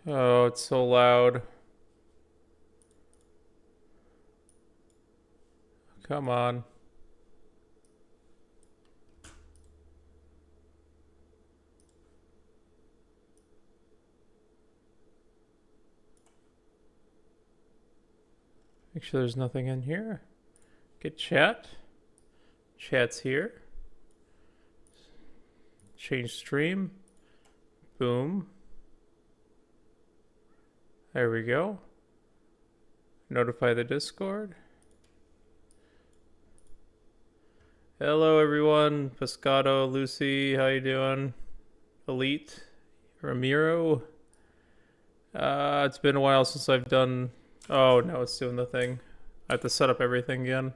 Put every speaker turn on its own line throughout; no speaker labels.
Oh, it's so loud. Come on. Make sure there's nothing in here. Get chat. Chat's here. Change stream. Boom. There we go. Notify the Discord. Hello everyone. Pescado, Lucy, how you doing? Elite, Ramiro. It's been a while since I've done... Oh no, it's doing the thing. I have to set up everything again.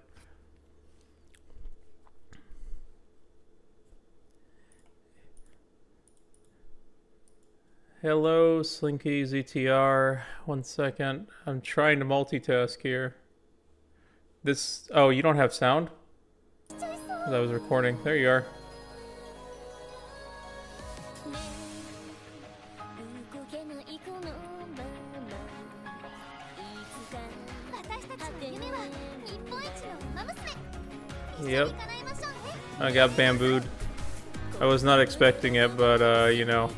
Hello, Slinky ZTR. 1 second. I'm trying to multitask here. This... Oh, you don't have sound? I was recording. There you are. Yep. I got BamBOO'd. I was not expecting it, but you know.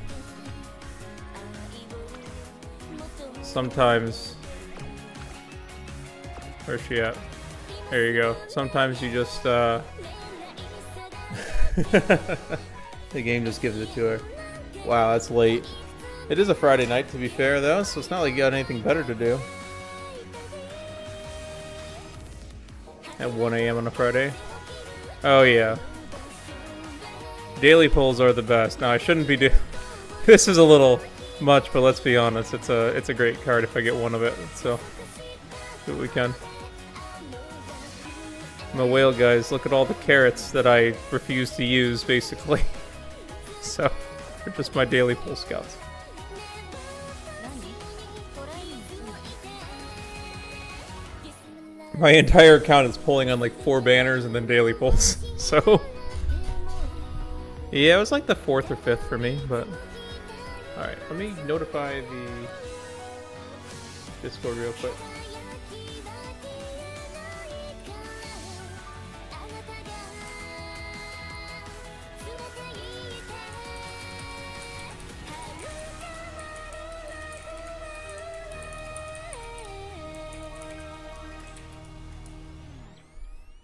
Sometimes... Where's she at? There you go. Sometimes you just, the game just gives it to her. Wow, that's late. It is a Friday night, to be fair, though, so it's not like you got anything better to do. At 1 a.m. on a Friday. Oh, yeah. Daily polls are the best. Now, I shouldn't be This is a little much, but let's be honest. It's a great card if I get one of it, so... Do what we can. I'm a whale, guys. Look at all the carrots that I refuse to use, basically. So, they're just my daily pull scouts. My entire account is pulling on like 4 banners and then daily pulls. So, yeah, it was like the 4th or 5th for me, but... Alright, let me notify the Discord real quick.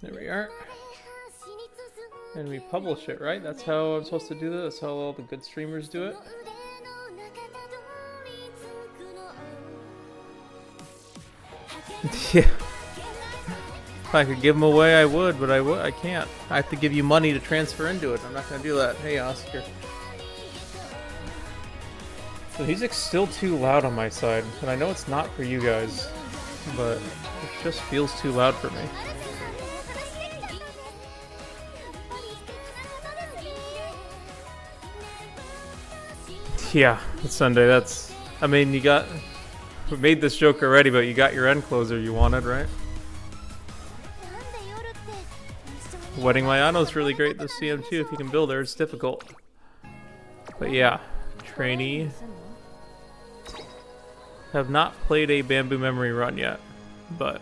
There we are. And we publish it, right? That's how I'm supposed to do this. That's how all the good streamers do it. Yeah. If I could give them away, I would, but I can't. I have to give you money to transfer into it. I'm not gonna do that. Hey, Oscar. The music's still too loud on my side, and I know it's not for you guys, but it just feels too loud for me. Yeah, it's Sunday. That's... I mean, you got... We made this joke already, but you got your end closer you wanted, right? Wedding Mayano is really great this CM2 if you can build her. It's difficult. But yeah, trainee. Have not played a Bamboo Memory run yet, but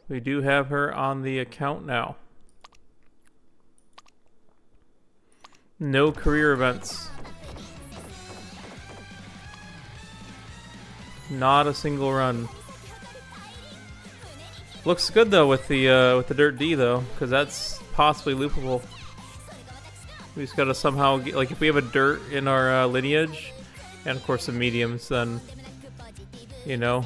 we do have her on the account now. No career events. Not a single run. Looks good though with the Dirt D though, because that's possibly loopable. We just gotta somehow get, like, if we have a Dirt in our lineage, and of course the mediums, then you know.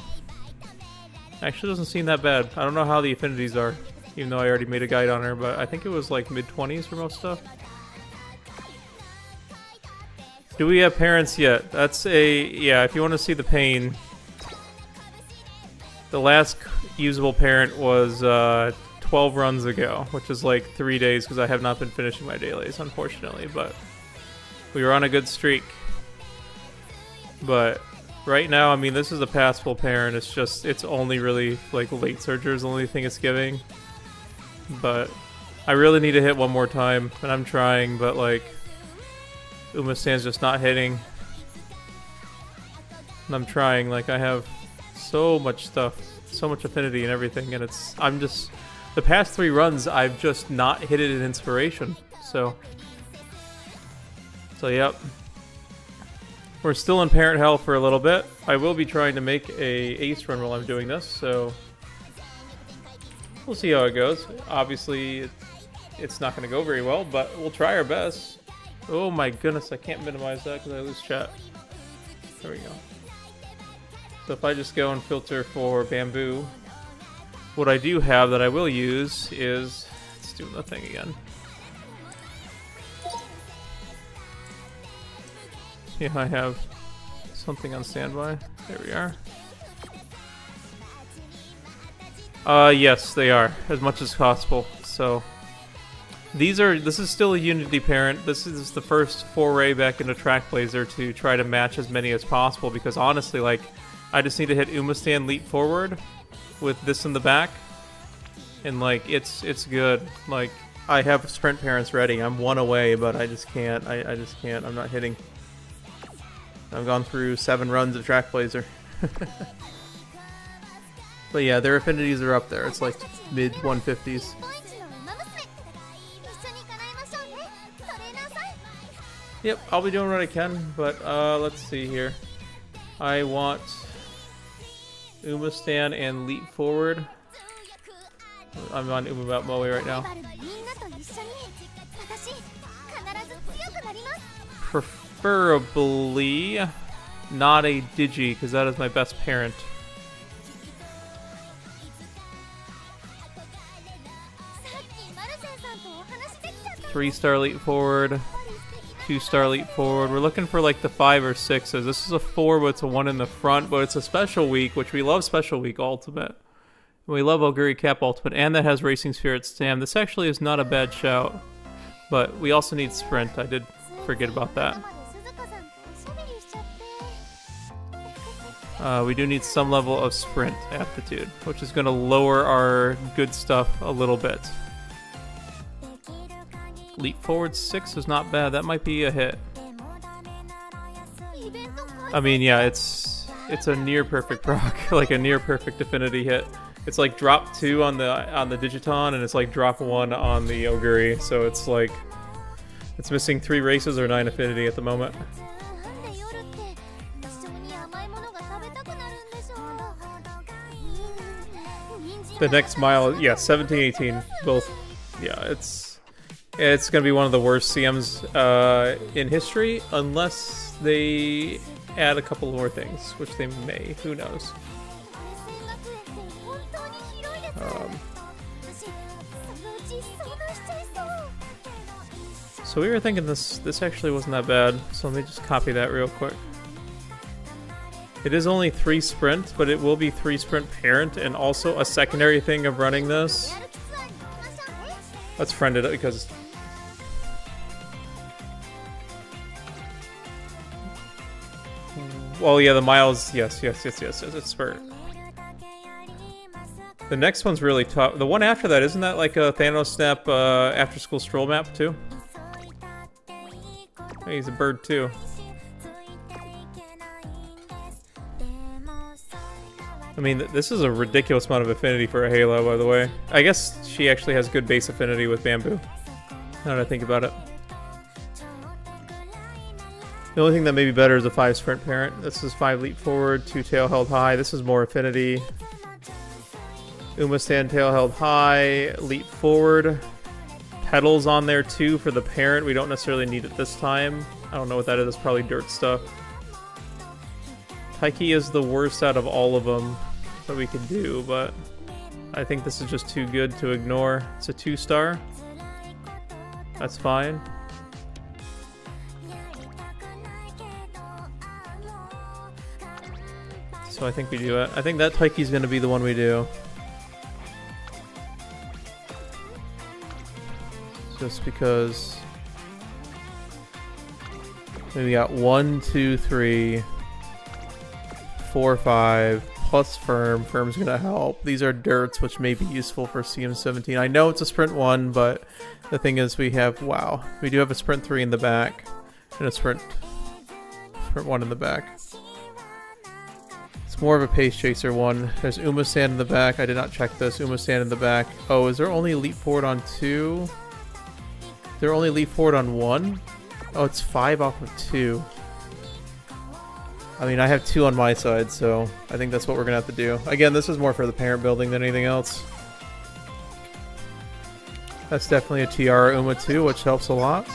Actually, doesn't seem that bad. I don't know how the affinities are, even though I already made a guide on her, but I think it was like mid-20s for most stuff. Do we have parents yet? That's a... yeah, if you want to see the pain. The last usable parent was 12 runs ago, which is like 3 days because I have not been finishing my dailies, unfortunately, but we were on a good streak. But right now, I mean, this is a passable parent. It's just, it's only really like late searcher is the only thing it's giving. But I really need to hit one more time, and I'm trying, but like... Umamusume's just not hitting. And I'm trying, like I have so much stuff, so much affinity and everything, and I'm just, the past 3 runs I've just not hit it in inspiration. So yep. We're still in parent hell for a little bit. I will be trying to make a ace run while I'm doing this, so we'll see how it goes. Obviously, it's not going to go very well, but we'll try our best. Oh my goodness, I can't minimize that because I lose chat. There we go. So if I just go and filter for BamBOO, what I do have that I will use is, let's do the thing again. Yeah, I have something on standby. There we are. Yes, they are, as much as possible. So this is still a Unity parent. This is the first foray back into TrackBlazer to try to match as many as possible, because honestly, like, I just need to hit Umamusume leap forward with this in the back, and like it's good. Like, I have sprint parents ready. I'm 1 away, but I just can't. I just can't. I'm not hitting. I've gone through 7 runs of TrackBlazer. But yeah, their affinities are up there. It's like mid 150s. Yep, I'll be doing what I can, but let's see here. I want Umamusume and leap forward. I'm on Umamusume right now. Preferably not a Digi, because that is my best parent. Three-star leap forward, 2-star leap forward. We're looking for like the 5 or 6s. This is a 4, but it's a 1 in the front, but it's a special week, which we love. Special week ultimate. We love Oguri Cap ultimate, and that has Racing Spirit Stam. This actually is not a bad shout, but we also need sprint. I did forget about that. We do need some level of sprint aptitude, which is going to lower our good stuff a little bit. Leap forward 6 is not bad. That might be a hit. I mean, yeah, it's a near perfect proc, like a near perfect affinity hit. It's like drop 2 on the Digiton, and it's like drop 1 on the Oguri. So it's like it's missing 3 races or 9 affinity at the moment. The next mile, yeah, 17, 18, both. Yeah, it's gonna be one of the worst CMs in history, unless they add a couple more things, which they may. Who knows? So we were thinking this actually wasn't that bad. So let me just copy that real quick. It is only 3 sprint, but it will be 3 sprint parent, and also a secondary thing of running this. Let's friend it up because... Well, yeah, the miles, yes, it's spurt. The next one's really tough. The one after that, isn't that like a Thanos Snap after school stroll map too? Hey, he's a bird too. I mean, this is a ridiculous amount of affinity for a Halo, by the way. I guess she actually has good base affinity with BamBOO, now that I think about it. The only thing that may be better is a 5 sprint parent. This is 5 leap forward, 2 tail held high. This is more affinity. Umamusume tail held high, leap forward. Pedals on there too for the parent. We don't necessarily need it this time. I don't know what that is. It's probably dirt stuff. Taiki is the worst out of all of them that we can do, but I think this is just too good to ignore. It's a 2-star. That's fine. So I think we do it. I think that Taiki's going to be the one we do. Just because we got 1, 2, 3, 4, 5 plus firm. Firm's gonna help. These are dirts, which may be useful for CM17. I know it's a sprint 1, but the thing is, we do have a sprint 3 in the back. And a sprint one in the back. It's more of a pace chaser one. There's Umamusume in the back. I did not check this. Umamusume in the back. Oh, is there only leap forward on 2? Is there only leap forward on 1? Oh, it's 5 off of 2. I mean, I have 2 on my side, so I think that's what we're going to have to do. Again, this is more for the parent building than anything else. That's definitely a Tiara Uma too, which helps a lot.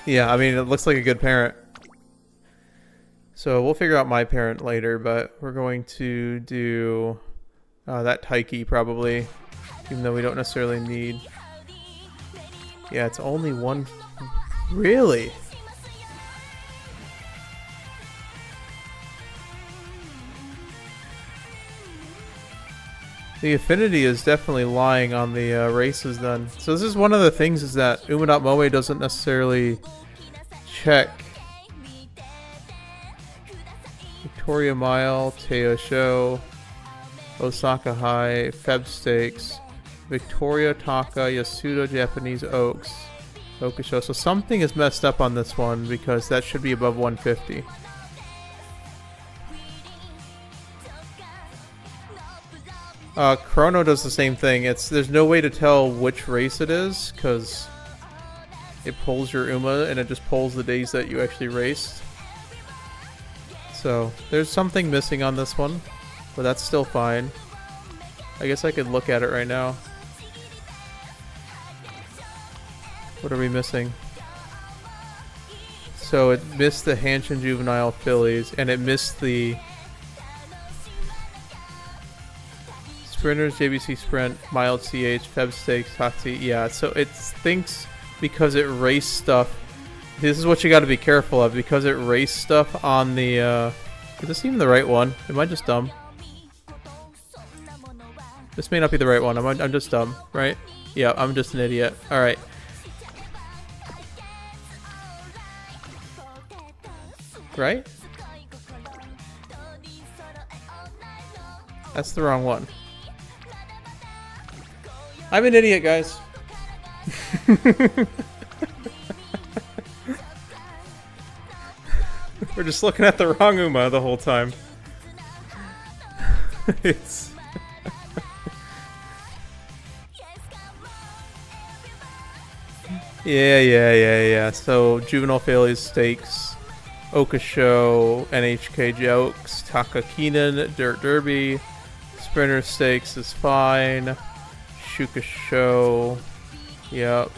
Yeah, I mean, it looks like a good parent. So we'll figure out my parent later, but we're going to do that Taiki probably, even though we don't necessarily need... Yeah, it's only 1... Really? The affinity is definitely lying on the races then. So this is one of the things, is that Uma.Moe doesn't necessarily check Victoria Mile, Teo Show, Osaka High, Feb Stakes, Victoria, Taka, Yasuda, Japanese Oaks, Okusho. So something is messed up on this one, because that should be above 150. Chrono does the same thing. There's no way to tell which race it is, because it pulls your Uma and it just pulls the days that you actually raced. So there's something missing on this one, but that's still fine. I guess I could look at it right now. What are we missing? So it missed the Hanshin Juvenile fillies, and it missed the Sprinters, JBC Sprint, Mild CH, Feb Stakes, Tati. Yeah, so it thinks because it raced stuff. This is what you got to be careful of, because it raced stuff on the... is this even the right one? Am I just dumb? This may not be the right one. I'm just dumb, right? Yeah, I'm just an idiot. Alright. Right? That's the wrong one. I'm an idiot, guys. We're just looking at the wrong Uma the whole time. It's... Yeah. So, Juvenile Failures Stakes, Okusho, NHK Jokes, Taka Kinen, Dirt Derby, Sprinter Stakes is fine. Shukusho, yep.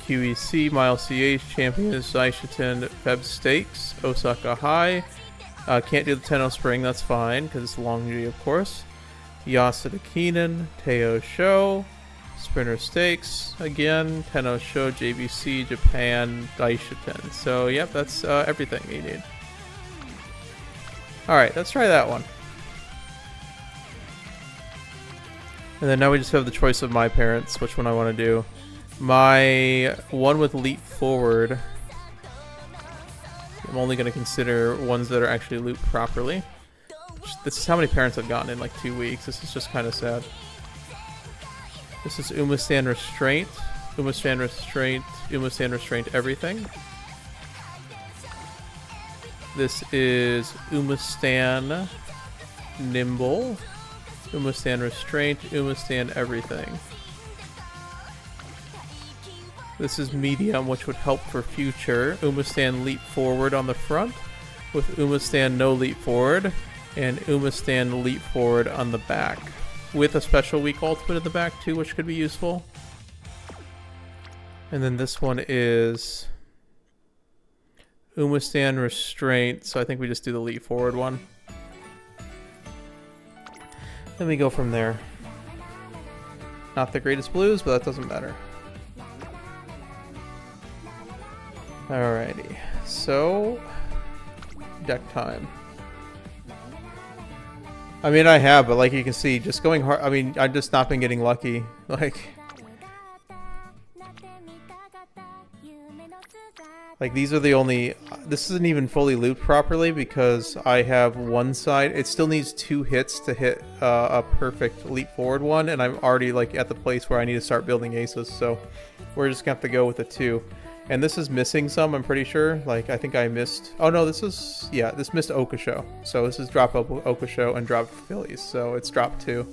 QEC, Mile CH, Champions, Zaishitin, Feb Stakes, Osaka High. Can't do the Tenno Spring, that's fine, because it's long G, of course. Yasuda Kinen, Teo Show, Sprinter Stakes, again, Tenno Show, JBC, Japan, Daishitin. So, yep, that's everything you need. Alright, let's try that one. And then now we just have the choice of my parents, which one I want to do. My one with leap forward, I'm only going to consider ones that are actually looped properly. This is how many parents I've gotten in like 2 weeks. This is just kind of sad. This is Umamusume Restraint, Umamusume Restraint, Umamusume Restraint everything. This is Umamusume Nimble, Umamusume Restraint, Umamusume everything. This is medium, which would help for future. Umamusume leap forward on the front, with Umamusume no leap forward, and Umamusume leap forward on the back, with a special weak ultimate in the back too, which could be useful. And then this one is Umamusume Restraint, so I think we just do the leap forward one. Then we go from there. Not the greatest blues, but that doesn't matter. Alrighty, so deck time. I mean, I have, but like you can see, just going hard. I mean, I've just not been getting lucky. Like, Like, these are the only... This isn't even fully looped properly because I have one side. It still needs 2 hits to hit a perfect leap forward one, and I'm already, like, at the place where I need to start building aces, so we're just going to have to go with the 2. And this is missing some, I'm pretty sure. Like, I think I missed... Oh, no, this is... Yeah, this missed Okasho. So this is drop Okasho and drop Phillies, so it's drop 2.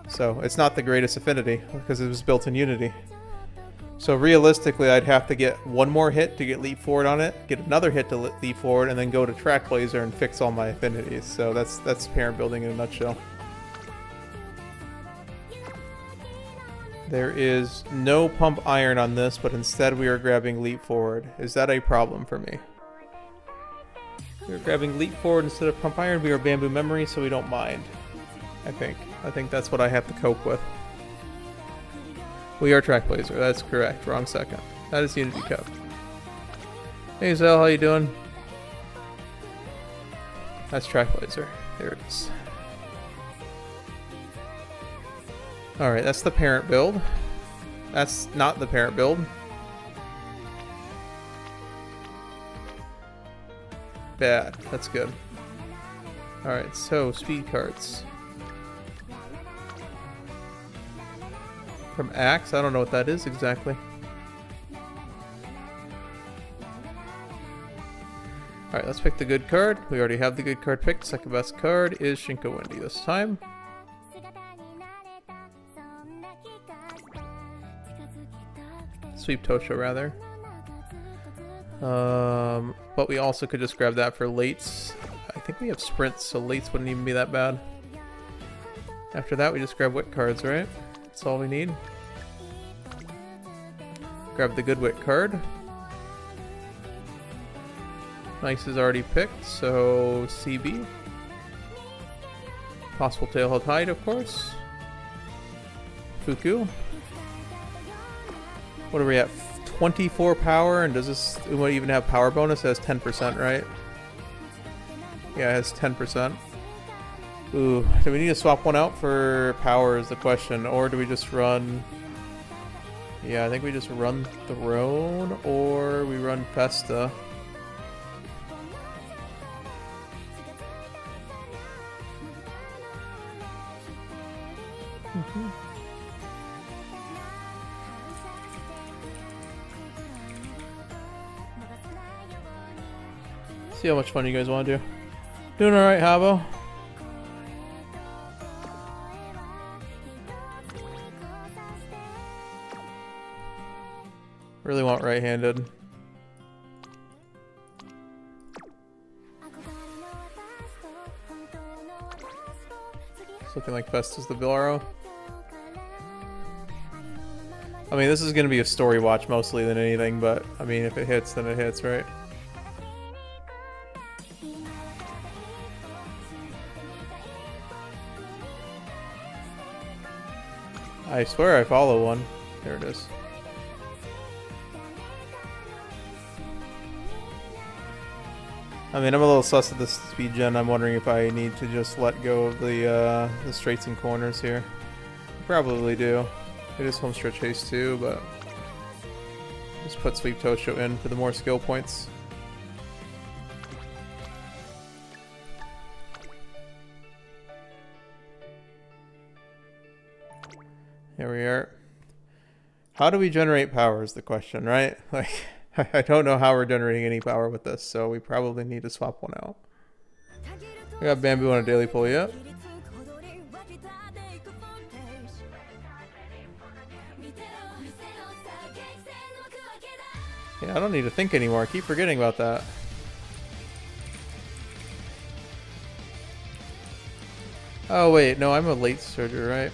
So it's not the greatest affinity because it was built in Unity. So realistically, I'd have to get one more hit to get leap forward on it, get another hit to leap forward, and then go to track blazer and fix all my affinities. So that's parent building in a nutshell. There is no pump iron on this, but instead we are grabbing leap forward. Is that a problem for me? We're grabbing leap forward instead of pump iron. We are bamboo memory, so we don't mind. I think that's what I have to cope with. We are track blazer. That's correct. Wrong second. That is Unity Cup. Hey Zell, how you doing? That's track blazer. There it is. Alright, that's the parent build. That's not the parent build. Bad. That's good. Alright, so speed cards. From Axe? I don't know what that is exactly. Alright, let's pick the good card. We already have the good card picked. Second best card is Shinko Wendy this time. Sweep Tosho, rather. But we also could just grab that for lates. I think we have sprints, so lates wouldn't even be that bad. After that, we just grab wit cards, right? That's all we need. Grab the good wit card. Nice is already picked, so CB. Possible Tailheld Hide, of course. Fuku. What are we at? 24 power, and does this Uma even have power bonus? It has 10%, right? Yeah, it has 10%. Ooh, do we need to swap one out for power is the question, or do we just run... Yeah, I think we just run Throne, or we run Festa. See how much fun you guys want to do. Doing alright, Havo? Really want right-handed. It's looking like Festa's the Bilaro. I mean, this is going to be a story watch mostly than anything, but I mean, if it hits, then it hits, right? I swear I follow one. There it is. I mean, I'm a little sus at this speed gen. I'm wondering if I need to just let go of the straights and corners here. Probably do. It is home stretch haste too, but just put Sweep Tosho in for the more skill points. Here we are. How do we generate power is the question, right? Like, I don't know how we're generating any power with this, so we probably need to swap one out. We got Bamboo on a daily pull yet. Yeah, I don't need to think anymore. I keep forgetting about that. Oh wait, no, I'm a late surger, right?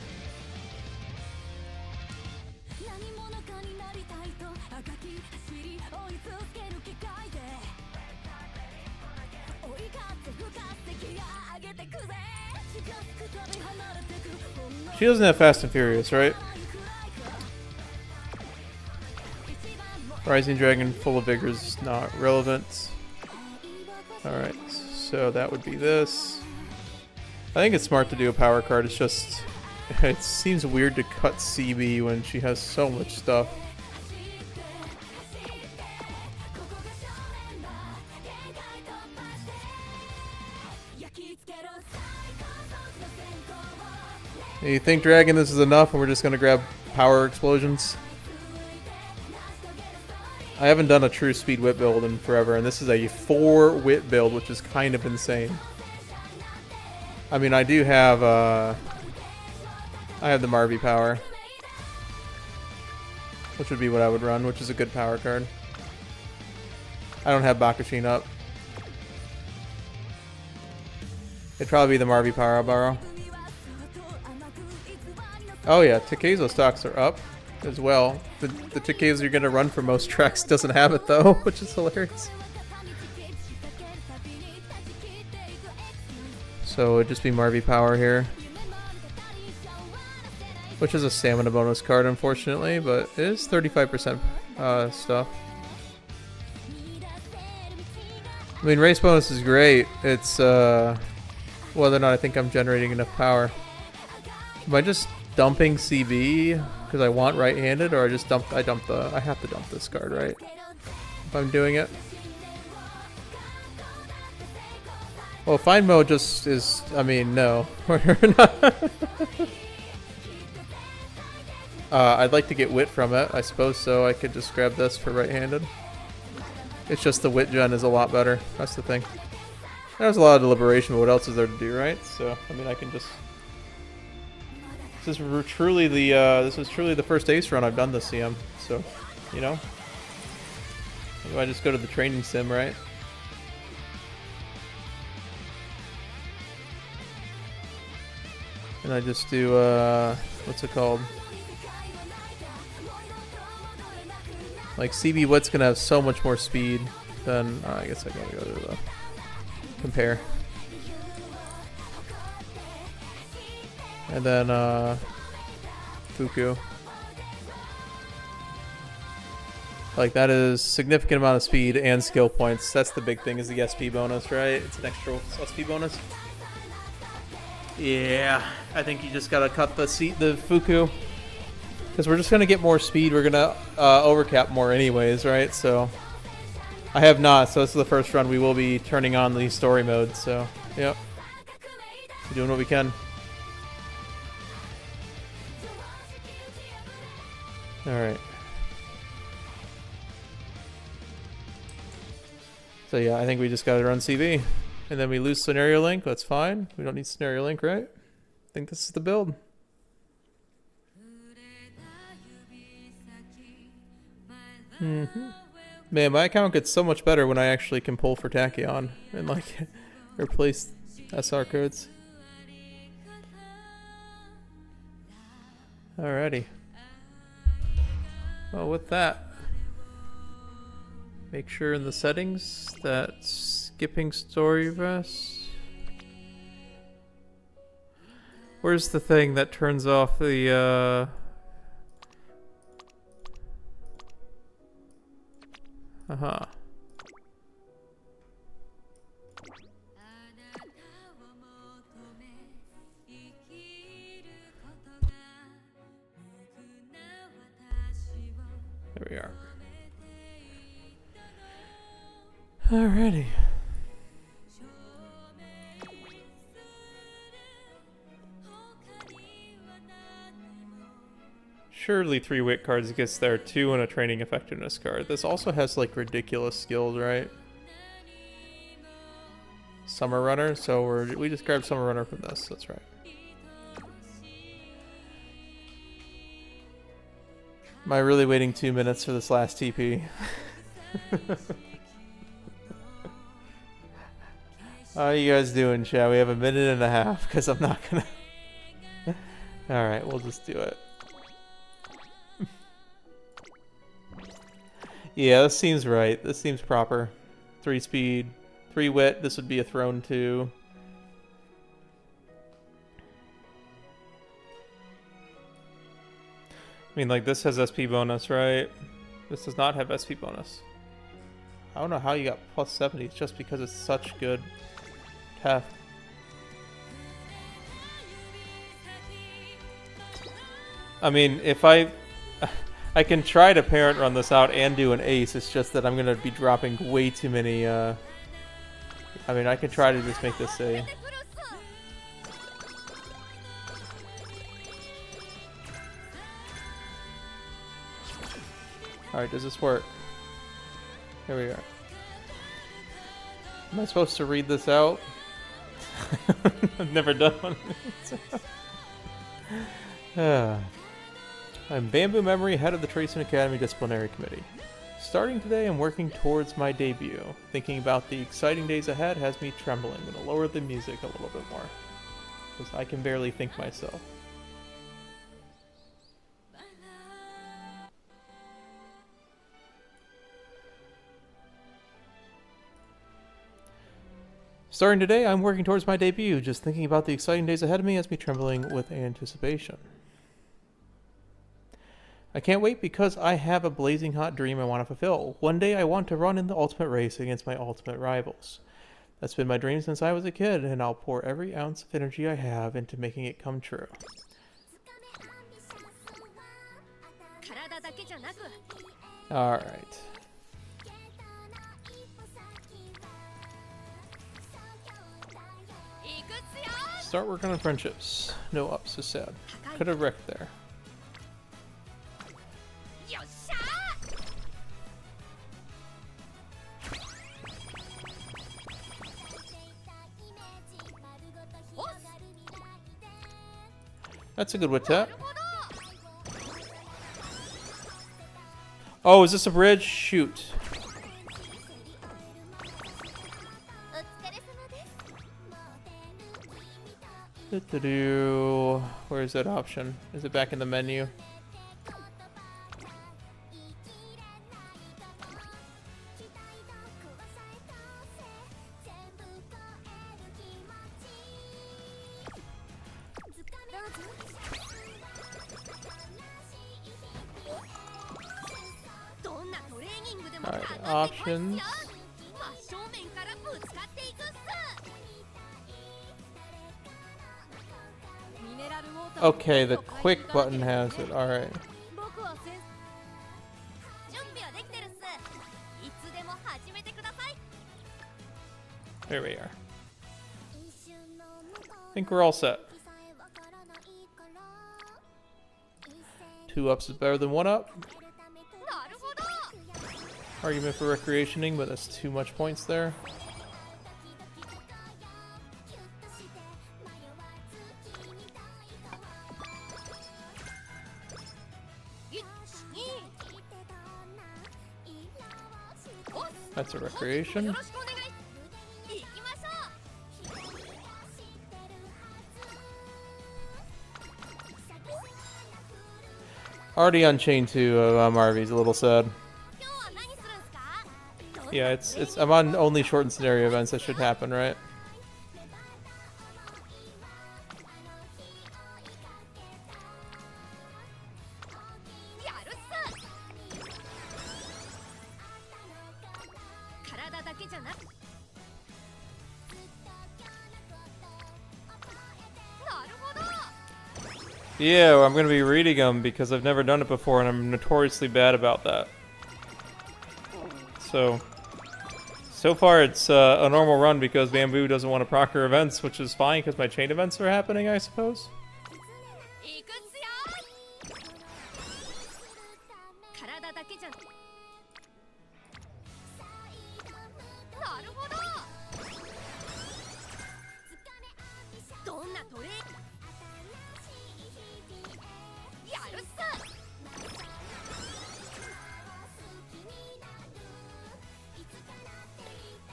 She doesn't have Fast and Furious, right? Rising Dragon full of vigor is not relevant. Alright, so that would be this. I think it's smart to do a power card. It's just... It seems weird to cut CB when she has so much stuff. You think, Dragon, this is enough and we're just gonna grab power explosions? I haven't done a true speed whip build in forever, and this is a 4 whip build, which is kind of insane. I mean, I do have, I have the Marvy power, which would be what I would run, which is a good power card. I don't have Bakushin up. It'd probably be the Marvy power I'll borrow. Oh yeah, Takezo stocks are up as well. The Takezo you're gonna run for most tracks doesn't have it though, which is hilarious. So it'd just be Marvy power here. Which is a stamina bonus card, unfortunately, but it is 35% stuff. I mean, race bonus is great. It's whether or not I think I'm generating enough power. Am I just dumping CB because I want right-handed, or I have to dump this card, right? If I'm doing it. Well, fine mode just is, I mean, no. We're not. I'd like to get wit from it, I suppose so. I could just grab this for right-handed. It's just the wit gen is a lot better. That's the thing. There's a lot of deliberation, but what else is there to do, right? So, I mean, I can just... This is truly the first ace run I've done this CM. So, you know. I just go to the training sim, right? And I just do, what's it called? Like, CB Wit's gonna have so much more speed than, I guess I gotta go to the compare. And then, Fuku. Like, that is significant amount of speed and skill points. That's the big thing, is the SP bonus, right? It's an extra SP bonus. Yeah, I think you just gotta cut the Fuku. Because we're just gonna get more speed. We're gonna overcap more anyways, right? So, I have not. So this is the first run. We will be turning on the story mode. So, yep, we're doing what we can. All right. So yeah, I think we just gotta run CV, and then we lose scenario link. That's fine. We don't need scenario link, right? I think this is the build. Man, my account gets so much better when I actually can pull for Tachyon and like replace SR codes. Alrighty. Well, with that, make sure in the settings that skipping story rest. Where's the thing that turns off the There we are. Alrighty. Surely 3 wit cards gets there, 2 and a training effectiveness card. This also has like ridiculous skills, right? Summer Runner, so we just grabbed Summer Runner from this, that's right. Am I really waiting 2 minutes for this last TP? How you guys doing, chat? We have a minute and a half, because I'm not gonna... Alright, we'll just do it. Yeah, this seems right. This seems proper. 3 speed, 3 wit. This would be a throne 2. I mean, like, this has SP bonus, right? This does not have SP bonus. I don't know how you got plus 70. It's just because it's such good tef. I mean, if I I can try to parent run this out and do an ace, it's just that I'm going to be dropping way too many, I mean, I can try to just make this a... Alright, does this work? Here we are. Am I supposed to read this out? I've never done one of these. I'm BamBOO Memory, head of the Tracing Academy Disciplinary Committee. Starting today, I'm working towards my debut. Thinking about the exciting days ahead has me trembling. I'm going to lower the music a little bit more, because I can barely think myself. Starting today, I'm working towards my debut. Just thinking about the exciting days ahead of me has me trembling with anticipation. I can't wait because I have a blazing hot dream I want to fulfill. One day I want to run in the ultimate race against my ultimate rivals. That's been my dream since I was a kid, and I'll pour every ounce of energy I have into making it come true. Alright. Start working on friendships. No ups is sad. Could have wrecked there. That's a good wit tap. Oh, is this a bridge? Shoot. Where's that option? Is it back in the menu? Alright, options. Okay, the quick button has it. Alright. There we are. I think we're all set. 2 ups is better than 1 up. Argument for recreationing, but that's too much points there. That's a recreation. Already on chain 2 of Marvy's a little sad. Yeah, I'm on only shortened scenario events. That should happen, right? Yeah, well, I'm going to be reading them because I've never done it before and I'm notoriously bad about that. So far it's a normal run because BamBOO doesn't want to proctor events, which is fine because my chain events are happening, I suppose.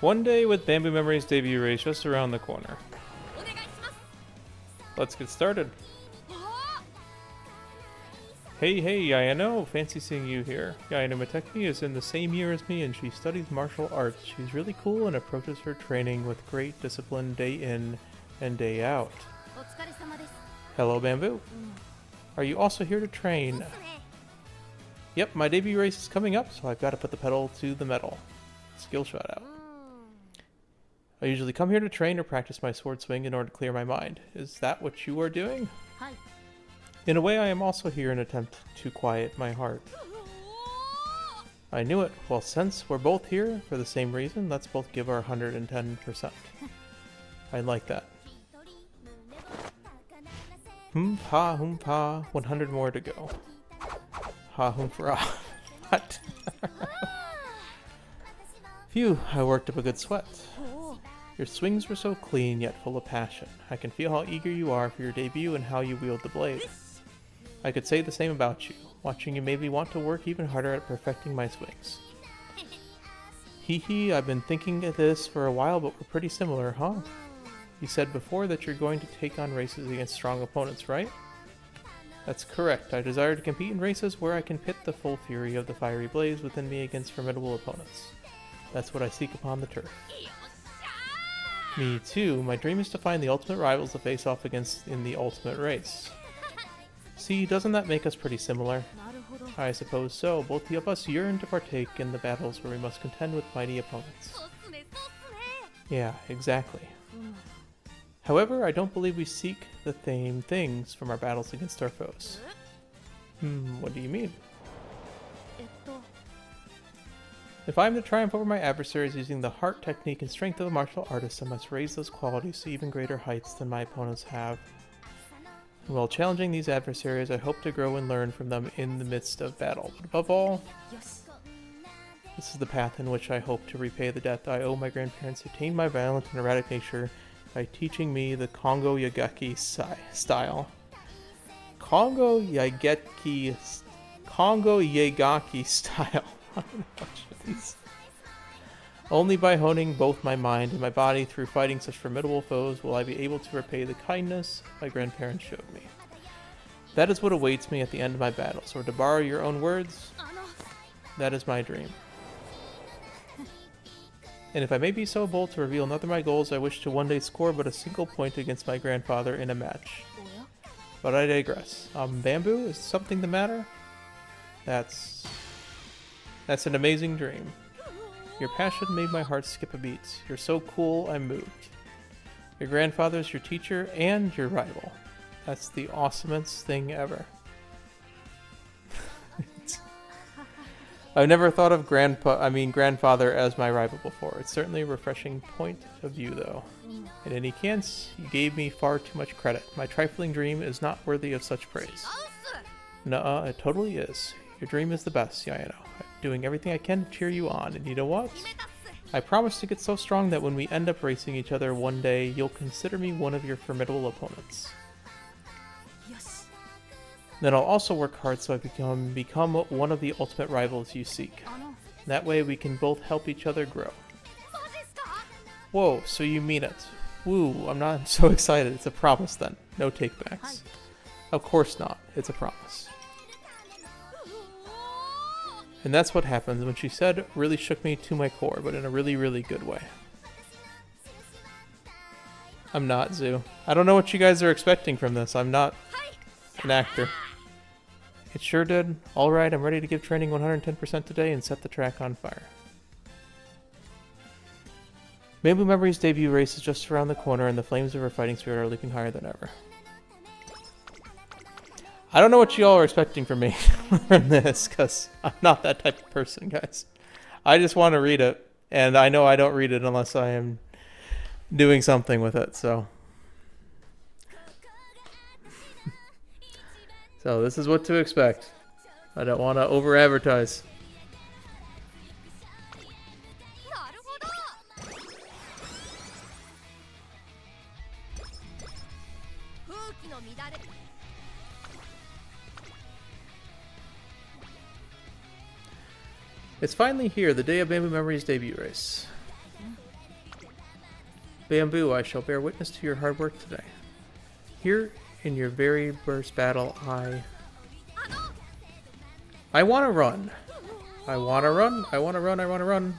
One day with BamBOO Memory's debut race just around the corner. Let's get started. Hey, Ayano, fancy seeing you here. Ayano Mateki is in the same year as me and she studies martial arts. She's really cool and approaches her training with great discipline day in and day out. Hello, BamBOO. Are you also here to train? Yep, my debut race is coming up, so I've got to put the pedal to the metal. Skill shot out. I usually come here to train or practice my sword swing in order to clear my mind. Is that what you are doing? In a way, I am also here in an attempt to quiet my heart. I knew it. Well, since we're both here for the same reason, let's both give our 110%. I like that. Ha, 100 more to go. Ha, ha. What? Phew, I worked up a good sweat. Your swings were so clean yet full of passion. I can feel how eager you are for your debut and how you wield the blade. I could say the same about you. Watching you made me want to work even harder at perfecting my swings. Hee hee, I've been thinking of this for a while, but we're pretty similar, huh? You said before that you're going to take on races against strong opponents, right? That's correct. I desire to compete in races where I can pit the full fury of the fiery blaze within me against formidable opponents. That's what I seek upon the turf. Me too. My dream is to find the ultimate rivals to face off against in the ultimate race. See, doesn't that make us pretty similar? I suppose so. Both of us yearn to partake in the battles where we must contend with mighty opponents. Yeah, exactly. However, I don't believe we seek the same things from our battles against our foes. What do you mean? If I am to triumph over my adversaries using the heart, technique, and strength of a martial artist, I must raise those qualities to even greater heights than my opponents have. And while challenging these adversaries, I hope to grow and learn from them in the midst of battle. But above all, this is the path in which I hope to repay the debt I owe my grandparents who tamed my violent and erratic nature by teaching me the Kongo Yagaki style. Kongo Yagaki style. Only by honing both my mind and my body through fighting such formidable foes will I be able to repay the kindness my grandparents showed me. That is what awaits me at the end of my battles, or to borrow your own words, that is my dream. And if I may be so bold to reveal another of my goals, I wish to one day score but a single point against my grandfather in a match. But I digress. BamBOO, is something the matter? That's an amazing dream. Your passion made my heart skip a beat. You're so cool, I'm moved. Your grandfather's your teacher and your rival. That's the awesomest thing ever. I've never thought of grandfather as my rival before. It's certainly a refreshing point of view, though. In any case, you gave me far too much credit. My trifling dream is not worthy of such praise. Nuh-uh, it totally is. Your dream is the best, Yaeno. I'm doing everything I can to cheer you on, and you know what? I promise to get so strong that when we end up racing each other one day, you'll consider me one of your formidable opponents. Then I'll also work hard so I become one of the ultimate rivals you seek. That way we can both help each other grow. Whoa, so you mean it. Woo, I'm so excited. It's a promise then. No takebacks. Of course not. It's a promise. And that's what happens when she said really shook me to my core, but in a really, really good way. I'm not, Zoo. I don't know what you guys are expecting from this. I'm not an actor. It sure did. Alright, I'm ready to give training 110% today and set the track on fire. BamBOO Memories debut race is just around the corner and the flames of her fighting spirit are leaping higher than ever. I don't know what you all are expecting from me from this, because I'm not that type of person, guys. I just want to read it, and I know I don't read it unless I am doing something with it, so... So this is what to expect. I don't want to over-advertise. It's finally here, the day of BamBOO Memories debut race. BamBOO, I shall bear witness to your hard work today. Here in your very first battle, I want to run. I want to run. I want to run. I want to run.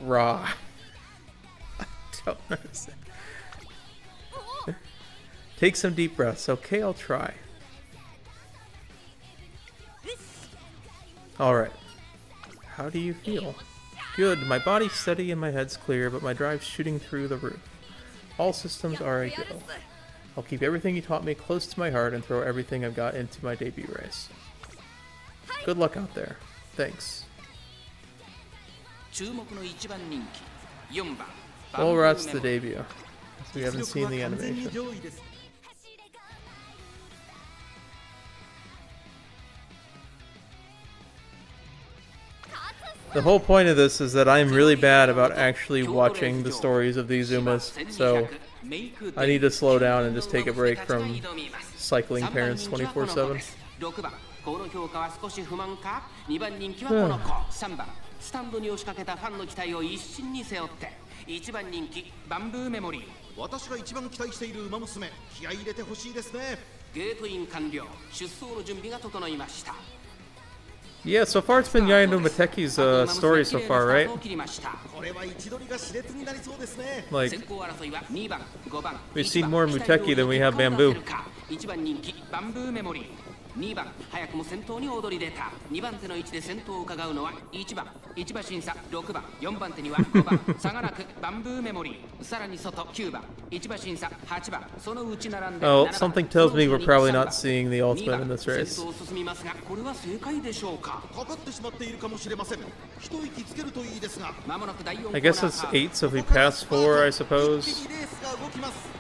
Raw. I don't understand. Take some deep breaths. Okay, I'll try. Alright. How do you feel? Good. My body's steady and my head's clear, but my drive's shooting through the roof. All systems are a go. I'll keep everything you taught me close to my heart and throw everything I've got into my debut race. Good luck out there. Thanks. Well, that's the debut. We haven't seen the animation. The whole point of this is that I'm really bad about actually watching the stories of these Umas, so I need to slow down and just take a break from cycling parents 24/7.
この評価は少し不満か。2番人気はこの子。3番スタンドに押しかけたファンの期待を一身に背負って1番人気バンブーメモリー。私が一番期待している馬娘、気合い入れてほしいですね。ゲートイン完了。出走の準備が整いました。
Yeah, so far it's been Yasuda Kinen story so far, right? Like, we've seen more Muteki than we have BamBOO'd. 2番早くも先頭に躍り出た。2番手の位置で先頭を伺うのは1番1馬審査6番4番手には5番差がなくバンブーメモリー。さらに外9番1馬審査8番そのうち並んで。 Oh, something tells me we're probably not seeing the ultimate in this race.
先頭を進みますがこれは正解でしょうか。かかってしまっているかもしれません。一息つけるといいですが。まもなく第4
I guess it's 8, so if we pass 4, I suppose.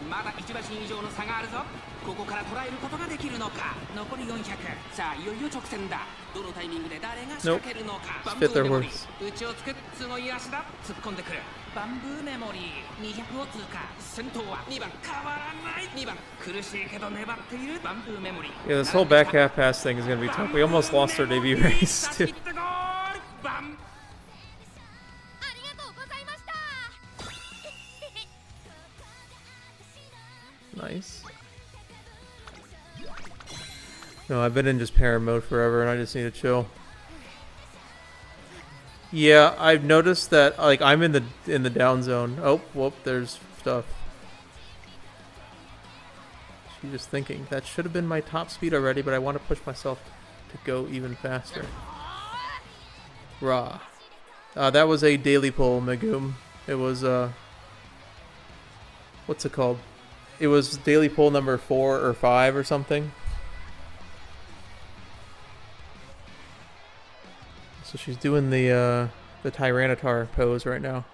まだ1馬身以上の差があるぞ。ここから捉えることができるのか。残り400。さあいよいよ直線だ。どのタイミングで誰が仕掛けるのか。バンブーメモリー内をつくすごい足だ。突っ込んでくるバンブーメモリー200を通過。先頭は2番変わらない2番苦しいけど粘っているバンブーメモリー。
Yeah, this whole back half pass thing is going to be tough. We almost lost our debut race too. Nice. No, I've been in just parent mode forever and I just need to chill. Yeah, I've noticed that like I'm in the down zone. Oh, whoop, there's stuff. She's just thinking that should have been my top speed already, but I want to push myself to go even faster. Rah. That was a daily pull, Megum. It was what's it called? It was daily pull number 4 or 5 or something. So she's doing the Tyranitar pose right now.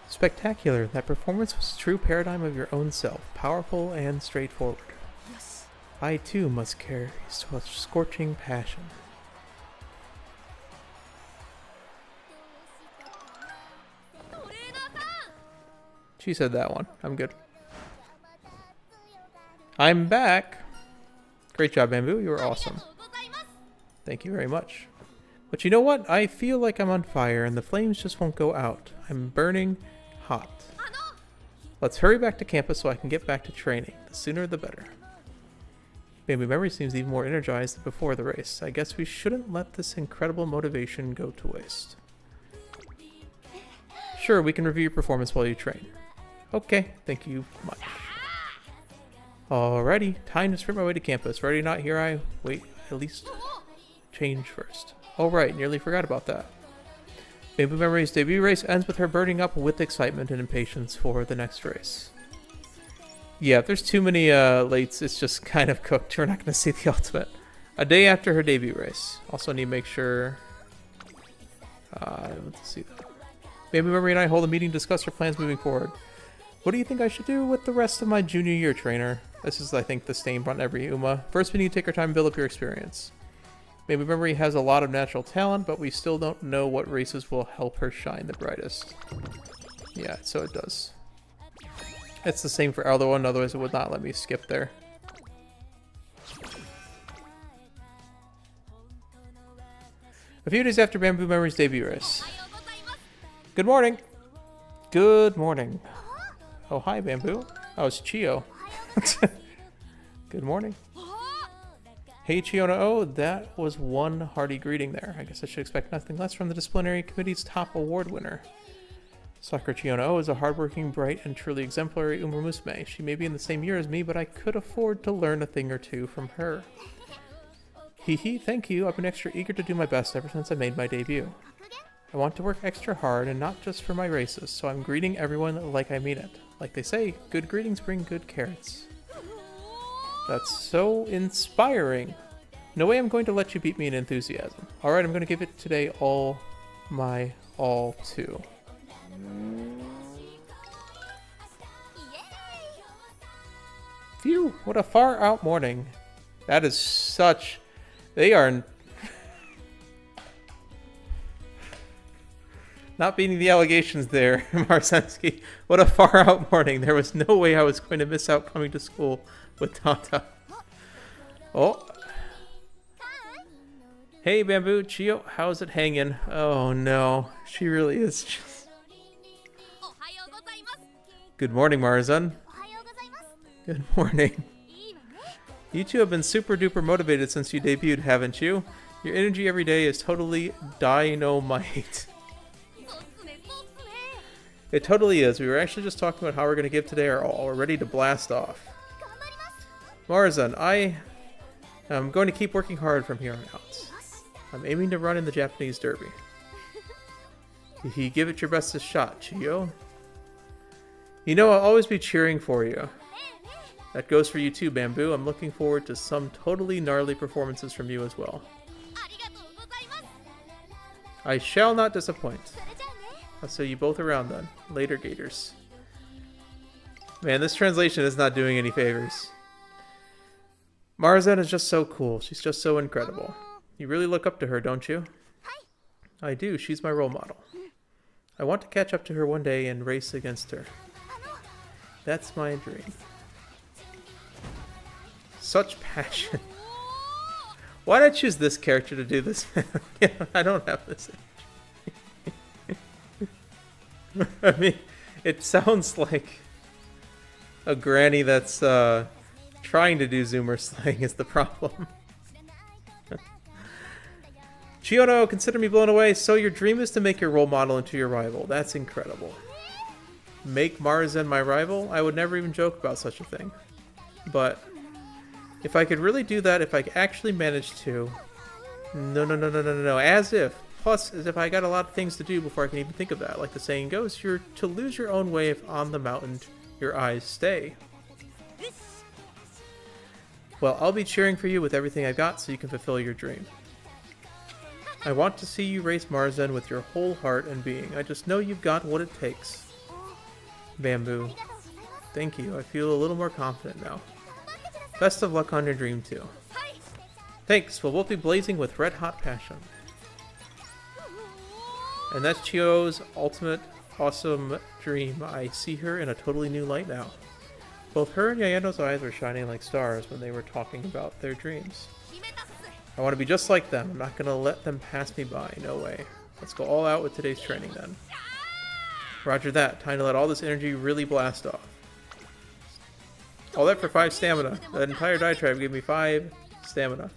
Spectacular. That performance was a true paradigm of your own self. Powerful and straightforward. Yes. I too must carry such scorching passion. She said that one. I'm good. I'm back. Great job, BamBOO'd. You were awesome. Thank you very much. But you know what? I feel like I'm on fire and the flames just won't go out. I'm burning hot. Let's hurry back to campus so I can get back to training. The sooner the better. BamBOO'd memory seems even more energized than before the race. I guess we shouldn't let this incredible motivation go to waste. Sure, we can review your performance while you train. Okay, thank you much. Alrighty, time to sprint my way to campus. Ready or not, here I wait, at least change first. Alright, nearly forgot about that. BamBOO'd Memory's debut race ends with her burning up with excitement and impatience for the next race. Yeah, if there's too many lates, it's just kind of cooked. We're not going to see the ultimate. A day after her debut race. Also need to make sure... let's see that. BamBOO'd Memory and I hold a meeting to discuss our plans moving forward. What do you think I should do with the rest of my junior year, trainer? This is, I think, the same on every Uma. First, we need to take our time and build up your experience. BamBOO'd Memory has a lot of natural talent, but we still don't know what races will help her shine the brightest. Yeah, so it does. It's the same for other one, otherwise it would not let me skip there. A few days after BamBOO'd Memory's debut race. Good morning! Good morning. Oh, hi, BamBOO'd. Oh, it's Chio. Good morning. Hey, Chio-no-Oh, that was one hearty greeting there. I guess I should expect nothing less from the disciplinary committee's top award winner. Sakura Chio-no-Oh is a hardworking, bright, and truly exemplary Umamusume. She may be in the same year as me, but I could afford to learn a thing or two from her. Hee hee, thank you. I've been extra eager to do my best ever since I made my debut. I want to work extra hard and not just for my races, so I'm greeting everyone like I mean it. Like they say, good greetings bring good carrots. That's so inspiring. No way I'm going to let you beat me in enthusiasm. Alright, I'm going to give it today all my all too. Phew. Whew, what a far out morning. That is such... They are... Not beating the allegations there, Marsensky. What a far out morning. There was no way I was going to miss out coming to school with Tata. Oh. Hey, Bamboo, Chio, how's it hanging? Oh no, she really is just... Good morning, Marzan. Good morning. You two have been super duper motivated since you debuted, haven't you? Your energy every day is totally dynamite. It totally is. We were actually just talking about how we're going to give today our all. We're ready to blast off. Marzan, I am going to keep working hard from here on out. I'm aiming to run in the Japanese Derby. You give it your bestest shot, Chiyo. You know I'll always be cheering for you. That goes for you too, Bamboo. I'm looking forward to some totally gnarly performances from you as well. I shall not disappoint. I'll see you both around then. Later, Gators. Man, this translation is not doing any favors. Marzan is just so cool. She's just so incredible. You really look up to her, don't you? I do. She's my role model. I want to catch up to her one day and race against her. That's my dream. Such passion. Why did I choose this character to do this? I don't have this. I mean, it sounds like a granny that's trying to do Zoomer slang is the problem. Chiyono, consider me blown away. So your dream is to make your role model into your rival. That's incredible. Make Marzan my rival? I would never even joke about such a thing. But if I could really do that, if I actually managed to... No. As if. Plus, as if I got a lot of things to do before I can even think of that. Like the saying goes, you're to lose your own way if on the mountain your eyes stay. Well, I'll be cheering for you with everything I've got so you can fulfill your dream. I want to see you race Marzan with your whole heart and being. I just know you've got what it takes. Bamboo. Thank you. I feel a little more confident now. Best of luck on your dream too. Thanks. We'll both be blazing with red-hot passion. And that's Chiyo's ultimate awesome dream. I see her in a totally new light now. Both her and Yayano's eyes were shining like stars when they were talking about their dreams. I want to be just like them. I'm not going to let them pass me by. No way. Let's go all out with today's training then. Roger that. Time to let all this energy really blast off. All that for 5 stamina. That entire diatribe gave me 5 stamina.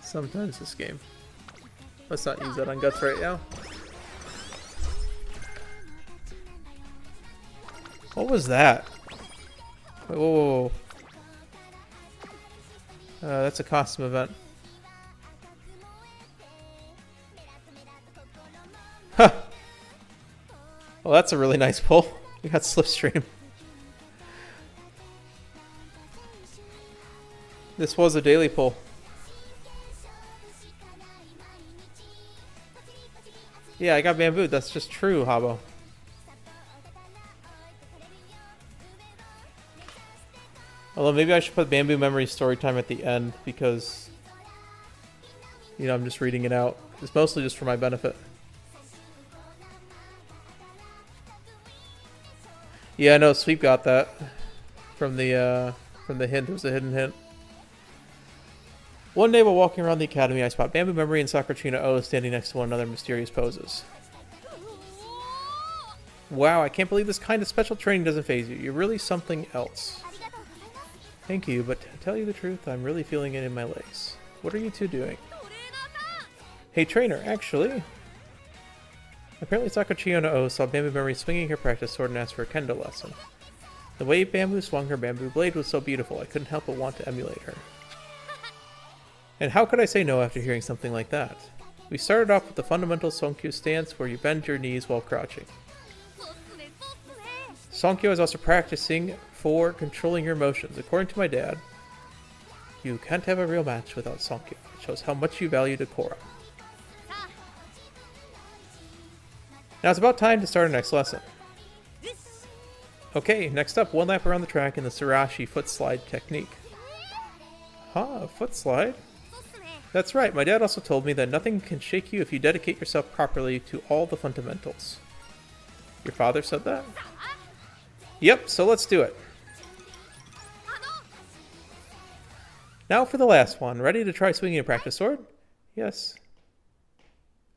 Sometimes this game. Let's not use that on Guts right now. What was that? Wait, whoa. That's a costume event. Huh. Well, that's a really nice pull. We got Slipstream. This was a daily pull. Yeah, I got BamBOO'd. That's just true, Habo. Although maybe I should put BamBOO Memory Storytime at the end because, you know, I'm just reading it out. It's mostly just for my benefit. Yeah, I know. Sweep got that from the hint. There was a hidden hint. One day while walking around the academy, I spot BamBOO Memory and Sakura-Chino-O standing next to one another in mysterious poses. Wow, I can't believe this kind of special training doesn't faze you. You're really something else. Thank you, but to tell you the truth, I'm really feeling it in my legs. What are you two doing? Hey trainer, actually... Apparently Sakura-Chino-O saw BamBOO Memory swinging her practice sword and asked for a kendo lesson. The way BamBOO swung her BamBOO blade was so beautiful, I couldn't help but want to emulate her. And how could I say no after hearing something like that? We started off with the fundamental Sonkyo stance where you bend your knees while crouching. Sonkyo is also practicing for controlling your emotions. According to my dad, you can't have a real match without Sonkyo. It shows how much you value Decora. Now it's about time to start our next lesson. Okay, next up, one lap around the track in the Surashi foot slide technique. Huh, foot slide? That's right, my dad also told me that nothing can shake you if you dedicate yourself properly to all the fundamentals. Your father said that? Yep, so let's do it. Now for the last one. Ready to try swinging a practice sword? Yes.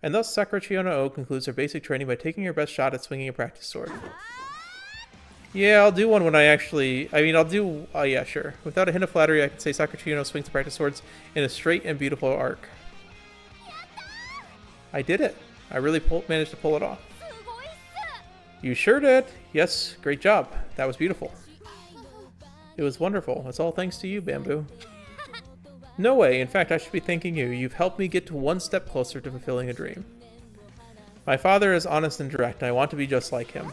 And thus Sakura Chiyono-O concludes her basic training by taking her best shot at swinging a practice sword. Yeah, I'll do one when I actually... I'll do... yeah, sure. Without a hint of flattery, I can say Sakura Chiyono swings the practice swords in a straight and beautiful arc. I did it. I really managed to pull it off. You sure did. Yes, great job. That was beautiful. It was wonderful. It's all thanks to you, BamBOO. No way. In fact, I should be thanking you. You've helped me get to one step closer to fulfilling a dream. My father is honest and direct, and I want to be just like him.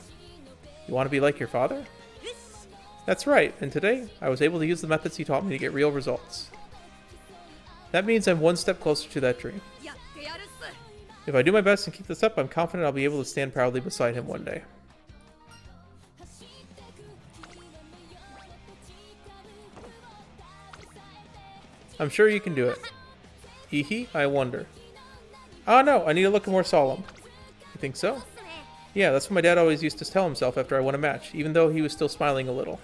You want to be like your father? That's right, and today, I was able to use the methods he taught me to get real results. That means I'm one step closer to that dream. If I do my best and keep this up, I'm confident I'll be able to stand proudly beside him one day. I'm sure you can do it. Ehe, I wonder. Oh no, I need to look more solemn. You think so? Yeah, that's what my dad always used to tell himself after I won a match, even though he was still smiling a little.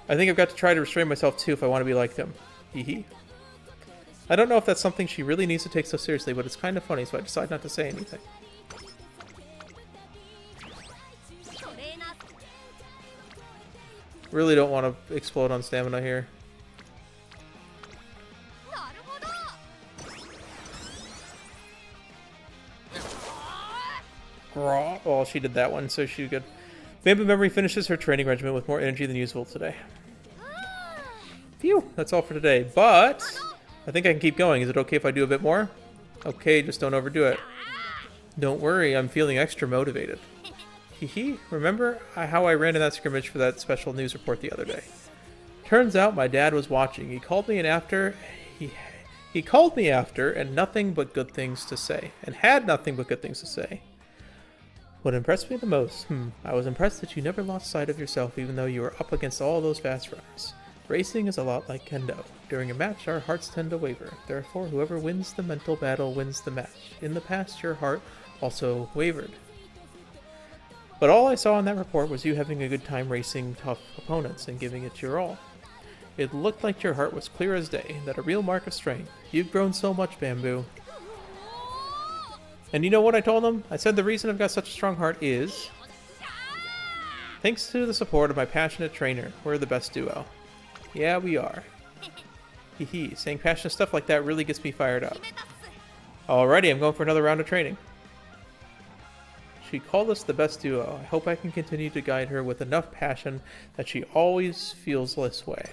I think I've got to try to restrain myself too if I want to be like him. Hehe. I don't know if that's something she really needs to take so seriously, but it's kind of funny, so I decide not to say anything. Really don't want to explode on stamina here. Well, she did that one, so she's good. BamBOO Memory finishes her training regimen with more energy than usual today. Phew, that's all for today, but I think I can keep going. Is it okay if I do a bit more? Okay, just don't overdo it. Don't worry, I'm feeling extra motivated. Hehe, remember how I ran in that scrimmage for that special news report the other day? Turns out my dad was watching. He called me He called me after and nothing but good things to say. And had nothing but good things to say. What impressed me the most? I was impressed that you never lost sight of yourself even though you were up against all those fast runners. Racing is a lot like kendo. During a match, our hearts tend to waver. Therefore, whoever wins the mental battle wins the match. In the past, your heart also wavered. But all I saw in that report was you having a good time racing tough opponents and giving it your all. It looked like your heart was clear as day, that a real mark of strength. You've grown so much, BamBOO. And you know what I told them? I said the reason I've got such a strong heart is... thanks to the support of my passionate trainer, we're the best duo. Yeah, we are. Hehe, saying passionate stuff like that really gets me fired up. Alrighty, I'm going for another round of training. She called us the best duo. I hope I can continue to guide her with enough passion that she always feels this way.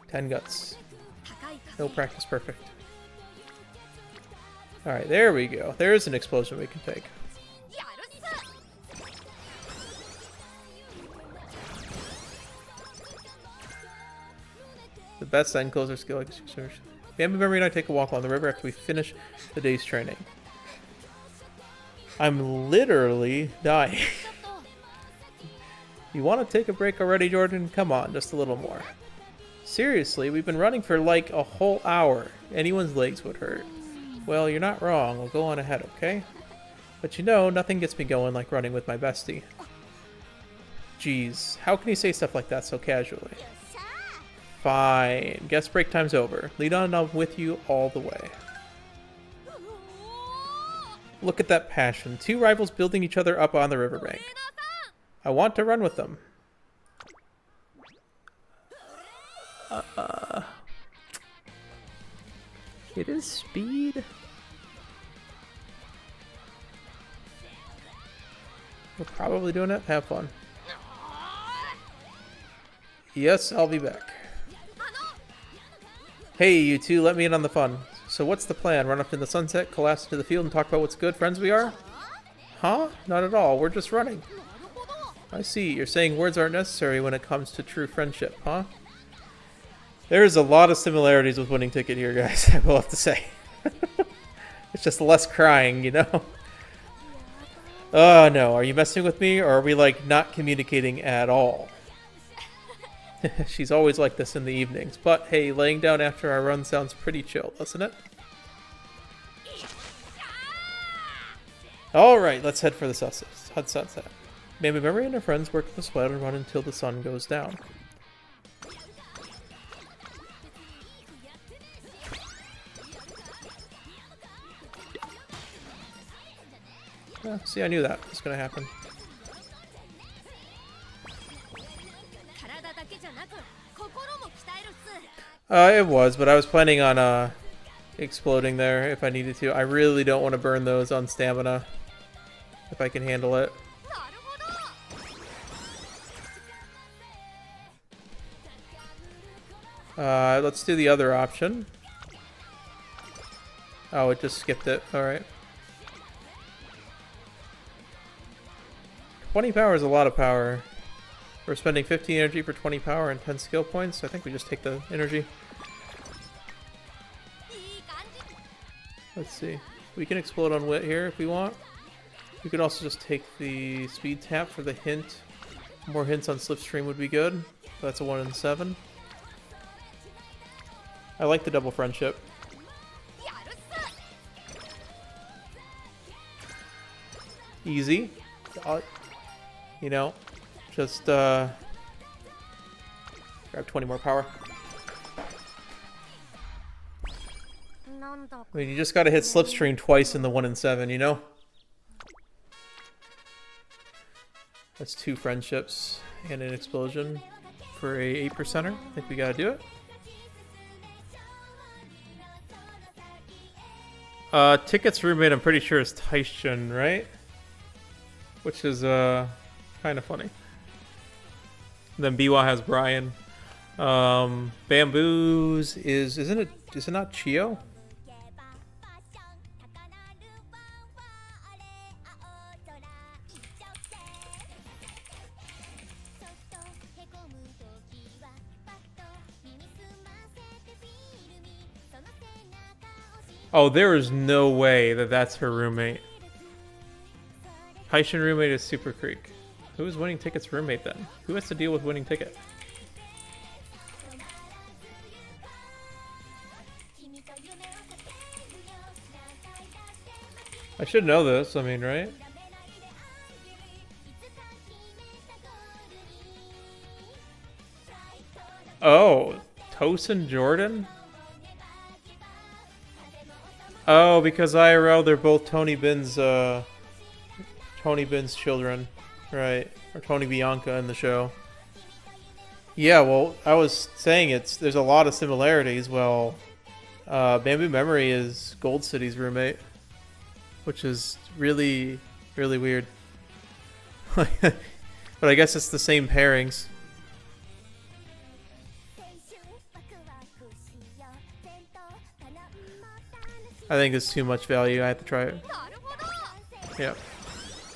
10 guts. No practice perfect. Alright, there we go. There's an explosion we can take. The best end closer skill. BamBOO Memory and I take a walk along the river after we finish the day's training. I'm literally dying. You want to take a break already, Jordan? Come on, just a little more. Seriously, we've been running for like a whole hour. Anyone's legs would hurt. Well, you're not wrong. I'll go on ahead, okay? But you know, nothing gets me going like running with my bestie. Jeez, how can you say stuff like that so casually? Fine. Guess break time's over. Lead on and I'm with you all the way. Look at that passion. Two rivals building each other up on the riverbank. I want to run with them. It is speed. We're probably doing it. Have fun. Yes, I'll be back. Hey, you two, let me in on the fun. So what's the plan? Run up to the sunset, collapse into the field, and talk about what's good friends we are? Huh? Not at all. We're just running. I see. You're saying words aren't necessary when it comes to true friendship, huh? There's a lot of similarities with Winning Ticket here, guys, I will have to say. It's just less crying, you know? No. Are you messing with me, or are we, like, not communicating at all? She's always like this in the evenings. But, hey, laying down after our run sounds pretty chill, doesn't it? Alright, let's head for the sunset. BamBOO'd Memory and her friends work the sweat and run until the sun goes down. See, I knew that was going to happen. It was, but I was planning on exploding there if I needed to. I really don't want to burn those on stamina if I can handle it. Let's do the other option. Oh, it just skipped it. Alright. 20 power is a lot of power. We're spending 15 energy for 20 power and 10 skill points. So I think we just take the energy. Let's see. We can explode on Wit here if we want. We could also just take the speed tap for the hint. More hints on Slipstream would be good. That's a 1 in 7. I like the double friendship. Easy. You know, just grab 20 more power. I mean, you just gotta hit Slipstream twice in the 1 in 7, you know? That's 2 friendships and an explosion for a 8%er. I think we gotta do it. Ticket's roommate, I'm pretty sure, is Taishin, right? Which is kind of funny. Then Biwa has Brian. BamBOO'd is it not Chio? Oh, there is no way that that's her roommate. Taishin roommate is Super Creek. Who is Winning Ticket's roommate then? Who has to deal with Winning Ticket? I should know this, I mean, right? Oh, Tosin Jordan? Oh, because IRL, they're both Tony Bin's children, right? Or Tony Bianca in the show. Yeah, well, I was saying there's a lot of similarities. Well, BamBOO'd Memory is Gold City's roommate, which is really, really weird. But I guess it's the same pairings. I think it's too much value. I have to try it. Yeah.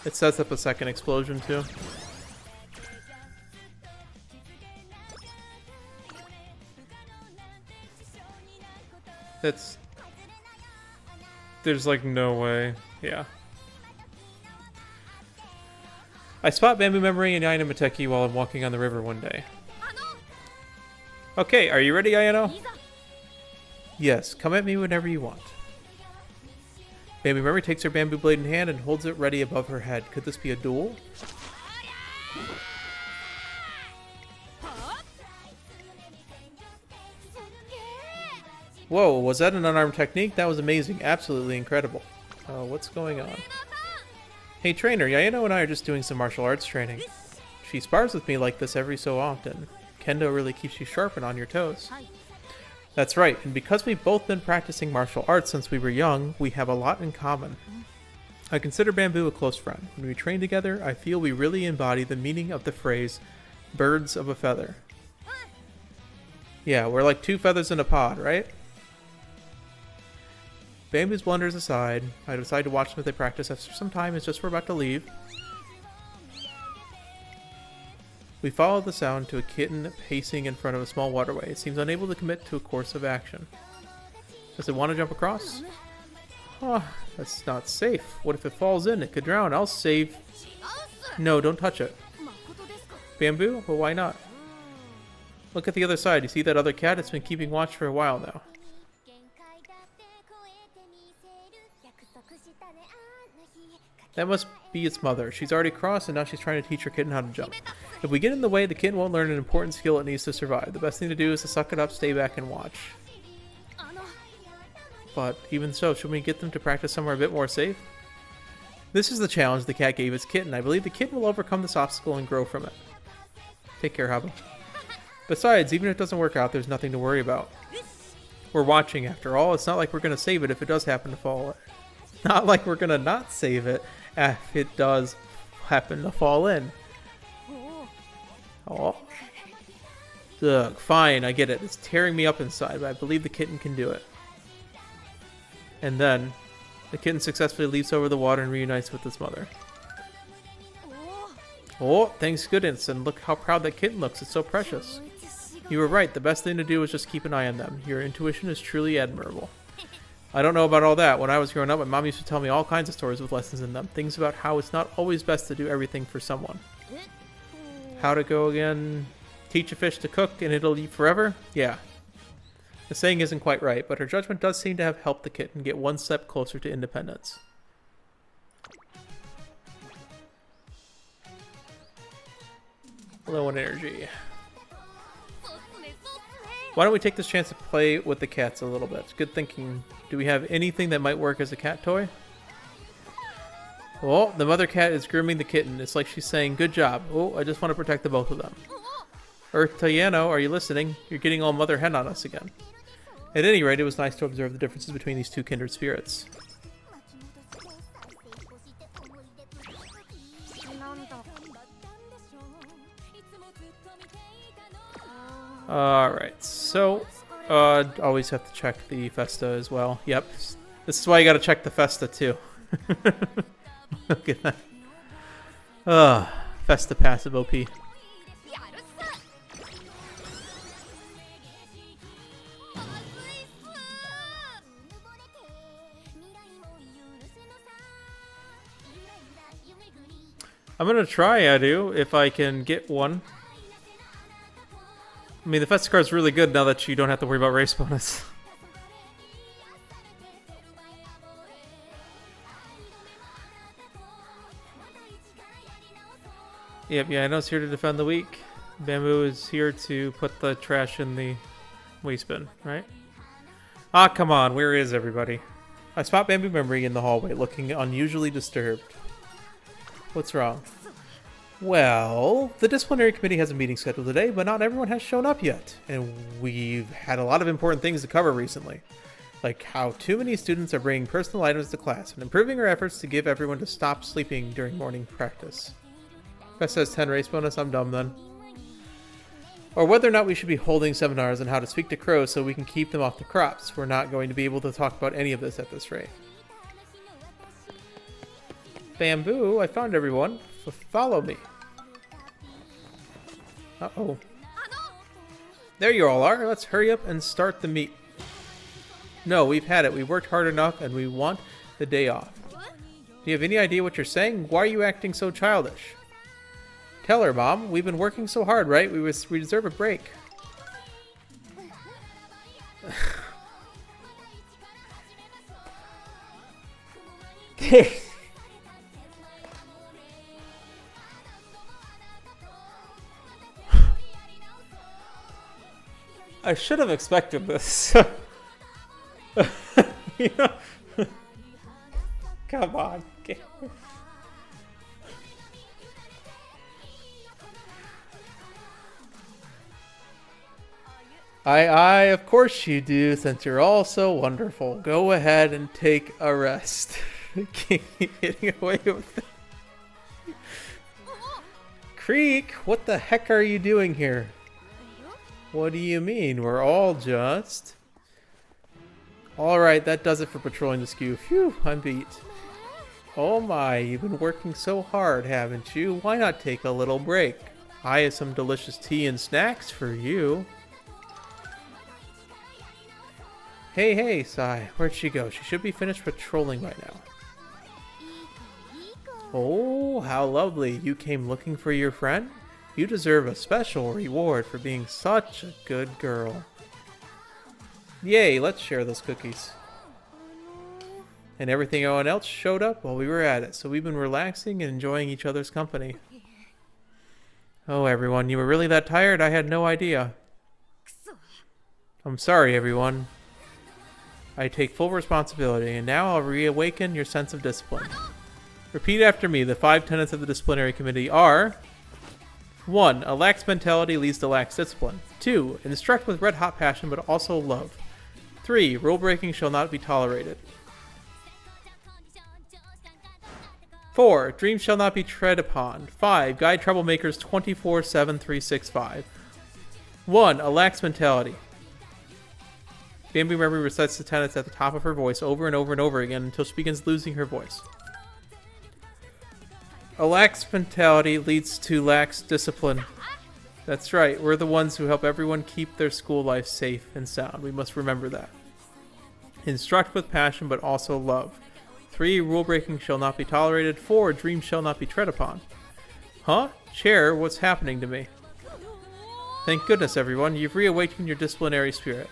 It sets up a second explosion too. There's like no way. Yeah. I spot BamBOO'd Memory and Ayano Mateki while I'm walking on the river one day. Okay, are you ready, Ayano? Yes, come at me whenever you want. BamBOO'd Memory takes her bamboo blade in hand and holds it ready above her head. Could this be a duel? Whoa, was that an unarmed technique? That was amazing. Absolutely incredible. What's going on? Hey trainer, Ayano and I are just doing some martial arts training. She spars with me like this every so often. Kendo really keeps you sharp and on your toes. That's right, and because we've both been practicing martial arts since we were young, we have a lot in common. I consider BamBOO'd a close friend. When we train together, I feel we really embody the meaning of the phrase, birds of a feather. Yeah, we're like 2 feathers in a pod, right? BamBOO'd's blunders aside, I decide to watch them as they practice after some time. It's just we're about to leave. We follow the sound to a kitten pacing in front of a small waterway. It seems unable to commit to a course of action. Does it want to jump across? Huh, that's not safe. What if it falls in? It could drown. I'll save. No, don't touch it. Bamboo? Well, why not? Look at the other side. You see that other cat? It's been keeping watch for a while now. That must be its mother. She's already crossed, and now she's trying to teach her kitten how to jump. If we get in the way, the kitten won't learn an important skill it needs to survive. The best thing to do is to suck it up, stay back, and watch. But even so, should we get them to practice somewhere a bit more safe? This is the challenge the cat gave its kitten. I believe the kitten will overcome this obstacle and grow from it. Take care, Haba. Besides, even if it doesn't work out, there's nothing to worry about. We're watching, after all. It's not like we're going to save it if it does happen to fall. Not like we're going to not save it if it does happen to fall in. Oh. Ugh, fine, I get it. It's tearing me up inside, but I believe the kitten can do it. And then, the kitten successfully leaps over the water and reunites with its mother. Oh, thanks goodness, and look how proud that kitten looks. It's so precious. You were right. The best thing to do is just keep an eye on them. Your intuition is truly admirable. I don't know about all that. When I was growing up, my mom used to tell me all kinds of stories with lessons in them. Things about how it's not always best to do everything for someone. How to go again? Teach a fish to cook and it'll eat forever? Yeah. The saying isn't quite right, but her judgment does seem to have helped the kitten get one step closer to independence. Low on energy. Why don't we take this chance to play with the cats a little bit? Good thinking. Do we have anything that might work as a cat toy? Oh, the mother cat is grooming the kitten. It's like she's saying, good job. Oh, I just want to protect the both of them. Earth Tayano, are you listening? You're getting all mother hen on us again. At any rate, it was nice to observe the differences between these two kindred spirits. Alright, so, always have to check the Festa as well. Yep, this is why you gotta check the Festa too. Look at that. Festa passive OP. I'm gonna try Adu if I can get one. I mean, the Festa card's really good now that you don't have to worry about race bonus. Yep, yeah, I know it's here to defend the weak. Bamboo is here to put the trash in the waste bin, right? Ah, come on, where is everybody? I spot Bamboo Memory in the hallway, looking unusually disturbed. What's wrong? Well, the disciplinary committee has a meeting scheduled today, but not everyone has shown up yet. And we've had a lot of important things to cover recently. Like how too many students are bringing personal items to class and improving our efforts to give everyone to stop sleeping during morning practice. That says 10 race bonus, I'm dumb then. Or whether or not we should be holding seminars on how to speak to crows so we can keep them off the crops. We're not going to be able to talk about any of this at this rate. Bamboo, I found everyone. Follow me. Uh-oh. There you all are. Let's hurry up and start the meet. No, we've had it. We worked hard enough and we want the day off. Do you have any idea what you're saying? Why are you acting so childish? Tell her, Mom. We've been working so hard, right? We deserve a break. I should have expected this. You know? Come on. I, of course you do, since you're all so wonderful. Go ahead and take a rest. Keep getting away with it. Creek, what the heck are you doing here? What do you mean? We're all just... Alright, that does it for patrolling the skew. Phew, I'm beat. Oh my, you've been working so hard, haven't you? Why not take a little break? I have some delicious tea and snacks for you. Hey, Sai. Where'd she go? She should be finished patrolling by now. Oh, how lovely. You came looking for your friend? You deserve a special reward for being such a good girl. Yay, let's share those cookies. And everyone else showed up while we were at it, so we've been relaxing and enjoying each other's company. Oh, everyone, you were really that tired? I had no idea. I'm sorry, everyone. I take full responsibility, and now I'll reawaken your sense of discipline. Repeat after me. The 5 tenets of the disciplinary committee are: 1. A lax mentality leads to lax discipline. 2. Instruct with red-hot passion, but also love. 3. Rule breaking shall not be tolerated. 4. Dreams shall not be tread upon. 5. Guide troublemakers 24/7, 365. 1. A lax mentality. BamBOO'd Memory recites the tenets at the top of her voice over and over and over again until she begins losing her voice. A lax mentality leads to lax discipline. That's right, we're the ones who help everyone keep their school life safe and sound. We must remember that. Instruct with passion, but also love. 3. Rule breaking shall not be tolerated. 4. Dreams shall not be tread upon. Huh? Chair, what's happening to me? Thank goodness, everyone. You've reawakened your disciplinary spirit.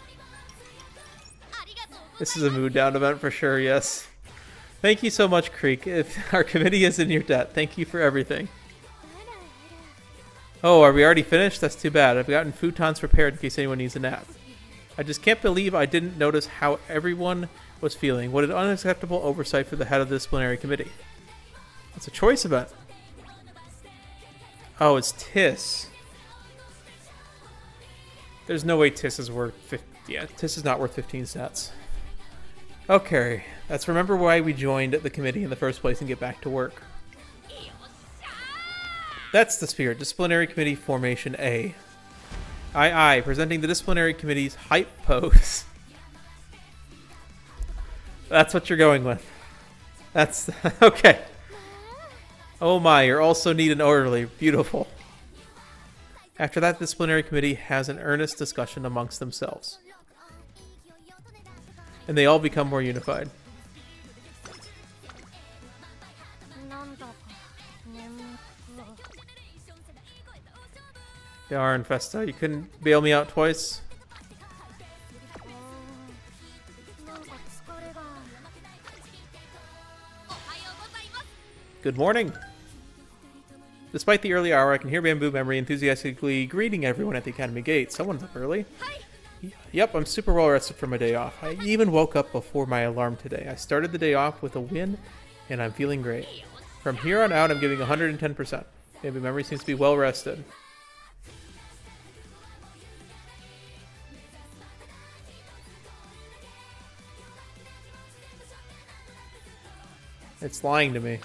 This is a mood down event for sure, yes. Thank you so much, Creek. If our committee is in your debt, thank you for everything. Oh, are we already finished? That's too bad. I've gotten futons prepared in case anyone needs a nap. I just can't believe I didn't notice how everyone was feeling. What an unacceptable oversight for the head of the disciplinary committee. It's a choice event. Oh, it's TIS. There's no way TIS is worth 50. Yeah, TIS is not worth 15 stats. Okay, let's remember why we joined the committee in the first place and get back to work. That's the spirit. Disciplinary Committee Formation A. Aye, presenting the Disciplinary Committee's hype pose. That's what you're going with. That's... okay. Oh my, you're also neat and orderly. Beautiful. After that, the Disciplinary Committee has an earnest discussion amongst themselves. And they all become more unified. Darn, Festa, you couldn't bail me out twice? Good morning! Despite the early hour, I can hear BamBOO'd Memory enthusiastically greeting everyone at the academy gate. Someone's up early. Yep, I'm super well rested for my day off. I even woke up before my alarm today. I started the day off with a win, and I'm feeling great. From here on out, I'm giving 110%. BamBOO'd Memory seems to be well rested. It's lying to me.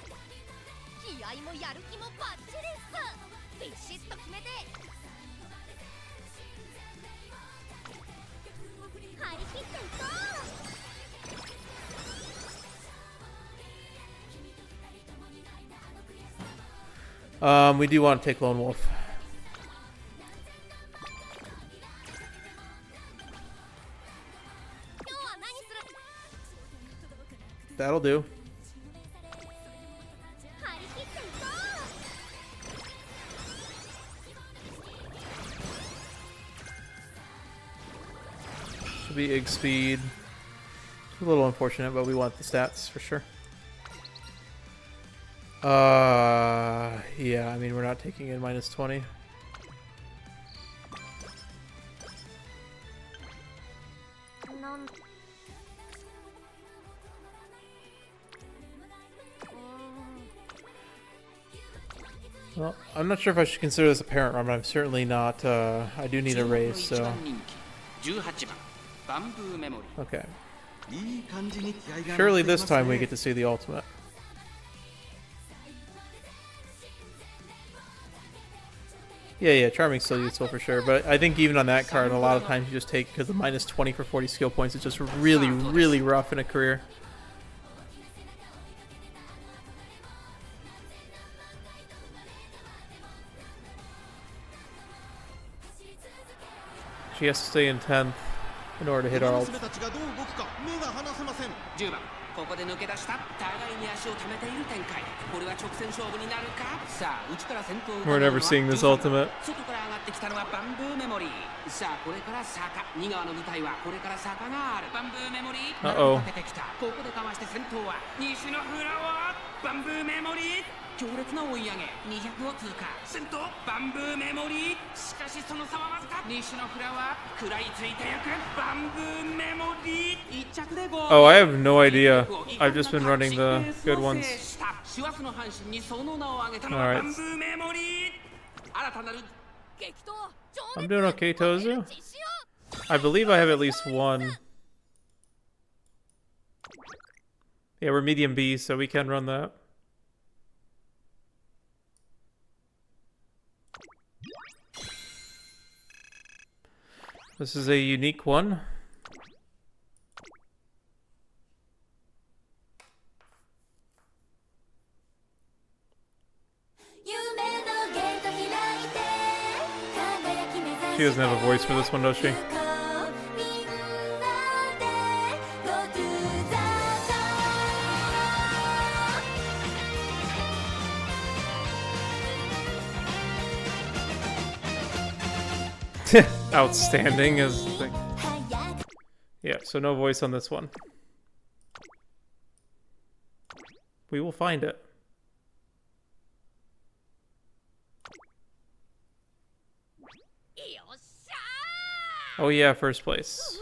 We do want to take Lone Wolf. That'll do. Should be egg speed. A little unfortunate, but we want the stats for sure. Yeah, I mean, we're not taking in -20. Well, I'm not sure if I should consider this a parent run, but I'm certainly not, I do need a raise, so... Okay. Surely this time we get to see the ultimate. Yeah, Charming's still useful for sure, but I think even on that card, a lot of times you just take, because the -20 for 40 skill points is just really, really rough in a career. She has to stay in 10th. in order to hit our ult.
10番ここで抜け出した互いに足を溜めている展開これは直線勝負になるかさあ内から先頭を
We're never seeing this ultimate.
外から上がってきたのはバンブーメモリーさあこれから坂2側の舞台はこれから坂があるバンブーメモリー並び立ててきたここでかわして先頭は西のフラワーバンブーメモリー強烈な追い上げ200を通過先頭バンブーメモリーしかしその差はわずか西のフラワー食らいついてゆくバンブーメモリー1着でゴール
Oh, I have no idea. I've just been running the good ones. Alright. I'm doing okay, Tozu. I believe I have at least one. Yeah, we're medium B, so we can run that. This is a unique one. She doesn't have a voice for this one, does she? Outstanding is the thing. Yeah, so no voice on this one. We will find it. Oh yeah, first place.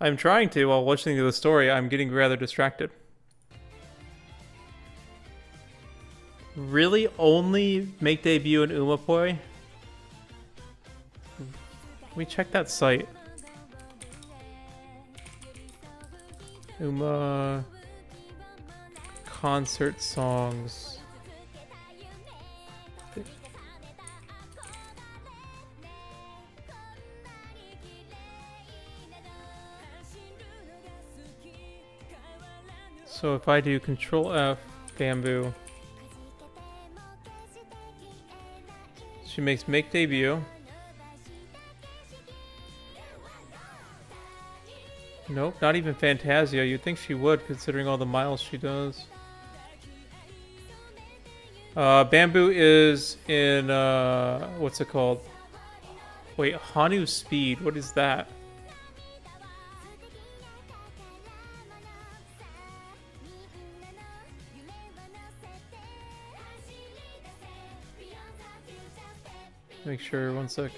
I'm trying to while listening to the story. I'm getting rather distracted. Really? Only make debut in Umamusume? Let me check that site. Uma concert songs. So if I do Control F, BamBOO, she makes make debut. Nope, not even Fantasia. You'd think she would, considering all the miles she does. BamBOO is in, what's it called? Wait, Hanu Speed, what is that? Make sure, one sec.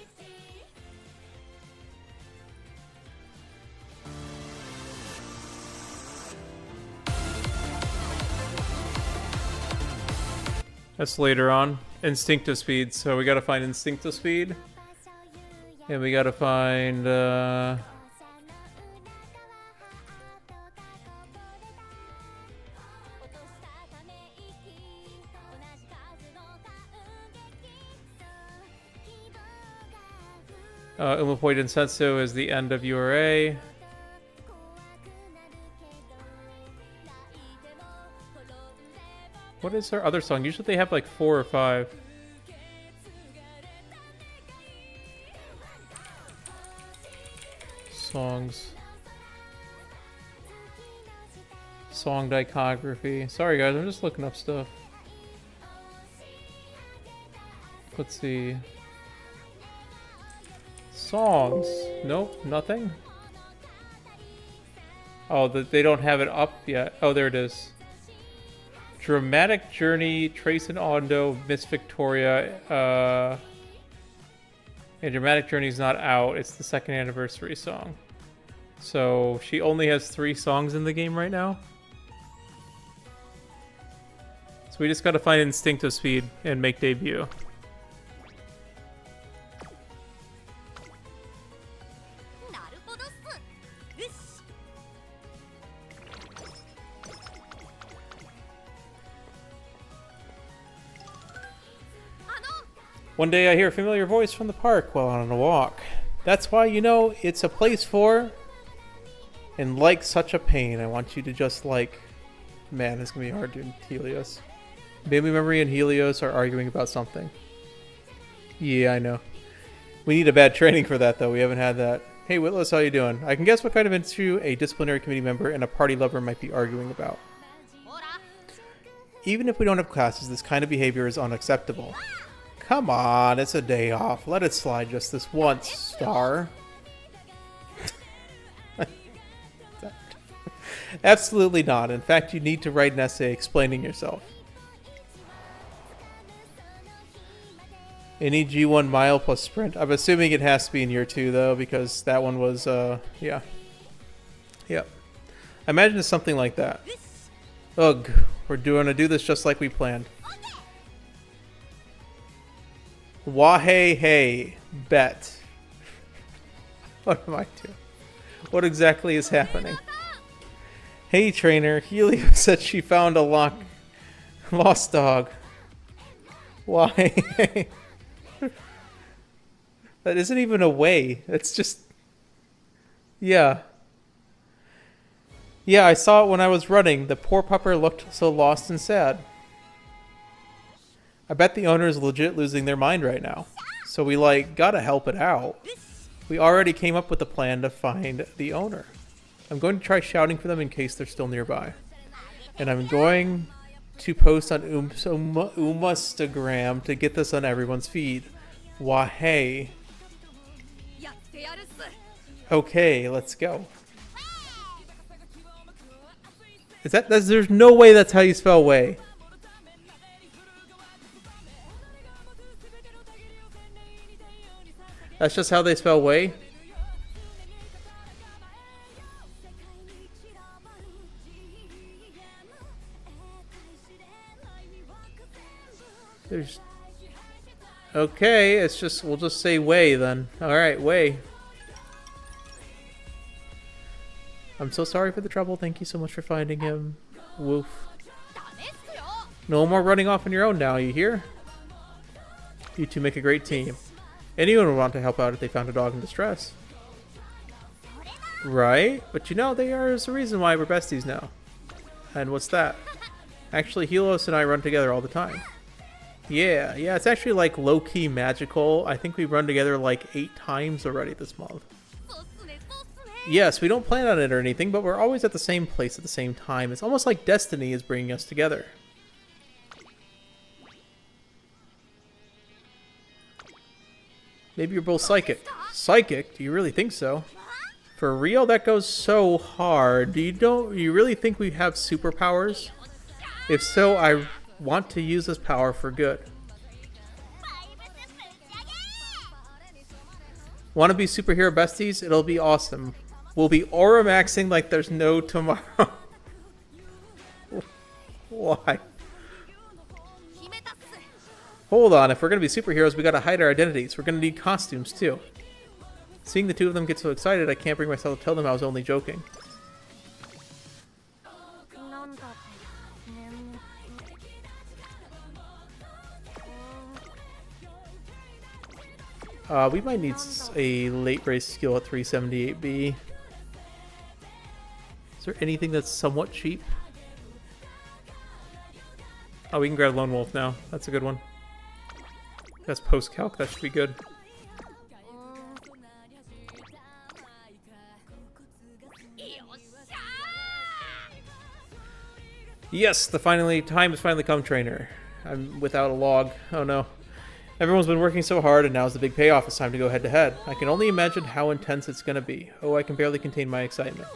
That's later on. Instinctive speed, so we gotta find instinctive speed. And we gotta find, Umamusume Densetsu is the end of URA. What is her other song? Usually they have like 4 or 5. Songs. Song discography. Sorry guys, I'm just looking up stuff. Let's see. Songs. Nope, nothing. Oh, they don't have it up yet. Oh, there it is. Dramatic Journey, Trace and Ondo, Miss Victoria. And Dramatic Journey's not out. It's the 2nd anniversary song. So she only has 3 songs in the game right now. So we just gotta find Instinctive Speed and make debut. One day I hear a familiar voice from the park while on a walk. That's why, you know, it's a place for... And like such a pain, I want you to just like... Man, it's gonna be hard doing Helios. Baby Memory and Helios are arguing about something. Yeah, I know. We need a bad training for that, though. We haven't had that. Hey, Witless, how you doing? I can guess what kind of issue a disciplinary committee member and a party lover might be arguing about. Even if we don't have classes, this kind of behavior is unacceptable. Come on, it's a day off. Let it slide just this once, Star. Absolutely not. In fact, you need to write an essay explaining yourself. Any G1 mile plus sprint. I'm assuming it has to be in year 2, though, because that one was, yeah. Yep. I imagine it's something like that. Ugh. We're going to do this just like we planned. Wahey hey. Bet. What am I doing? What exactly is happening? Hey, trainer. Helio said she found a lost dog. Why? That isn't even a way. It's just... Yeah. Yeah, I saw it when I was running. The poor pupper looked so lost and sad. I bet the owner is legit losing their mind right now. So we, like, gotta help it out. We already came up with a plan to find the owner. I'm going to try shouting for them in case they're still nearby. And I'm going to post on Umastagram to get this on everyone's feed. Wahey. Okay, let's go. There's no way that's how you spell way. That's just how they spell way? There's... Okay, it's just... We'll just say way then. Alright, way. I'm so sorry for the trouble. Thank you so much for finding him. Woof. No more running off on your own now, you hear? You two make a great team. Anyone would want to help out if they found a dog in distress. Right? But you know, there's a reason why we're besties now. And what's that? Actually, Helios and I run together all the time. Yeah, it's actually like low-key magical. I think we've run together like 8 times already this month. Yes, we don't plan on it or anything, but we're always at the same place at the same time. It's almost like destiny is bringing us together. Maybe you're both psychic. Psychic? Do you really think so? For real? That goes so hard. Do you really think we have superpowers? If so, I want to use this power for good. Want to be superhero besties? It'll be awesome. We'll be aura maxing like there's no tomorrow. Why? Hold on, if we're going to be superheroes, we gotta hide our identities. We're going to need costumes, too. Seeing the two of them get so excited, I can't bring myself to tell them I was only joking. We might need a late race skill at 378B. Is there anything that's somewhat cheap? Oh, we can grab Lone Wolf now. That's a good one. That's post-calc. That should be good. Yes, the time has finally come, trainer. I'm without a log. Oh no. Everyone's been working so hard, and now's the big payoff. It's time to go head-to-head. I can only imagine how intense it's going to be. Oh, I can barely contain my excitement.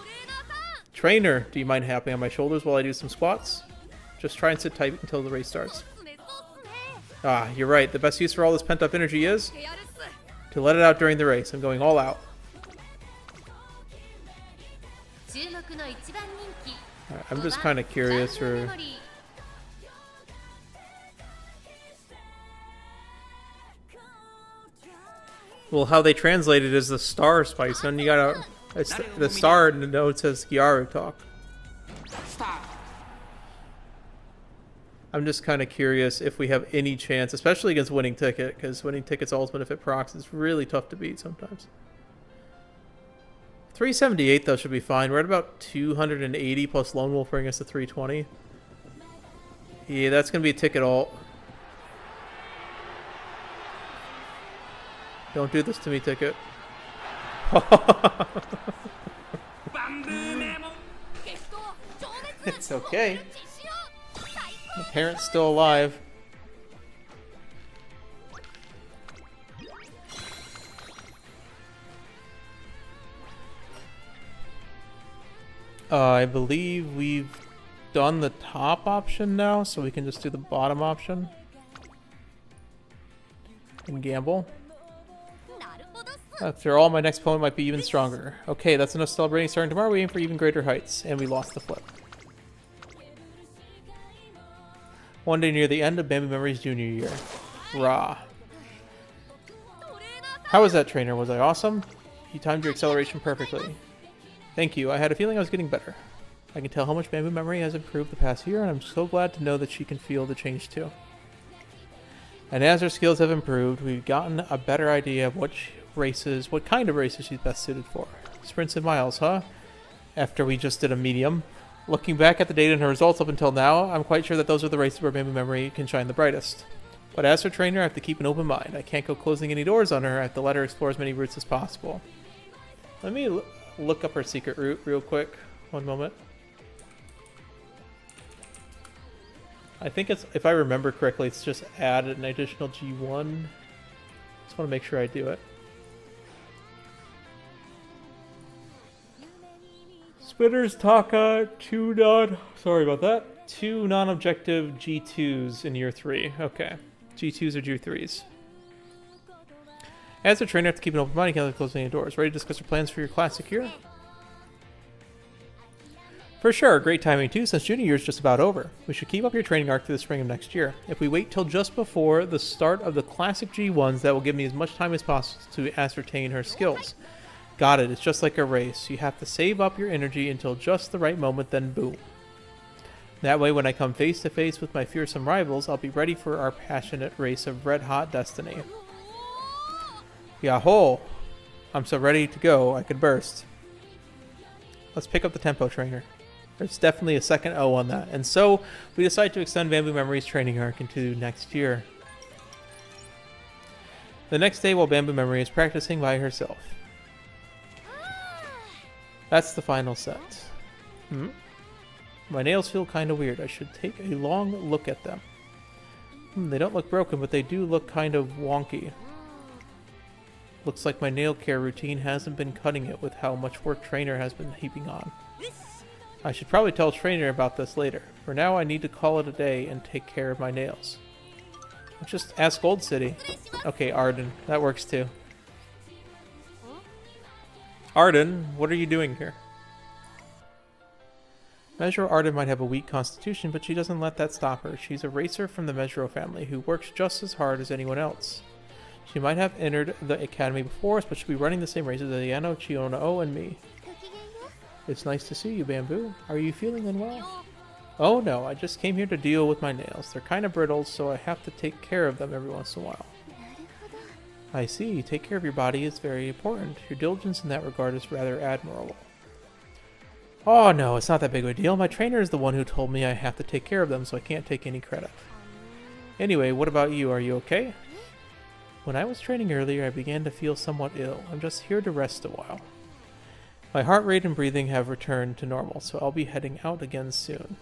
Trainer, do you mind hopping on my shoulders while I do some squats? Just try and sit tight until the race starts. Ah, you're right. The best use for all this pent-up energy is to let it out during the race. I'm going all out. Right, I'm just kind of curious for... Well, how they translate it is the star spice, and you gotta... It's the star in the note says Gyaru talk. I'm just kind of curious if we have any chance, especially against Winning Ticket, because Winning Ticket's ultimate if it procs is really tough to beat sometimes. 378 though should be fine. We're at about 280 plus Lone Wolf bring us to 320. Yeah, that's gonna be a ticket alt. Don't do this to me, Ticket. It's okay. The parent's still alive. I believe we've done the top option now, so we can just do the bottom option. And gamble. After all, my next opponent might be even stronger. Okay, that's enough celebrating. Starting tomorrow, we aim for even greater heights. And we lost the flip. One day near the end of BamBOO'd Memories junior year. Rah. How was that, trainer? Was I awesome? You timed your acceleration perfectly. Thank you. I had a feeling I was getting better. I can tell how much BamBOO'd Memory has improved the past year, and I'm so glad to know that she can feel the change too. And as her skills have improved, we've gotten a better idea of what kind of races she's best suited for. Sprints and miles, huh? After we just did a medium. Looking back at the data and her results up until now, I'm quite sure that those are the races where BamBOO'd Memory can shine the brightest. But as her trainer, I have to keep an open mind. I can't go closing any doors on her. I have to let her explore as many routes as possible. Let me look up her secret route real quick. One moment. I think it's, if I remember correctly, it's just add an additional G1. Just want to make sure I do it. Spinners, Taka, two non-objective G2s in year 3. Okay. G2s or G3s. As a trainer, I have to keep an open mind. You can't close any doors. Ready to discuss your plans for your classic year? For sure, great timing too, since junior year is just about over. We should keep up your training arc through the spring of next year. If we wait till just before the start of the classic G1s, that will give me as much time as possible to ascertain her skills. Got it, it's just like a race. You have to save up your energy until just the right moment, then boom. That way, when I come face to face with my fearsome rivals, I'll be ready for our passionate race of red-hot destiny. Yahoo! I'm so ready to go, I could burst. Let's pick up the tempo, trainer. There's definitely a second O on that. And so, we decide to extend BamBOO'd Memories training arc into next year. The next day, while BamBOO'd Memory is practicing by herself. That's the final set. My nails feel kind of weird. I should take a long look at them. They don't look broken, but they do look kind of wonky. Looks like my nail care routine hasn't been cutting it with how much work trainer has been heaping on. I should probably tell trainer about this later. For now, I need to call it a day and take care of my nails. Just ask Gold City. Okay, Arden. That works too. Arden, what are you doing here? Mezuro Arden might have a weak constitution, but she doesn't let that stop her. She's a racer from the Mezuro family who works just as hard as anyone else. She might have entered the academy before us, but she'll be running the same races as Ayano, Chiono, and me. It's nice to see you, BamBOO. Are you feeling unwell? Oh no, I just came here to deal with my nails. They're kind of brittle, so I have to take care of them every once in a while. I see. Take care of your body is very important. Your diligence in that regard is rather admirable. Oh no, it's not that big of a deal. My trainer is the one who told me I have to take care of them, so I can't take any credit. Anyway, what about you? Are you okay? When I was training earlier, I began to feel somewhat ill. I'm just here to rest a while. My heart rate and breathing have returned to normal, so I'll be heading out again soon.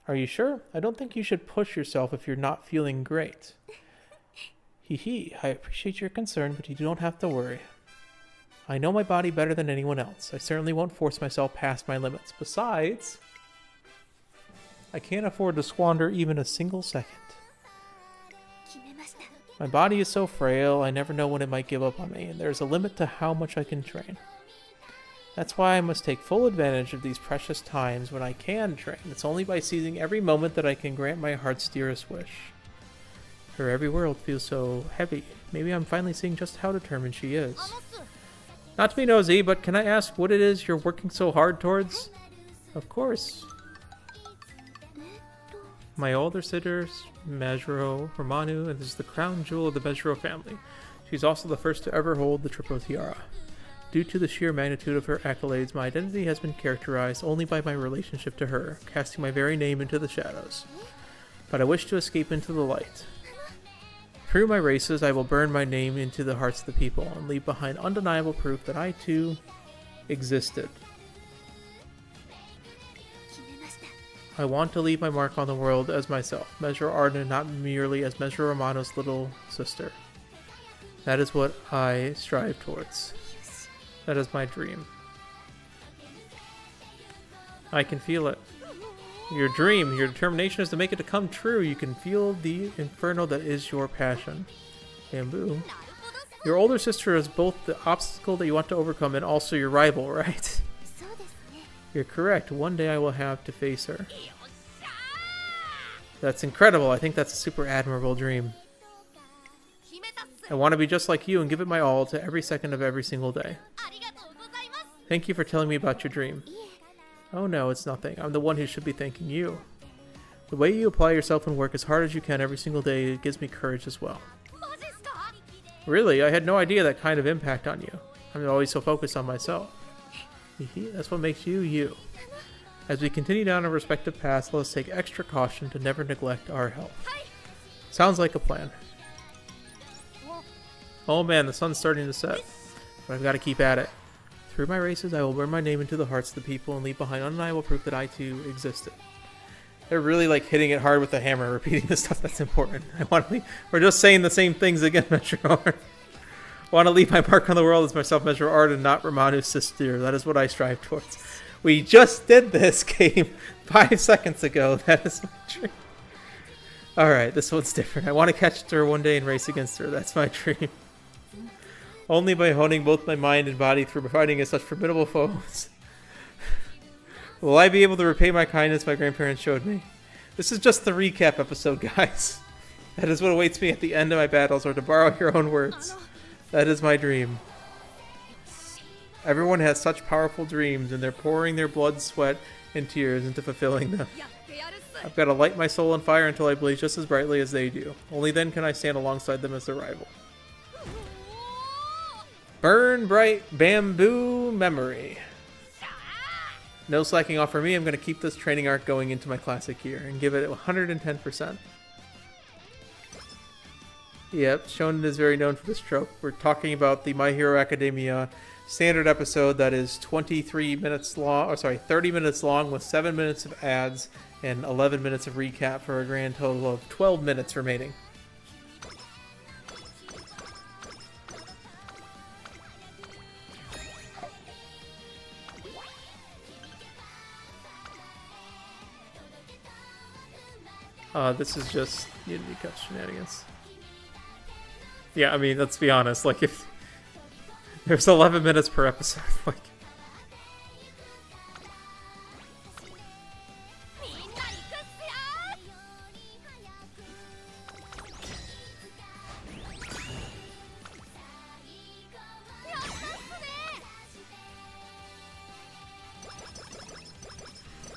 Are you sure? I don't think you should push yourself if you're not feeling great. Hee, I appreciate your concern, but you don't have to worry. I know my body better than anyone else. I certainly won't force myself past my limits. Besides, I can't afford to squander even a single second. My body is so frail, I never know when it might give up on me, and there's a limit to how much I can train. That's why I must take full advantage of these precious times when I can train. It's only by seizing every moment that I can grant my heart's dearest wish. Her every word feels so heavy. Maybe I'm finally seeing just how determined she is. Not to be nosy, but can I ask what it is you're working so hard towards? Of course. My older sisters, Mezuro, Romanu, and this is the crown jewel of the Mezuro family. She's also the first to ever hold the triple tiara. Due to the sheer magnitude of her accolades, my identity has been characterized only by my relationship to her, casting my very name into the shadows. But I wish to escape into the light. Through my races, I will burn my name into the hearts of the people and leave behind undeniable proof that I too existed. I want to leave my mark on the world as myself, Measure Arden, not merely as Measure Romano's little sister. That is what I strive towards. That is my dream. I can feel it. Your dream, your determination is to make it to come true. You can feel the inferno that is your passion. BamBOO. Your older sister is both the obstacle that you want to overcome and also your rival, right? You're correct. One day I will have to face her. That's incredible. I think that's a super admirable dream. I want to be just like you and give it my all to every second of every single day. Thank you for telling me about your dream. Oh no, it's nothing. I'm the one who should be thanking you. The way you apply yourself and work as hard as you can every single day, it gives me courage as well. Really? I had no idea that kind of impact on you. I'm always so focused on myself. That's what makes you, you. As we continue down our respective paths, let us take extra caution to never neglect our health. Sounds like a plan. Oh man, the sun's starting to set. But I've got to keep at it. Through my races, I will burn my name into the hearts of the people and leave behind undeniable proof that I too existed. They're really like hitting it hard with the hammer, repeating the stuff that's important. We're just saying the same things again, Measure Arden. I want to leave my mark on the world as myself, Measure Arden, not Romanu's sister. That is what I strive towards. We just did this game 5 seconds ago. That is my dream. Alright, this one's different. I want to catch her one day and race against her. That's my dream. Only by honing both my mind and body through fighting against such formidable foes will I be able to repay my kindness my grandparents showed me. This is just the recap episode, guys. That is what awaits me at the end of my battles, or to borrow your own words, that is my dream. Everyone has such powerful dreams, and they're pouring their blood, sweat, and tears into fulfilling them. I've got to light my soul on fire until I blaze just as brightly as they do. Only then can I stand alongside them as their rival. Burn bright BamBOO memory. No slacking off for me. I'm going to keep this training arc going into my classic year and give it 110%. Yep, Shonen is very known for this trope. We're talking about the My Hero Academia standard episode that is 23 minutes long, or sorry, 30 minutes long with 7 minutes of ads and 11 minutes of recap for a grand total of 12 minutes remaining. This is just Unity Cup shenanigans. Yeah, I mean, let's be honest, like, if there's 11 minutes per episode, like...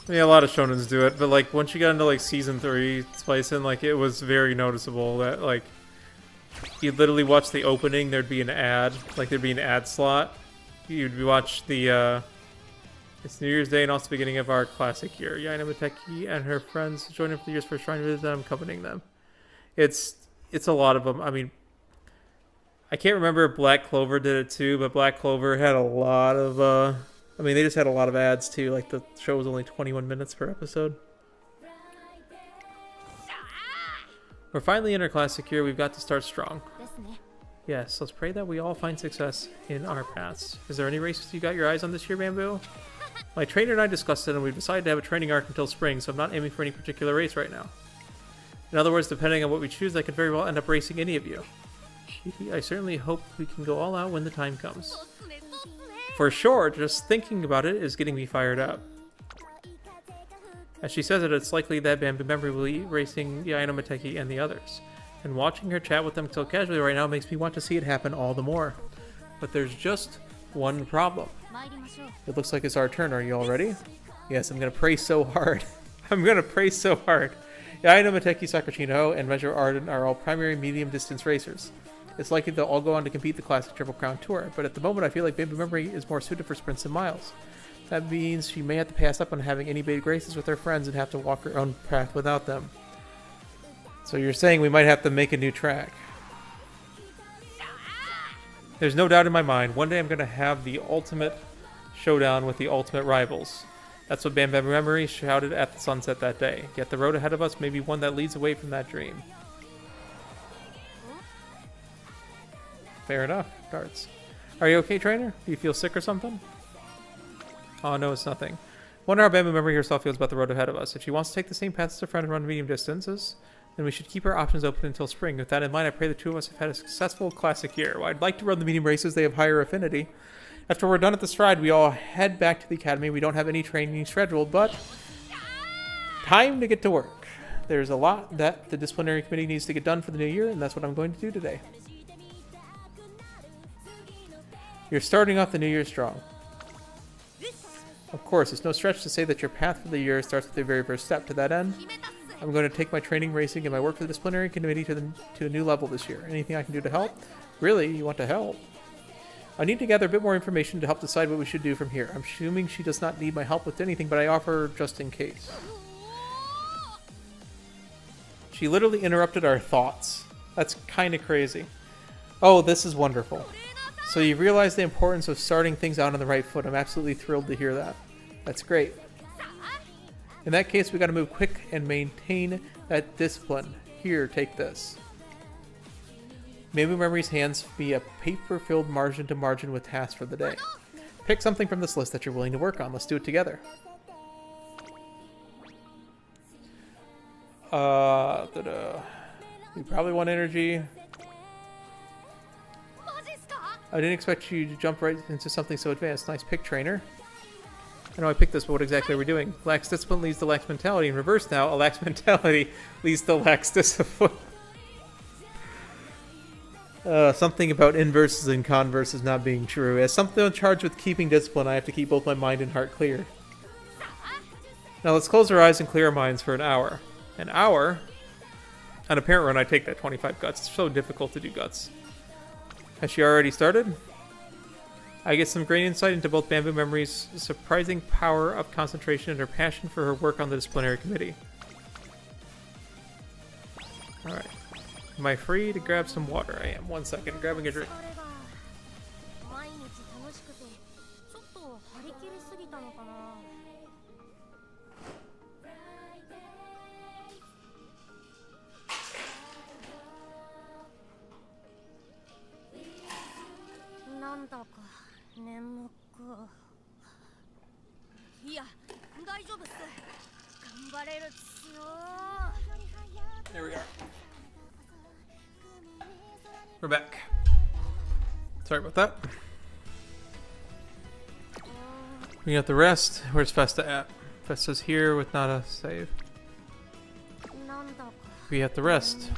I mean, a lot of shonens do it, but like once you got into like season 3, Splicing, like it was very noticeable that like you'd literally watch the opening, there'd be an ad, like there'd be an ad slot. You'd watch the it's New Year's Day and also the beginning of our classic year. Yaina Mateki and her friends join up for the year's first shrine visit. I'm accompanying them. It's a lot of them. I mean, I can't remember if Black Clover did it too, but Black Clover had a lot of I mean, they just had a lot of ads, too. Like, the show was only 21 minutes per episode. We're finally in our classic year. We've got to start strong. Yes, let's pray that we all find success in our paths. Is there any races you got your eyes on this year, BamBOO? My trainer and I discussed it, and we've decided to have a training arc until spring, so I'm not aiming for any particular race right now. In other words, depending on what we choose, I could very well end up racing any of you. I certainly hope we can go all out when the time comes. For sure, just thinking about it is getting me fired up. As she says it, it's likely that BamBOO Memory will be racing Yaina Mateki and the others. And watching her chat with them so casually right now makes me want to see it happen all the more. But there's just one problem. It looks like it's our turn. Are you all ready? Yes, I'm going to pray so hard. I'm going to pray so hard. Yaina Mateki, Sakashino, and Measure Arden are all primary medium-distance racers. It's likely they'll all go on to compete the Classic Triple Crown Tour, but at the moment I feel like BamBOO Memory is more suited for sprints and miles. That means she may have to pass up on having any big races with her friends and have to walk her own path without them. So you're saying we might have to make a new track. There's no doubt in my mind, one day I'm going to have the ultimate showdown with the ultimate rivals. That's what BamBOO'd Memory shouted at the sunset that day. Yet the road ahead of us may be one that leads away from that dream. Fair enough, Darts. Are you okay, trainer? Do you feel sick or something? Oh no, it's nothing. Wonder how BamBOO'd Memory herself feels about the road ahead of us. If she wants to take the same path as her friend and run medium distances, then we should keep our options open until spring. With that in mind, I pray the two of us have had a successful classic year. While I'd like to run the medium races, they have higher affinity. After we're done at the stride, we all head back to the academy. We don't have any training scheduled, but time to get to work. There's a lot that the disciplinary committee needs to get done for the new year, and that's what I'm going to do today. You're starting off the new year strong. Of course, it's no stretch to say that your path for the year starts with the very first step. To that end, I'm going to take my training, racing, and my work for the disciplinary committee to a new level this year. Anything I can do to help? Really? You want to help? I need to gather a bit more information to help decide what we should do from here. I'm assuming she does not need my help with anything, but I offer just in case. She literally interrupted our thoughts. That's kind of crazy. Oh, this is wonderful. So you realize the importance of starting things out on the right foot. I'm absolutely thrilled to hear that. That's great. In that case, we got to move quick and maintain that discipline. Here, take this. BamBOO'd Memory's hands be a paper-filled margin to margin with tasks for the day. Pick something from this list that you're willing to work on. Let's do it together. We probably want energy. I didn't expect you to jump right into something so advanced. Nice pick, trainer. I know I picked this, but what exactly are we doing? Lax discipline leads to lax mentality. In reverse now, a lax mentality leads to lax discipline. Something about inverses and converses not being true. As something charged with keeping discipline, I have to keep both my mind and heart clear. Now let's close our eyes and clear our minds for an hour. An hour? On a parent run, I take that 25 guts. It's so difficult to do guts. Has she already started? I get some great insight into both BamBOO'd Memory's surprising power of concentration and her passion for her work on the disciplinary committee. Alright. Am I free to grab some water? I am. 1 second. Grabbing a drink. There we are. We're back. Sorry about that. We got the rest. Where's Festa at? Festa's here with not a save. We have the rest.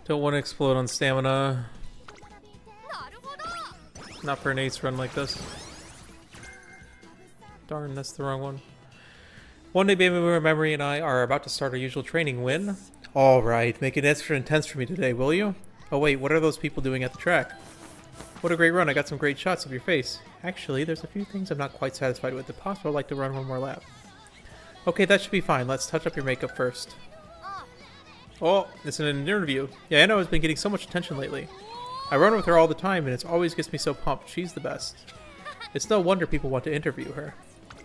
Don't want to explode on stamina. Not for an ace run like this. Darn, that's the wrong one. One day, BamBOO'd Memory and I are about to start our usual training when... Alright, make it extra intense for me today, will you? Oh wait, what are those people doing at the track? What a great run, I got some great shots of your face. Actually, there's a few things I'm not quite satisfied with. If possible, I'd like to run one more lap. Okay, that should be fine. Let's touch up your makeup first. Oh, it's an interview. Yeah, Anna has been getting so much attention lately. I run with her all the time, and it always gets me so pumped. She's the best. It's no wonder people want to interview her.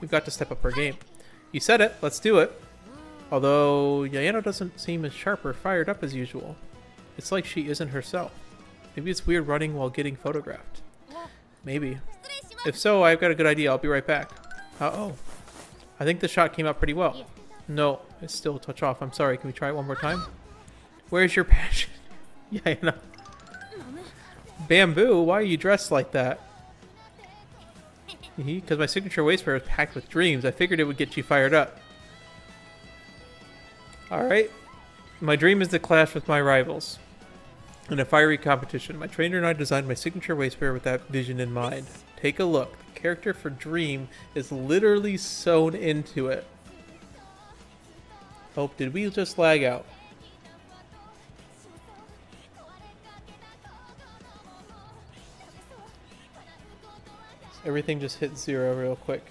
We've got to step up our game. You said it. Let's do it. Although, Yayano doesn't seem as sharp or fired up as usual. It's like she isn't herself. Maybe it's weird running while getting photographed. Maybe. If so, I've got a good idea. I'll be right back. Uh-oh. I think the shot came out pretty well. No, it's still a touch off. I'm sorry. Can we try it one more time? Where's your passion? Yayano. BamBOO, why are you dressed like that? Because my signature waistwear is packed with dreams. I figured it would get you fired up. Alright. My dream is to clash with my rivals in a fiery competition. My trainer and I designed my signature waistwear with that vision in mind. Take a look. The character for Dream is literally sewn into it. Oh, did we just lag out? Everything just hit 0 real quick.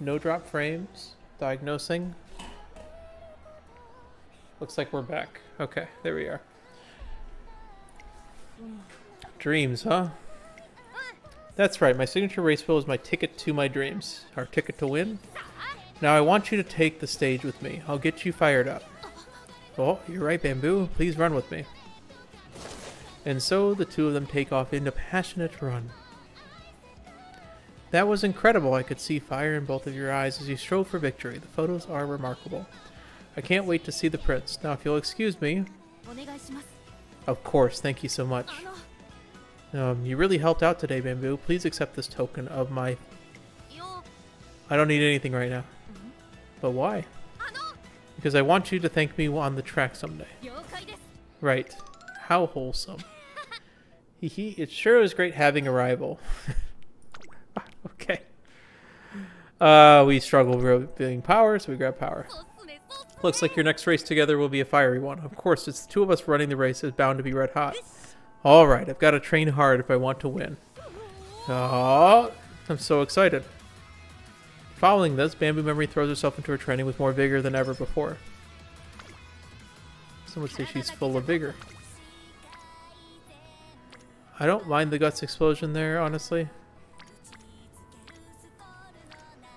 No drop frames. Diagnosing. Looks like we're back. Okay, there we are. Dreams, huh? That's right, my signature race wheel is my ticket to my dreams. Our ticket to win. Now I want you to take the stage with me. I'll get you fired up. Oh, you're right, BamBOO. Please run with me. And so the two of them take off into passionate run. That was incredible. I could see fire in both of your eyes as you strove for victory. The photos are remarkable. I can't wait to see the prints. Now, if you'll excuse me. Of course, thank you so much. You really helped out today, BamBOO. Please accept this token of my... I don't need anything right now. But why? Because I want you to thank me on the track someday. Right. How wholesome. Hehe, it sure is great having a rival. Okay. We struggle revealing power, so we grab power. Looks like your next race together will be a fiery one. Of course, it's the two of us running the race is bound to be red hot. Alright, I've got to train hard if I want to win. Oh, I'm so excited. Following this, BamBOO Memory throws herself into her training with more vigor than ever before. Some would say she's full of vigor. I don't mind the guts explosion there, honestly.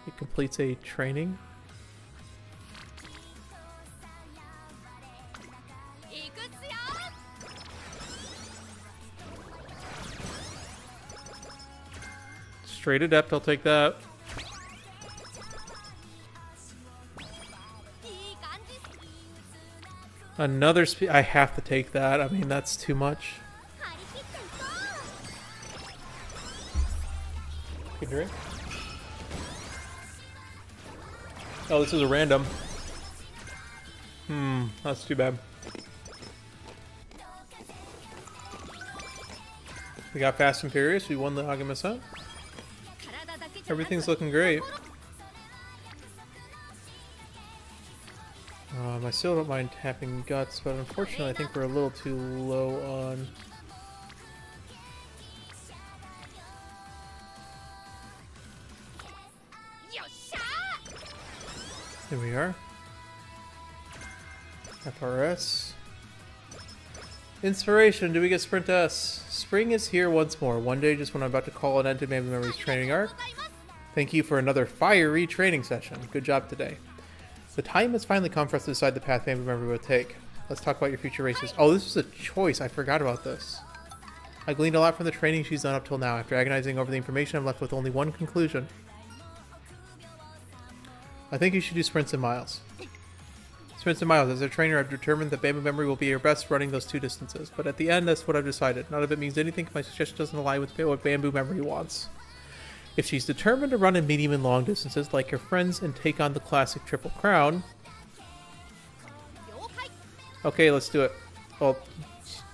It completes a training. Straight adept, I'll take that. Another speed. I have to take that. I mean, that's too much. Good drink. Oh, this is a random. That's too bad. We got Fast and Furious. We won the Agama-san. Everything's looking great. I still don't mind tapping guts, but unfortunately I think we're a little too low on... There we are. FRS. Inspiration, do we get Sprint S? Spring is here once more. One day just when I'm about to call an end to BamBOO Memory's training arc. Thank you for another fiery training session. Good job today. The time has finally come for us to decide the path BamBOO Memory will take. Let's talk about your future races. Oh, this is a choice. I forgot about this. I gleaned a lot from the training she's done up till now. After agonizing over the information, I'm left with only one conclusion. I think you should do sprints and miles. Sprints and miles. As a trainer, I've determined that BamBOO Memory will be your best running those two distances. But at the end, that's what I've decided. None of it means anything. My suggestion doesn't align with what BamBOO Memory wants. If she's determined to run in medium and long distances like her friends and take on the classic Triple Crown... Okay, let's do it. Well,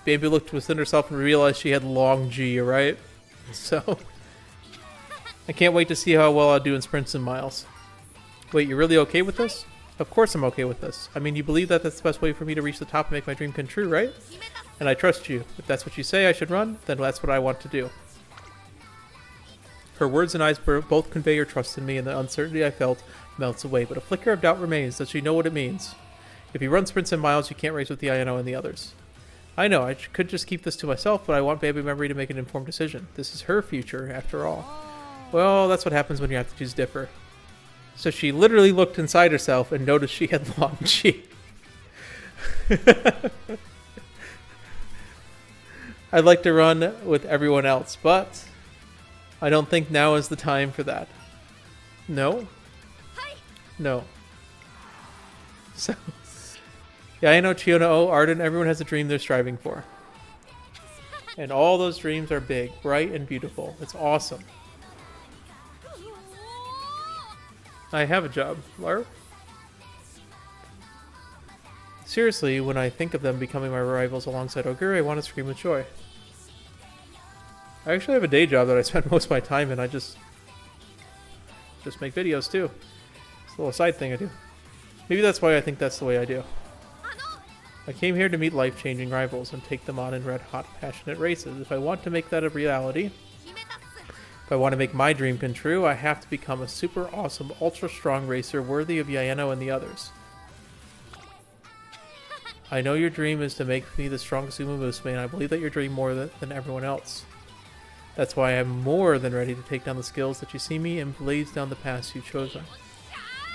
BamBOO looked within herself and realized she had long G, right? So... I can't wait to see how well I'll do in sprints and miles. Wait, you're really okay with this? Of course I'm okay with this. I mean, you believe that that's the best way for me to reach the top and make my dream come true, right? And I trust you. If that's what you say I should run, then that's what I want to do. Her words and eyes both convey her trust in me, and the uncertainty I felt melts away, but a flicker of doubt remains. Does she know what it means? If you run sprints and miles, you can't race with the INO and the others. I know, I could just keep this to myself, but I want BamBOO Memory to make an informed decision. This is her future, after all. Well, that's what happens when your attitudes differ. So she literally looked inside herself and noticed she had long G. I'd like to run with everyone else, but I don't think now is the time for that. No? No. So, yeah, I know Chiyono, Arden, everyone has a dream they're striving for. And all those dreams are big, bright, and beautiful. It's awesome. I have a job, Larp. Seriously, when I think of them becoming my rivals alongside Ogure, I want to scream with joy. I actually have a day job that I spend most of my time in. I just make videos too. It's a little side thing I do. Maybe that's why I think that's the way I do. I came here to meet life-changing rivals and take them on in red-hot, passionate races. If I want to make that a reality, If I want to make my dream come true, I have to become a super awesome, ultra strong racer worthy of Yaeno and the others. I know your dream is to make me the strongest Umamusume, and I believe that your dream more than everyone else. That's why I'm more than ready to take down the skills that you see me and blaze down the paths you've chosen.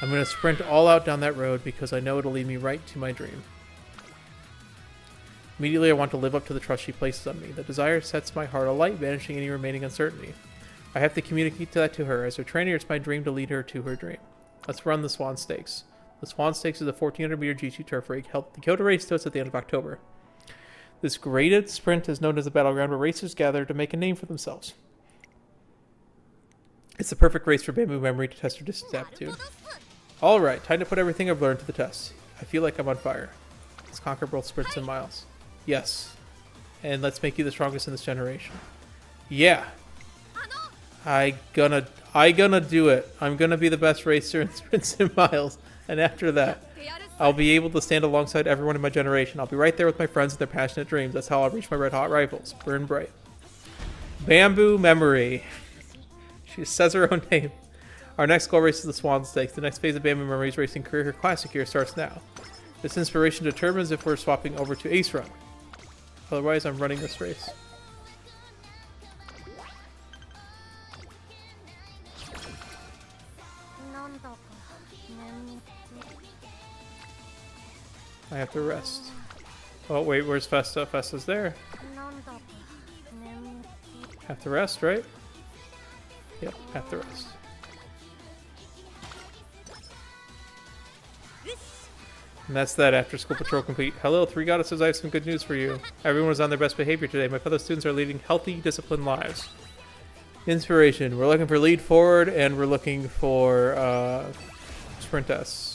I'm going to sprint all out down that road because I know it'll lead me right to my dream. Immediately I want to live up to the trust she places on me. The desire sets my heart alight, banishing any remaining uncertainty. I have to communicate that to her. As her trainer, it's my dream to lead her to her dream. Let's run the Swan Stakes. The Swan Stakes is a 1400 meter GT turf race held at the Kyoto race starts at the end of October. This graded sprint is known as a battleground where racers gather to make a name for themselves. It's the perfect race for BamBOO'd memory to test her distance aptitude. Alright, time to put everything I've learned to the test. I feel like I'm on fire. Let's conquer both sprints and miles. Yes. And let's make you the strongest in this generation. Yeah. I gonna do it. I'm gonna be the best racer in sprints and miles. And after that, I'll be able to stand alongside everyone in my generation. I'll be right there with my friends with their passionate dreams. That's how I'll reach my red hot rivals. Burn bright. BamBOO'd memory. She says her own name. Our next goal race is the Swan Stakes. The next phase of BamBOO'd Memory's racing career, her classic year, starts now. This inspiration determines if we're swapping over to Ace Run. Otherwise, I'm running this race. I have to rest. Oh, wait, where's Festa? Festa's there. Have to rest, right? Yep, have to rest. And that's that. After school patrol complete. Hello, Three Goddesses, I have some good news for you. Everyone was on their best behavior today. My fellow students are leading healthy, disciplined lives. Inspiration. We're looking for lead forward, and we're looking for sprint S.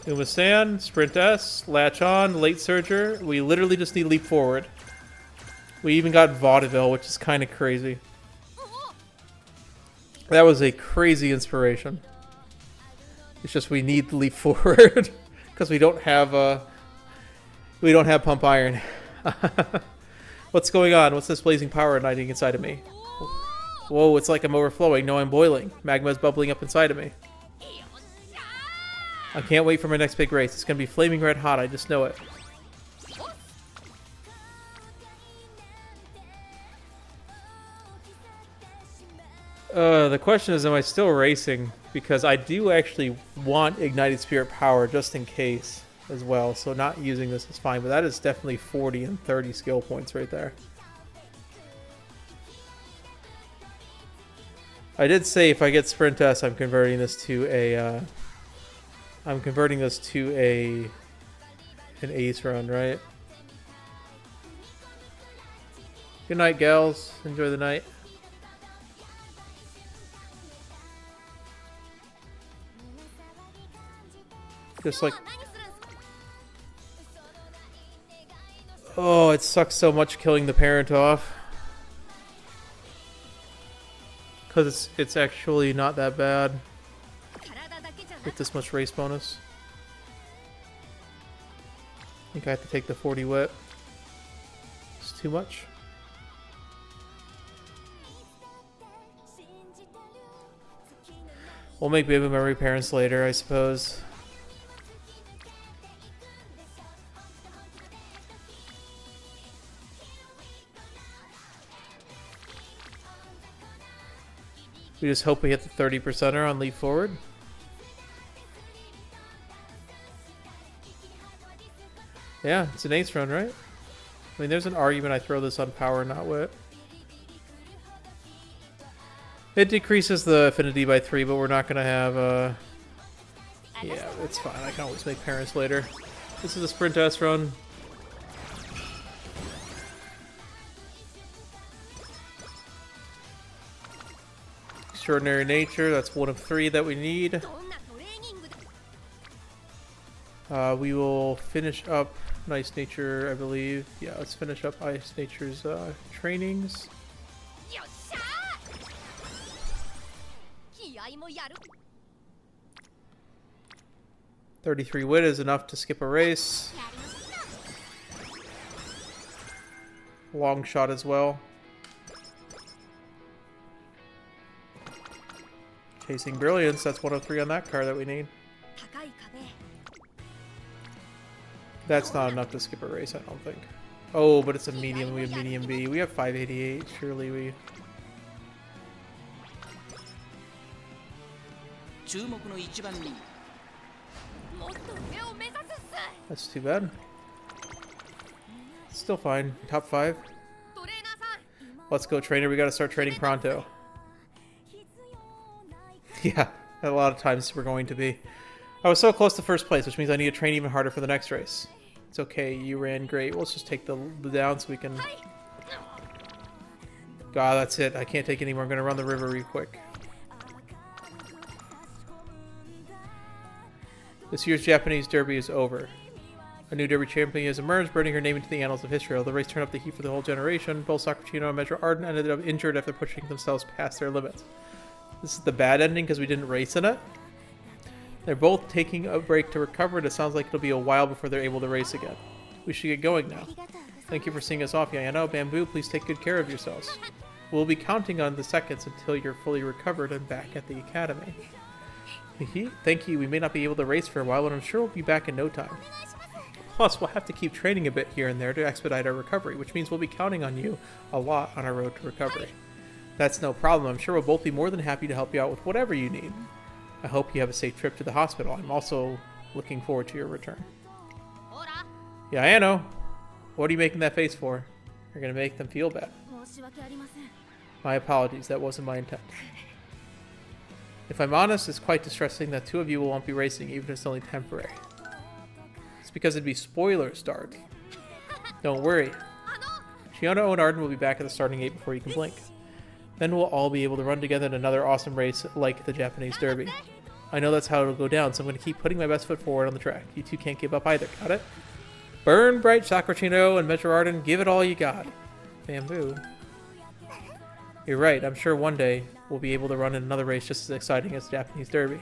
Umasan, sprint S, latch on, late surger. We literally just need leap forward. We even got vaudeville, which is kind of crazy. That was a crazy inspiration. It's just we need leap forward because we don't have pump iron. What's going on? What's this blazing power igniting inside of me? Whoa, it's like I'm overflowing. No, I'm boiling. Magma is bubbling up inside of me. I can't wait for my next big race. It's going to be flaming red hot. I just know it. The question is, am I still racing? Because I do actually want Ignited Spirit power just in case as well. So not using this is fine, but that is definitely 40 and 30 skill points right there. I did say if I get Sprint S, I'm converting this to a... an ace run, right? Good night, gals. Enjoy the night. Just like... Oh, it sucks so much killing the parent off. Because it's actually not that bad. With this much race bonus. I think I have to take the 40 wet. It's too much. We'll make BamBOO'd Memory parents later, I suppose. We just hope we hit the 30%er on leap forward. Yeah, it's an ace run, right? I mean, there's an argument I throw this on power, not wit. It decreases the affinity by 3, but we're not going to have... Yeah, it's fine. I can always make parents later. This is a sprint S run. Extraordinary Nature, that's 1 of 3 that we need. We will finish up Nice Nature, I believe. Yeah, let's finish up Ice Nature's trainings. 33 wit is enough to skip a race. Long shot as well. Chasing Brilliance, that's 103 on that card that we need. That's not enough to skip a race, I don't think. Oh, but it's a medium. We have medium B. We have 588. Surely we... That's too bad. Still fine. Top 5. Let's go, trainer. We gotta start training pronto. Yeah, a lot of times we're going to be. I was so close to first place, which means I need to train even harder for the next race. It's okay, you ran great. Let's just take the down so we can... God, that's it. I can't take any more. I'm going to run the rivalry quick. This year's Japanese Derby is over. A new Derby champion has emerged, burning her name into the annals of history. The race turned up the heat for the whole generation. Both Sakura and Metro Arden ended up injured after pushing themselves past their limits. This is the bad ending because we didn't race in it. They're both taking a break to recover, and it sounds like it'll be a while before they're able to race again. We should get going now. Thank you for seeing us off, Yayano. BamBOO'd, please take good care of yourselves. We'll be counting on the seconds until you're fully recovered and back at the academy. Thank you. We may not be able to race for a while, but I'm sure we'll be back in no time. Plus, we'll have to keep training a bit here and there to expedite our recovery, which means we'll be counting on you a lot on our road to recovery. That's no problem. I'm sure we'll both be more than happy to help you out with whatever you need. I hope you have a safe trip to the hospital. I'm also looking forward to your return. Yeah, I know. What are you making that face for? You're going to make them feel bad. My apologies. That wasn't my intent. If I'm honest, it's quite distressing that two of you won't be racing, even if it's only temporary. It's because it'd be spoilers, Dart. Don't worry. Chiono and Arden will be back at the starting gate before you can blink. Then we'll all be able to run together in another awesome race like the Japanese Derby. I know that's how it'll go down, so I'm going to keep putting my best foot forward on the track. You two can't give up either, got it? Burn bright, Sakura and Metro Arden, give it all you got. BamBOO'd. You're right, I'm sure one day we'll be able to run in another race just as exciting as the Japanese Derby.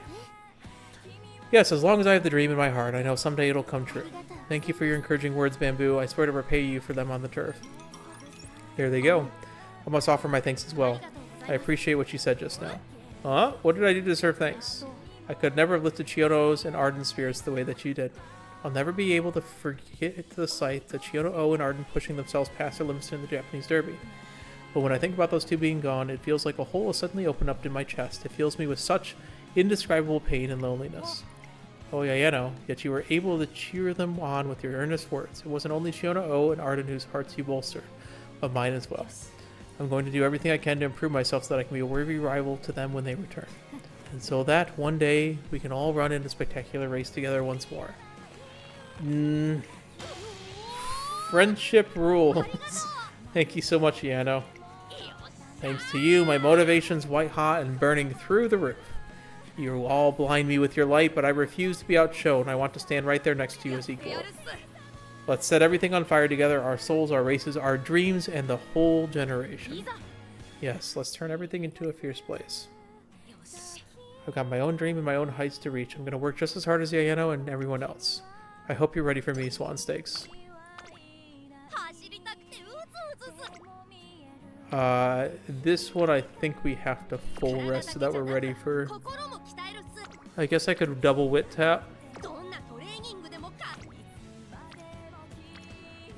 Yes, as long as I have the dream in my heart, I know someday it'll come true. Thank you for your encouraging words, BamBOO'd. I swear to repay you for them on the turf. There they go. I must offer my thanks as well. I appreciate what you said just now. Huh? What did I do to deserve thanks? I could never have lifted Chiono's and Arden's spirits the way that you did. I'll never be able to forget the sight that Chiono and Arden pushing themselves past their limits in the Japanese Derby. But when I think about those two being gone, it feels like a hole has suddenly opened up in my chest. It fills me with such indescribable pain and loneliness. Oh yeah, you know, yet you were able to cheer them on with your earnest words. It wasn't only Chiono and Arden whose hearts you bolstered, but mine as well. I'm going to do everything I can to improve myself so that I can be a worthy rival to them when they return. And so that one day we can all run in a spectacular race together once more. Friendship rules. Thank you so much, Yano. Thanks to you, my motivation's white hot and burning through the roof. You all blind me with your light, but I refuse to be outshone. I want to stand right there next to you as equal. Let's set everything on fire together, our souls, our races, our dreams, and the whole generation. Yes, let's turn everything into a fierce blaze. I've got my own dream and my own heights to reach. I'm going to work just as hard as Yayano and everyone else. I hope you're ready for me, Swan Stakes. This one I think we have to full rest so that we're ready for... I guess I could double wit tap.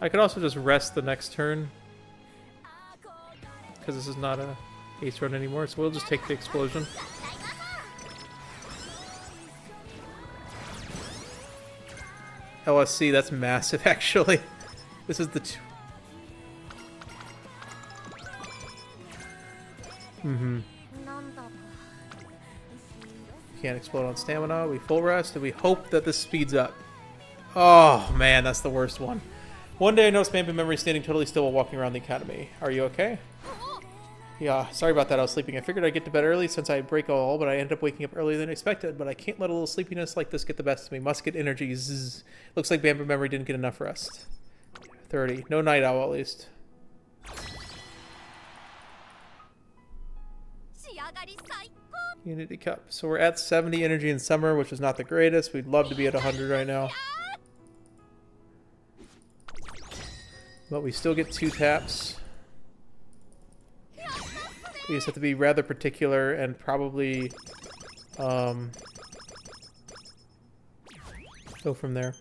I could also just rest the next turn, because this is not a ace run anymore, so we'll just take the explosion. LSC, that's massive actually. This is the two. Can't explode on stamina. We full rest and we hope that this speeds up. Oh man, that's the worst one. One day I noticed BamBOO'd memory standing totally still while walking around the academy. Are you okay? Yeah, sorry about that. I was sleeping. I figured I'd get to bed early since I break all, but I ended up waking up earlier than expected. But I can't let a little sleepiness like this get the best of me. Must get energy. Zzz. Looks like BamBOO'd memory didn't get enough rest. 30. No night owl at least. Unity Cup. So we're at 70 energy in summer, which is not the greatest. We'd love to be at 100 right now. But we still get 2 taps. We just have to be rather particular and probably Go from there.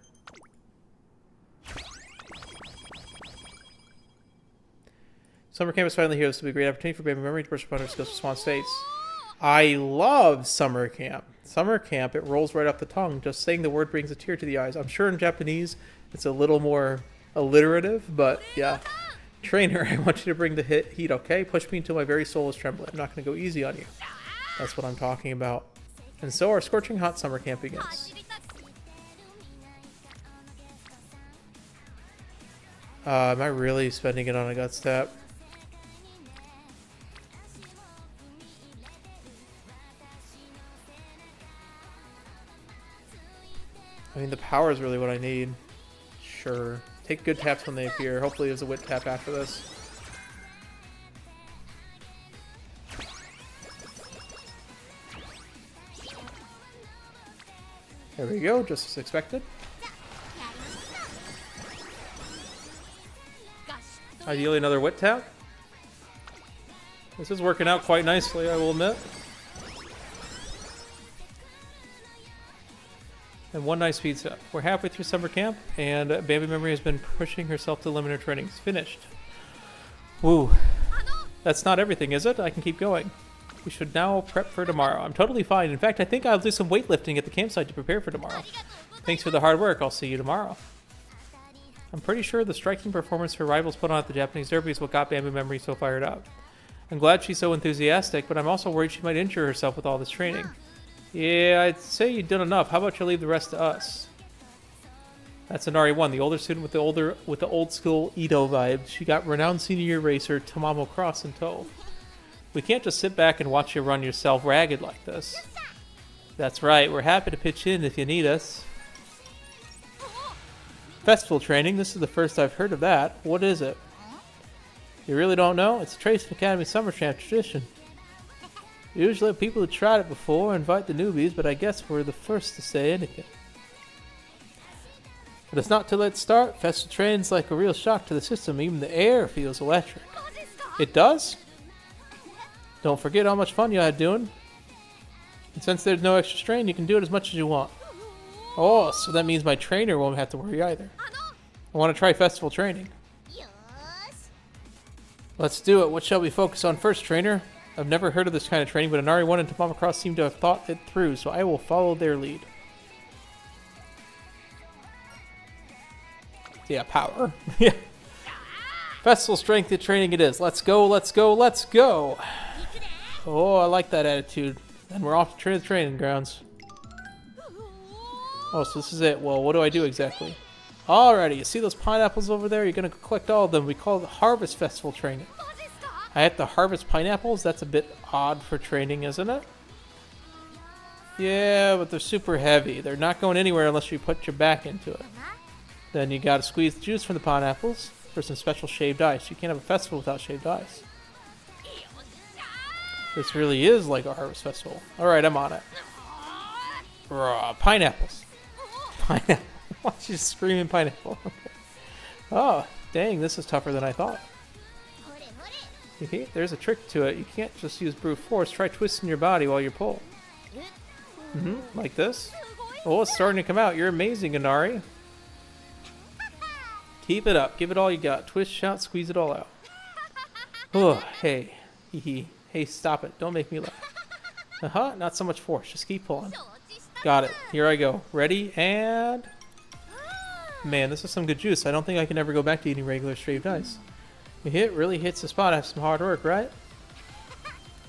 Summer camp is finally here. This will be a great opportunity for baby memory to brush upon her skills for swan states. I love summer camp. Summer camp, it rolls right off the tongue. Just saying the word brings a tear to the eyes. I'm sure in Japanese it's a little more alliterative, but yeah. Trainer, I want you to bring the heat, okay? Push me until my very soul is trembling. I'm not going to go easy on you. That's what I'm talking about. And so our scorching hot summer camp begins. Am I really spending it on a guts tap? I mean, the power is really what I need. Sure. Take good taps when they appear. Hopefully there's a wit tap after this. There we go, just as expected. Ideally another wit tap. This is working out quite nicely, I will admit. And one nice speed set. We're halfway through summer camp, and Baby Memory has been pushing herself to limit her training. It's finished. Woo. That's not everything, is it? I can keep going. We should now prep for tomorrow. I'm totally fine. In fact, I think I'll do some weightlifting at the campsite to prepare for tomorrow. Thanks for the hard work. I'll see you tomorrow. I'm pretty sure the striking performance her rivals put on at the Japanese Derby is what got Bamboo Memory so fired up. I'm glad she's so enthusiastic, but I'm also worried she might injure herself with all this training. Yeah, I'd say you've done enough. How about you leave the rest to us? That's Inari 1, the older student with the old school Ito vibe. She got renowned senior year racer Tamamo Cross in tow. We can't just sit back and watch you run yourself ragged like this. That's right, we're happy to pitch in if you need us. Festival training, this is the first I've heard of that. What is it? You really don't know? It's a Trace Academy Summer Camp tradition. We usually have people who tried it before invite the newbies, but I guess we're the first to say anything. But it's not too late to start. Festival training's like a real shock to the system. Even the air feels electric. It does? Don't forget how much fun you had doing. And since there's no extra strain, you can do it as much as you want. Oh, so that means my trainer won't have to worry either. I want to try festival training. Let's do it. What shall we focus on first, trainer? I've never heard of this kind of training, but Inari 1 and Tamamo Cross seem to have thought it through, so I will follow their lead. Yeah, power. Yeah. Festival strength training it is. Let's go, let's go, let's go. Oh, I like that attitude. And we're off to the training grounds. Oh, so this is it. Well, what do I do exactly? Alrighty, you see those pineapples over there? You're going to collect all of them. We call it Harvest Festival training. I have to harvest pineapples? That's a bit odd for training, isn't it? Yeah, but they're super heavy. They're not going anywhere unless you put your back into it. Then you gotta squeeze the juice from the pineapples for some special shaved ice. You can't have a festival without shaved ice. This really is like a harvest festival. Alright, I'm on it. Raw pineapples. Pineapple. Why she's screaming pineapple? Okay. Oh, dang, this is tougher than I thought. There's a trick to it. You can't just use brute force. Try twisting your body while you pull. Like this. Oh, it's starting to come out. You're amazing, Inari. Keep it up. Give it all you got. Twist, shout, squeeze it all out. Oh, hey. Hey, stop it. Don't make me laugh. Not so much force. Just keep pulling. Got it. Here I go. Ready, and... Man, this is some good juice. I don't think I can ever go back to eating regular shaved ice. It really hits the spot after some hard work, right?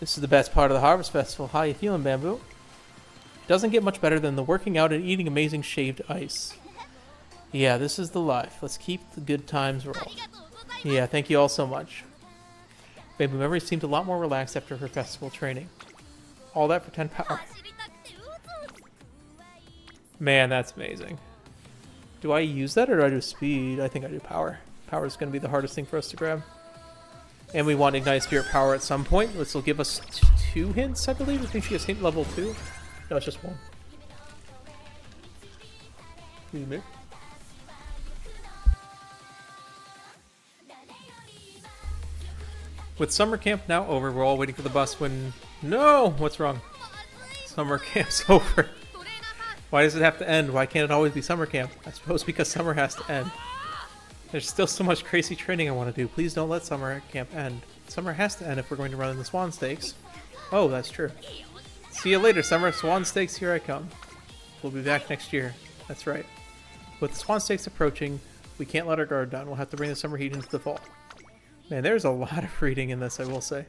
This is the best part of the Harvest Festival. How you feeling, Bamboo? It doesn't get much better than the working out and eating amazing shaved ice. Yeah, this is the life. Let's keep the good times rolling. Yeah, thank you all so much. Bamboo Memory seemed a lot more relaxed after her festival training. All that for 10 power. Man, that's amazing. Do I use that or do I do speed? I think I do power. Power is going to be the hardest thing for us to grab. And we want Ignite Spirit Power at some point. This will give us 2 hints, I believe. I think she has hint level 2. No, it's just 1. With summer camp now over, we're all waiting for the bus when... No! What's wrong? Summer camp's over. Why does it have to end? Why can't it always be summer camp? I suppose because summer has to end. There's still so much crazy training I want to do. Please don't let summer camp end. Summer has to end if we're going to run in the Swan Stakes. Oh, that's true. See you later, Summer. Swan Stakes, here I come. We'll be back next year. That's right. With the Swan Stakes approaching, we can't let our guard down. We'll have to bring the summer heat into the fall. Man, there's a lot of reading in this, I will say.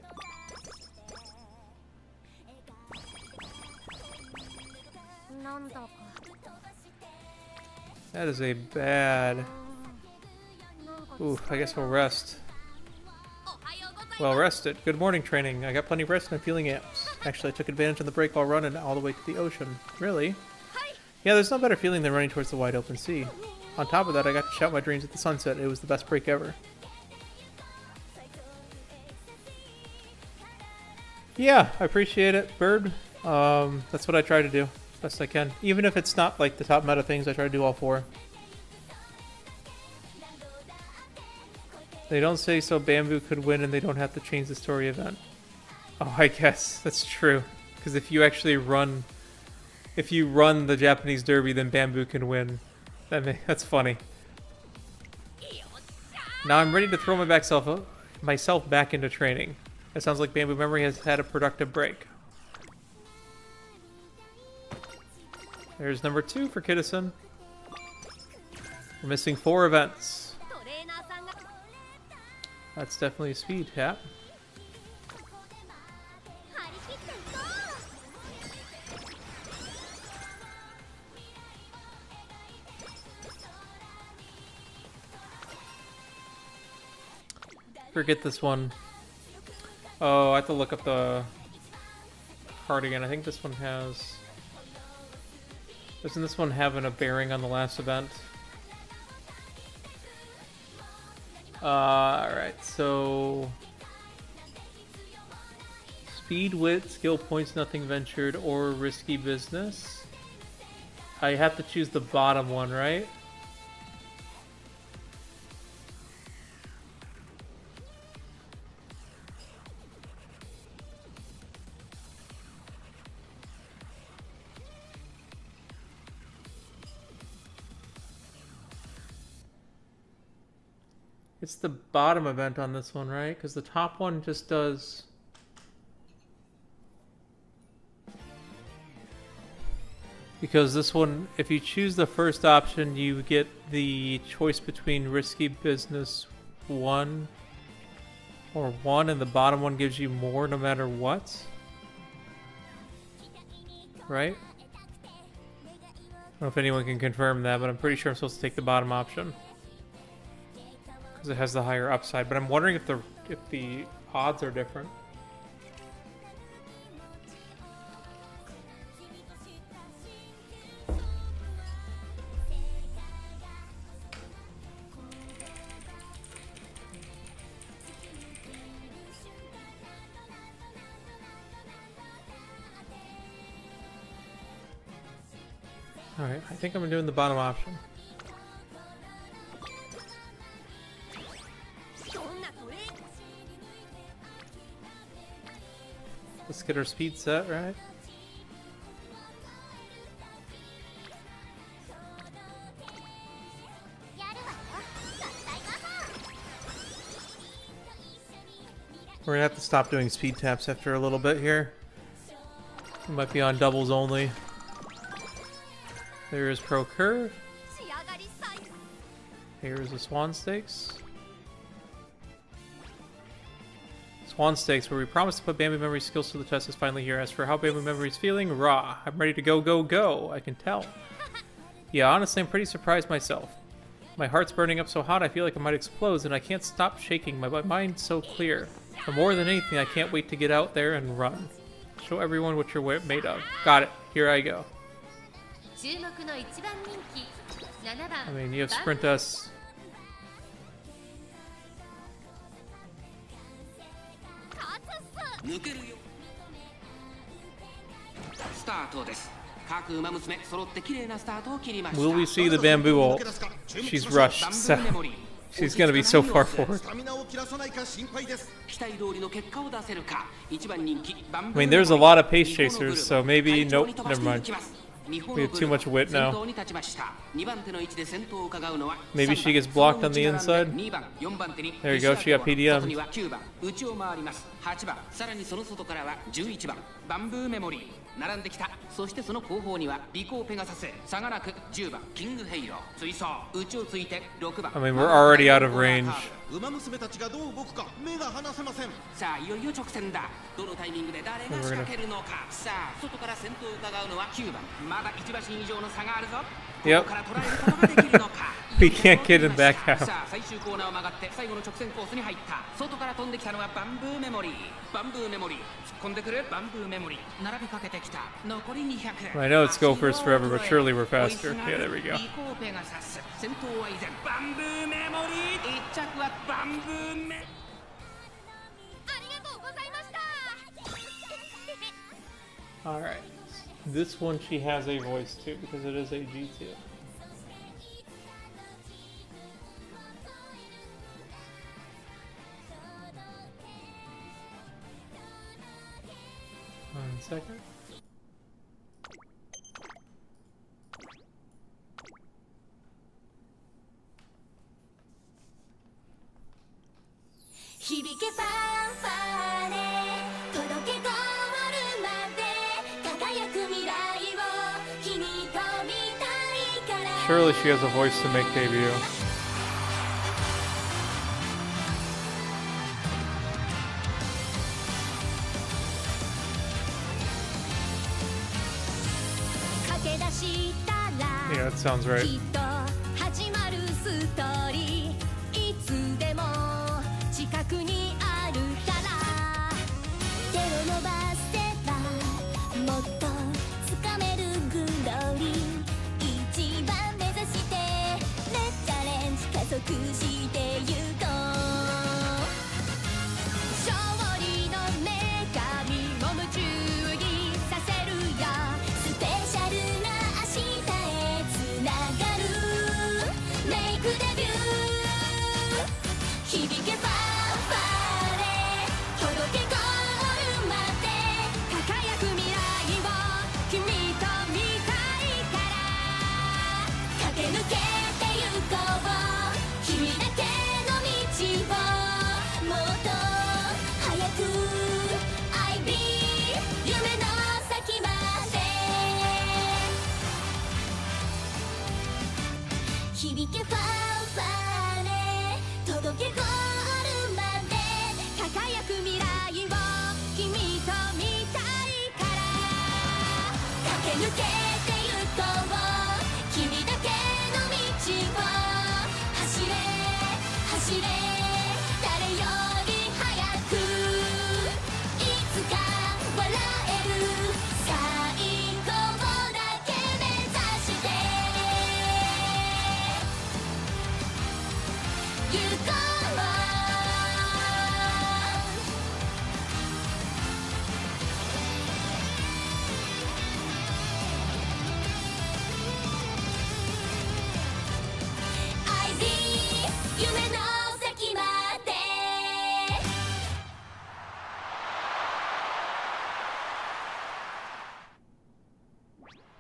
That is a bad... Ooh, I guess we'll rest. Well rested. Good morning, training. I got plenty of rest and I'm feeling amped. Actually, I took advantage of the break while running all the way to the ocean. Really? Yeah, there's no better feeling than running towards the wide open sea. On top of that, I got to shout my dreams at the sunset. It was the best break ever. Yeah, I appreciate it, Bird. That's what I try to do. Best I can. Even if it's not like the top meta things, I try to do all four. They don't say so BamBOO'd could win and they don't have to change the story event. Oh, I guess. That's true. Because if you actually run... If you run the Japanese Derby, then BamBOO'd can win. That's funny. Now I'm ready to throw myself back into training. It sounds like BamBOO'd Memory has had a productive break. There's number 2 for Kidison. We're missing 4 events. That's definitely a speed tap. Forget this one. Oh, I have to look up the card again. I think this one has... Doesn't this one have a bearing on the last event? Alright, so... Speed, wit, skill points, nothing ventured, or risky business. I have to choose the bottom one, right? It's the bottom event on this one, right? Because the top one just does... Because this one, if you choose the first option, you get the choice between risky business 1 or 1, and the bottom one gives you more no matter what. Right? I don't know if anyone can confirm that, but I'm pretty sure I'm supposed to take the bottom option. Because it has the higher upside, but I'm wondering if the odds are different. Alright, I think I'm doing the bottom option. Let's get our speed set, right? We're gonna have to stop doing speed taps after a little bit here. We might be on doubles only. There is Pro Curve. Here is the Swan Stakes. Swan Stakes, where we promised to put BamBOO'd Memory's skills to the test, is finally here. As for how BamBOO'd Memory's feeling, rah. I'm ready to go, go, go. I can tell. Yeah, honestly, I'm pretty surprised myself. My heart's burning up so hot I feel like I might explode, and I can't stop shaking. My mind's so clear. But more than anything, I can't wait to get out there and run. Show everyone what you're made of. Got it. Here I go. I mean, you have Sprint Us. Will we see the BamBOO ult? She's rushed, so She's gonna be so far forward. I mean, there's a lot of pace chasers, so maybe... Nope, never mind. We have too much wit now. Maybe she gets blocked on the inside. There you go, she got PDM. I mean, we're already out of range. And we're Yep. We can't get him back out. I know it's go first forever, but surely we're faster. Yeah, there we go. Alright. This one she has a voice too, because it is a G2. One second. Surely she has a voice to make debut. Yeah, that sounds right.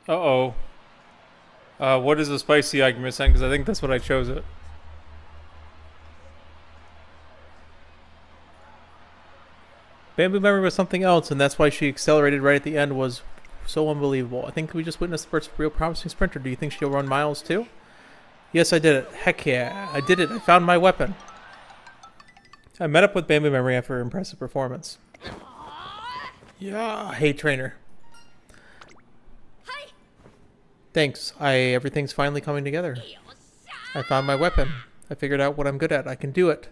Uh-oh. What is the spicy argument saying? Because I think that's what I chose it. BamBOO'd memory was something else, and that's why she accelerated right at the end was so unbelievable. I think we just witnessed the first real promising sprinter. Do you think she'll run miles too? Yes, I did it. Heck yeah. I did it. I found my weapon. I met up with BamBOO'd memory after her impressive performance. Yeah. Hey, trainer. Thanks. Everything's finally coming together. I found my weapon. I figured out what I'm good at. I can do it.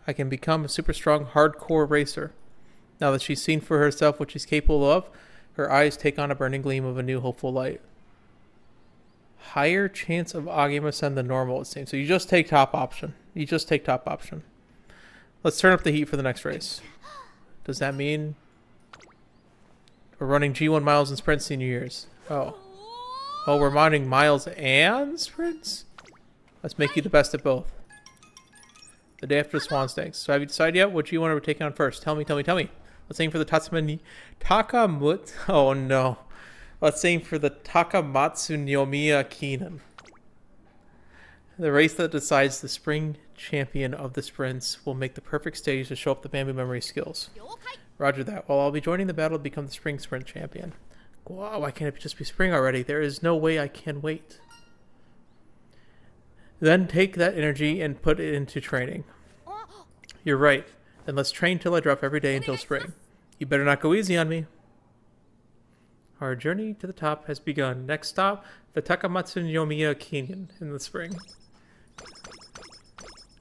I can become a super strong, hardcore racer. Now that she's seen for herself what she's capable of, her eyes take on a burning gleam of a new hopeful light. Higher chance of Agima-sen than normal, it seems. So you just take top option. You just take top option. Let's turn up the heat for the next race. Does that mean we're running G1 miles and sprint senior years? Oh. Oh, we're modding miles and sprints? Let's make you the best at both. The day after the Swan Stakes. So have you decided yet what you want to take on first? Tell me. Let's aim for the Takamatsu. Oh no. Let's aim for the Takamatsu-no-miya Kinen. The race that decides the spring champion of the sprints will make the perfect stage to show up the BamBOO'd memory skills. Roger that. Well, I'll be joining the battle to become the spring sprint champion. Wow, why can't it just be spring already? There is no way I can wait. Then take that energy and put it into training. You're right. Then let's train till I drop every day until spring. You better not go easy on me. Our journey to the top has begun. Next stop, the Takamatsu-no-miya Kinen in the spring.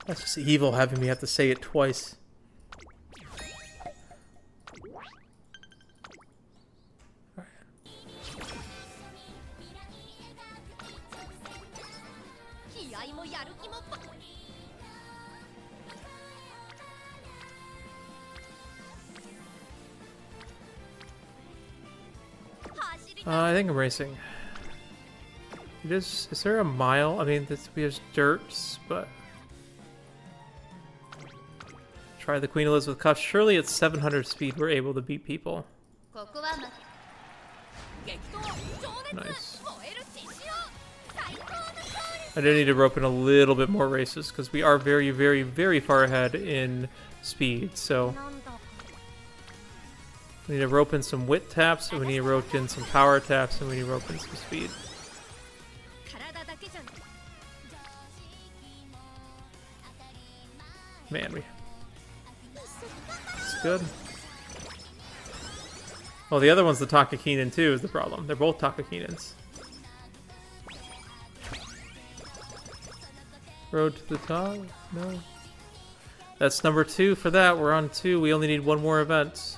That's just evil having me have to say it twice. I think I'm racing. Is there a mile? I mean, we have dirts, but... Try the Queen Elizabeth Cup. Surely at 700 speed we're able to beat people. Nice. I do need to rope in a little bit more races, because we are very, very, very far ahead in speed, so... We need to rope in some wit taps, and we need to rope in some power taps, and we need to rope in some speed. Man, it's good. Well, the other one's the Taka Kinen too, is the problem. They're both Taka Kinens. Road to the top? No. That's number 2 for that. We're on 2. We only need one more event.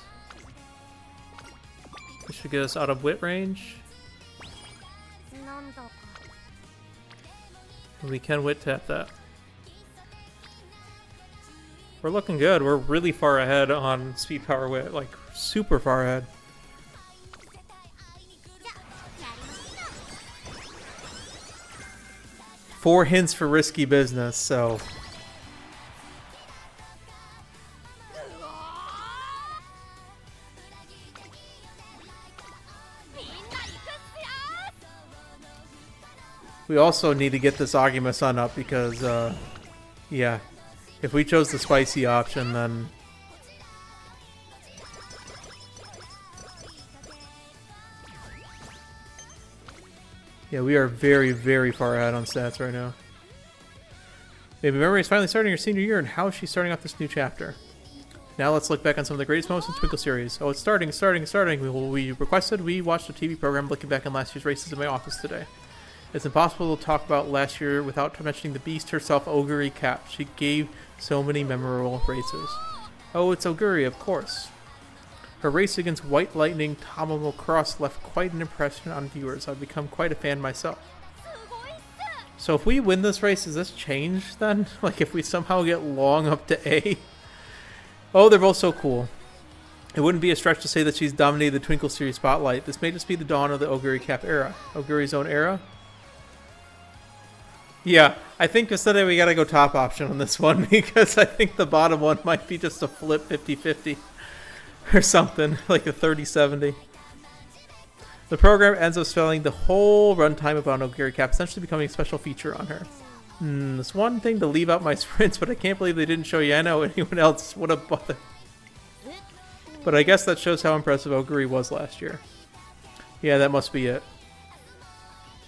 This should get us out of wit range. We can wit tap that. We're looking good. We're really far ahead on speed, power, wit. Like, super far ahead. Four hints for risky business, so... We also need to get this Aguma-san up because, yeah, if we chose the spicy option, then... Yeah, we are very, very far ahead on stats right now. Maybe Memory is finally starting her senior year, and how is she starting off this new chapter? Now let's look back on some of the greatest moments in Twinkle series. Oh, it's starting. We requested we watched a TV program looking back on last year's races in my office today. It's impossible to talk about last year without mentioning the beast herself, Oguri Cap. She gave so many memorable races. Oh, it's Oguri, of course. Her race against White Lightning Tamamo Cross left quite an impression on viewers. I've become quite a fan myself. So if we win this race, does this change then? Like if we somehow get Long up to A? Oh, they're both so cool. It wouldn't be a stretch to say that she's dominated the Twinkle series spotlight. This may just be the dawn of the Oguri Cap era. Oguri's own era? Yeah, I think instead we gotta go top option on this one because I think the bottom one might be just a flip 50-50 or something, like a 30-70. The program ends up spelling the whole runtime about Oguri Cap, essentially becoming a special feature on her. It's one thing to leave out my sprints, but I can't believe they didn't show Yano or anyone else. What a bother. But I guess that shows how impressive Oguri was last year. Yeah, that must be it.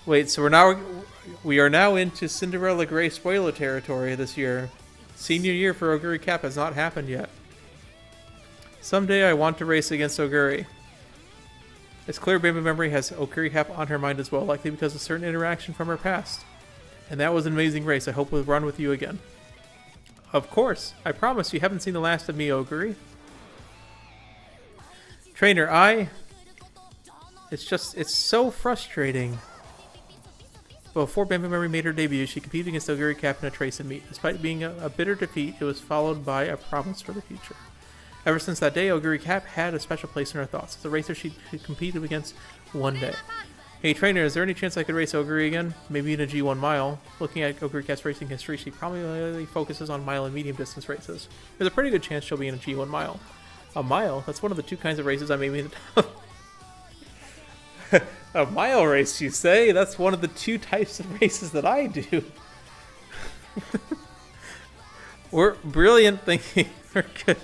Wait, so we are now into Cinderella Grey spoiler territory this year. Senior year for Oguri Cap has not happened yet. Someday I want to race against Oguri. It's clear BamBOO'd Memory has Oguri Cap on her mind as well, likely because of certain interaction from her past. And that was an amazing race. I hope we'll run with you again. Of course. I promise you haven't seen the last of me, Oguri. Trainer, it's so frustrating. Before BamBOO'd Memory made her debut, she competed against Oguri Cap in a trace and meet. Despite being a bitter defeat, it was followed by a promise for the future. Ever since that day, Oguri Cap had a special place in her thoughts. As a racer she competed against one day. Hey trainer, is there any chance I could race Oguri again? Maybe in a G1 mile. Looking at Oguri Cat's racing history, she probably focuses on mile and medium distance races. There's a pretty good chance she'll be in a G1 mile. A mile? That's one of the 2 kinds of races I'm aiming at. A mile race, you say? That's one of the 2 types of races that I do. We're brilliant thinking. We're good.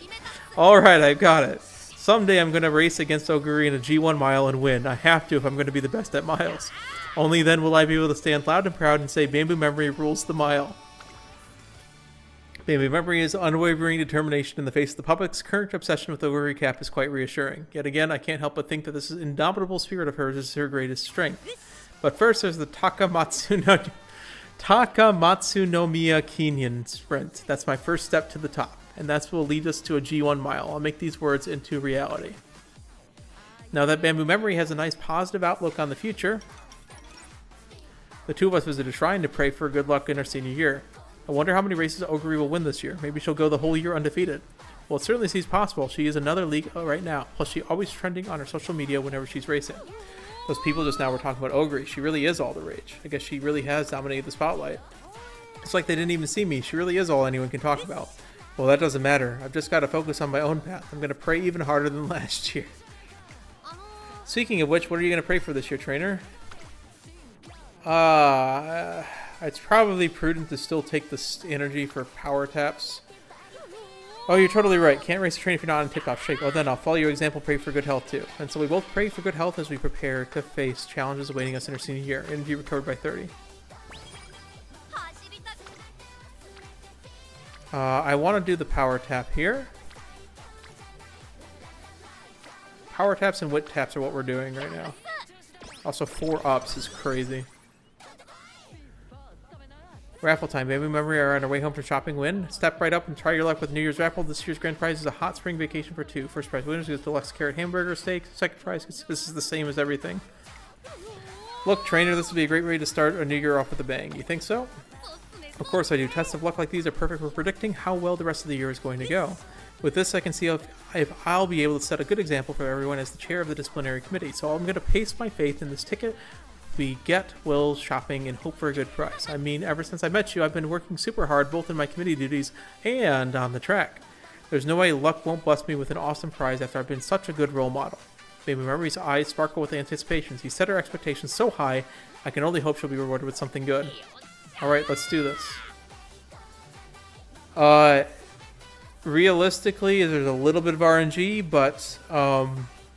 Alright, I've got it. Someday I'm going to race against Oguri in a G1 mile and win. I have to if I'm going to be the best at miles. Only then will I be able to stand loud and proud and say BamBOO Memory rules the mile. BamBOO Memory is unwavering determination in the face of the public's current obsession with Oguri Cap is quite reassuring. Yet again, I can't help but think that this indomitable spirit of hers is her greatest strength. But first there's the Takamatsu-no-miya Kinen sprint. That's my first step to the top. And that's what will lead us to a G1 mile. I'll make these words into reality. Now that BamBOO Memory has a nice positive outlook on the future, the 2 of us visit a shrine to pray for good luck in her senior year. I wonder how many races Oguri will win this year. Maybe she'll go the whole year undefeated. Well, it certainly seems possible. She is another league right now. Plus, she's always trending on her social media whenever she's racing. Those people just now were talking about Oguri. She really is all the rage. I guess she really has dominated the spotlight. It's like they didn't even see me. She really is all anyone can talk about. Well, that doesn't matter. I've just got to focus on my own path. I'm going to pray even harder than last year. Speaking of which, what are you going to pray for this year, trainer? It's probably prudent to still take this energy for power taps. Oh, you're totally right. Can't race a train if you're not in tip-top shape. Oh, then I'll follow your example, pray for good health too. And so we both pray for good health as we prepare to face challenges awaiting us in our senior year. Energy recovered by 30. I want to do the power tap here. Power taps and wit taps are what we're doing right now. Also, 4 ups is crazy. Raffle time. BamBOO Memory are on our way home from shopping. Win. Step right up and try your luck with New Year's raffle. This year's grand prize is a hot spring vacation for 2. First prize winners gets deluxe carrot hamburger steak. Second prize, this is the same as everything. Look, trainer, this would be a great way to start a new year off with a bang. You think so? Of course I do. Tests of luck like these are perfect for predicting how well the rest of the year is going to go. With this, I can see if I'll be able to set a good example for everyone as the chair of the disciplinary committee. So I'm going to pace my faith in this ticket. We get Will shopping and hope for a good price. I mean, ever since I met you, I've been working super hard, both in my committee duties and on the track. There's no way luck won't bless me with an awesome prize after I've been such a good role model. BamBOO Memory's eyes sparkle with anticipation. He set her expectations so high, I can only hope she'll be rewarded with something good. Alright, let's do this. Realistically, there's a little bit of RNG, but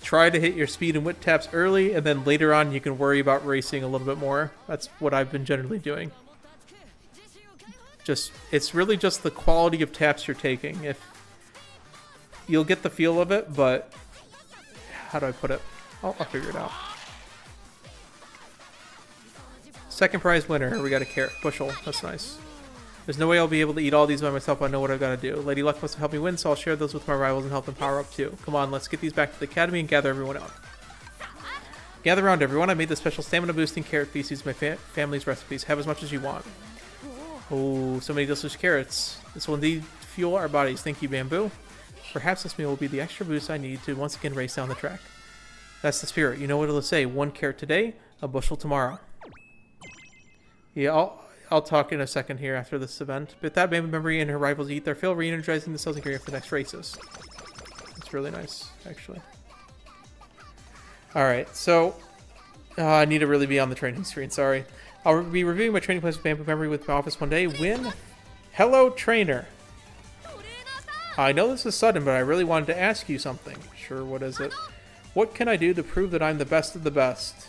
try to hit your speed and wit taps early, and then later on you can worry about racing a little bit more. That's what I've been generally doing. It's really just the quality of taps you're taking. If you'll get the feel of it, but how do I put it? I'll figure it out. Second prize winner. We got a carrot bushel. That's nice. There's no way I'll be able to eat all these by myself. I know what I've got to do. Lady Luck must have helped me win, so I'll share those with my rivals and help them power up too. Come on, let's get these back to the academy and gather everyone out. Gather around, everyone. I made the special stamina boosting carrot feces, my family's recipes. Have as much as you want. Oh, so many delicious carrots. This will indeed fuel our bodies. Thank you, BamBOO. Perhaps this meal will be the extra boost I need to once again race down the track. That's the spirit. You know what it'll say. 1 carrot today, a bushel tomorrow. Yeah, I'll talk in a second here after this event. But that BamBOO Memory and her rivals eat their fill, re-energizing the cells and gearing up for the next races. It's really nice, actually. Alright, so I need to really be on the training screen, sorry. I'll be reviewing my training plans with BamBOO Memory with my office one day. Win. Hello, trainer. I know this is sudden, but I really wanted to ask you something. Sure, what is it? What can I do to prove that I'm the best of the best?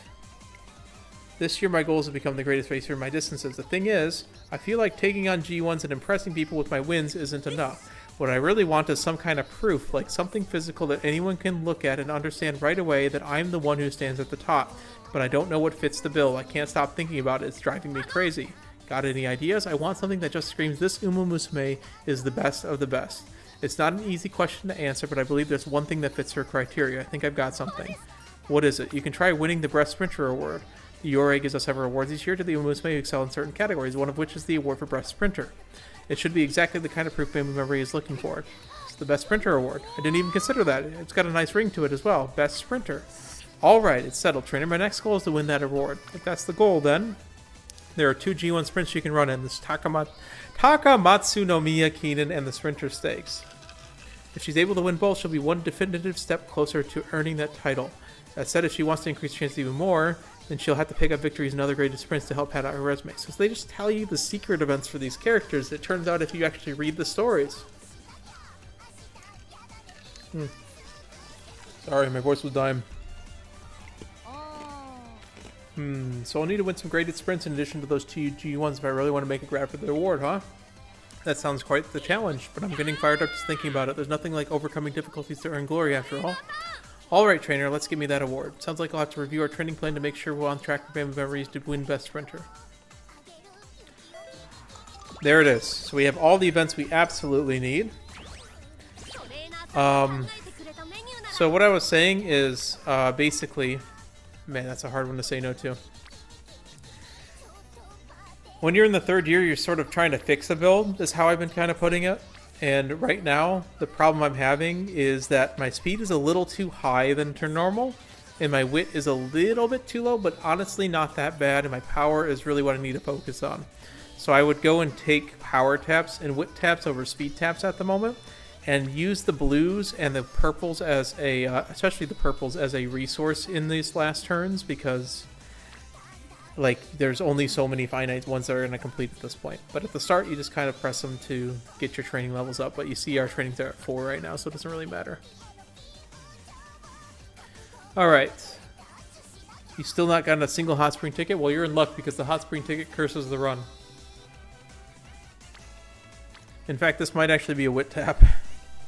This year my goal is to become the greatest racer in my distances. The thing is, I feel like taking on G1s and impressing people with my wins isn't enough. What I really want is some kind of proof, like something physical that anyone can look at and understand right away that I'm the one who stands at the top. But I don't know what fits the bill. I can't stop thinking about it. It's driving me crazy. Got any ideas? I want something that just screams this Umamusume is the best of the best. It's not an easy question to answer, but I believe there's one thing that fits her criteria. I think I've got something. What is it? You can try winning the Breast Sprinter Award. The URA gives us several awards each year to the Umamusume who excel in certain categories, one of which is the award for Breast Sprinter. It should be exactly the kind of proof BamBOO Memory is looking for. It's the Best Sprinter Award. I didn't even consider that. It's got a nice ring to it as well. Best Sprinter. Alright, it's settled, trainer. My next goal is to win that award. If that's the goal, then there are 2 G1 sprints you can run in. This Takamatsu-no-miya Kinen and the Sprinter Stakes. If she's able to win both, she'll be one definitive step closer to earning that title. That said, if she wants to increase chances even more, then she'll have to pick up victories in other graded sprints to help pad out her resume. So they just tell you the secret events for these characters. It turns out if you actually read the stories. Sorry, my voice was dying. So I'll need to win some graded sprints in addition to those 2 G1s if I really want to make a grab for the award, huh? That sounds quite the challenge, but I'm getting fired up just thinking about it. There's nothing like overcoming difficulties to earn glory after all. Alright, trainer, let's give me that award. Sounds like I'll have to review our training plan to make sure we're on track for BamBOO'd memories to win Best Sprinter. There it is. So we have all the events we absolutely need. So what I was saying is, basically... Man, that's a hard one to say no to. When you're in the 3rd year, you're sort of trying to fix a build, is how I've been kind of putting it. And right now, the problem I'm having is that my speed is a little too high than to normal, and my wit is a little bit too low, but honestly not that bad, and my power is really what I need to focus on. So I would go and take power taps and wit taps over speed taps at the moment, and use the blues and the purples as a, especially the purples as a resource in these last turns, because like there's only so many finite ones that are going to complete at this point. But at the start, you just kind of press them to get your training levels up. But you see our trainings are at 4 right now, so it doesn't really matter. All right. You still not gotten a single hot spring ticket? Well, you're in luck because the hot spring ticket curses the run. In fact, this might actually be a wit tap,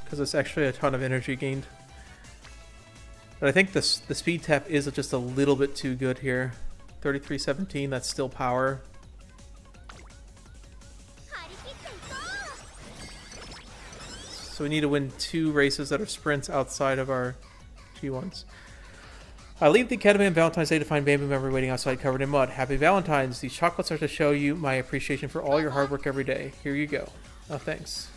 because it's actually a ton of energy gained. But I think the speed tap is just a little bit too good here. 3317, that's still power. So we need to win 2 races that are sprints outside of our G1s. I leave the academy on Valentine's Day to find BamBOO'd memory waiting outside covered in mud. Happy Valentine's. These chocolates are to show you my appreciation for all your hard work every day. Here you go. Oh, thanks.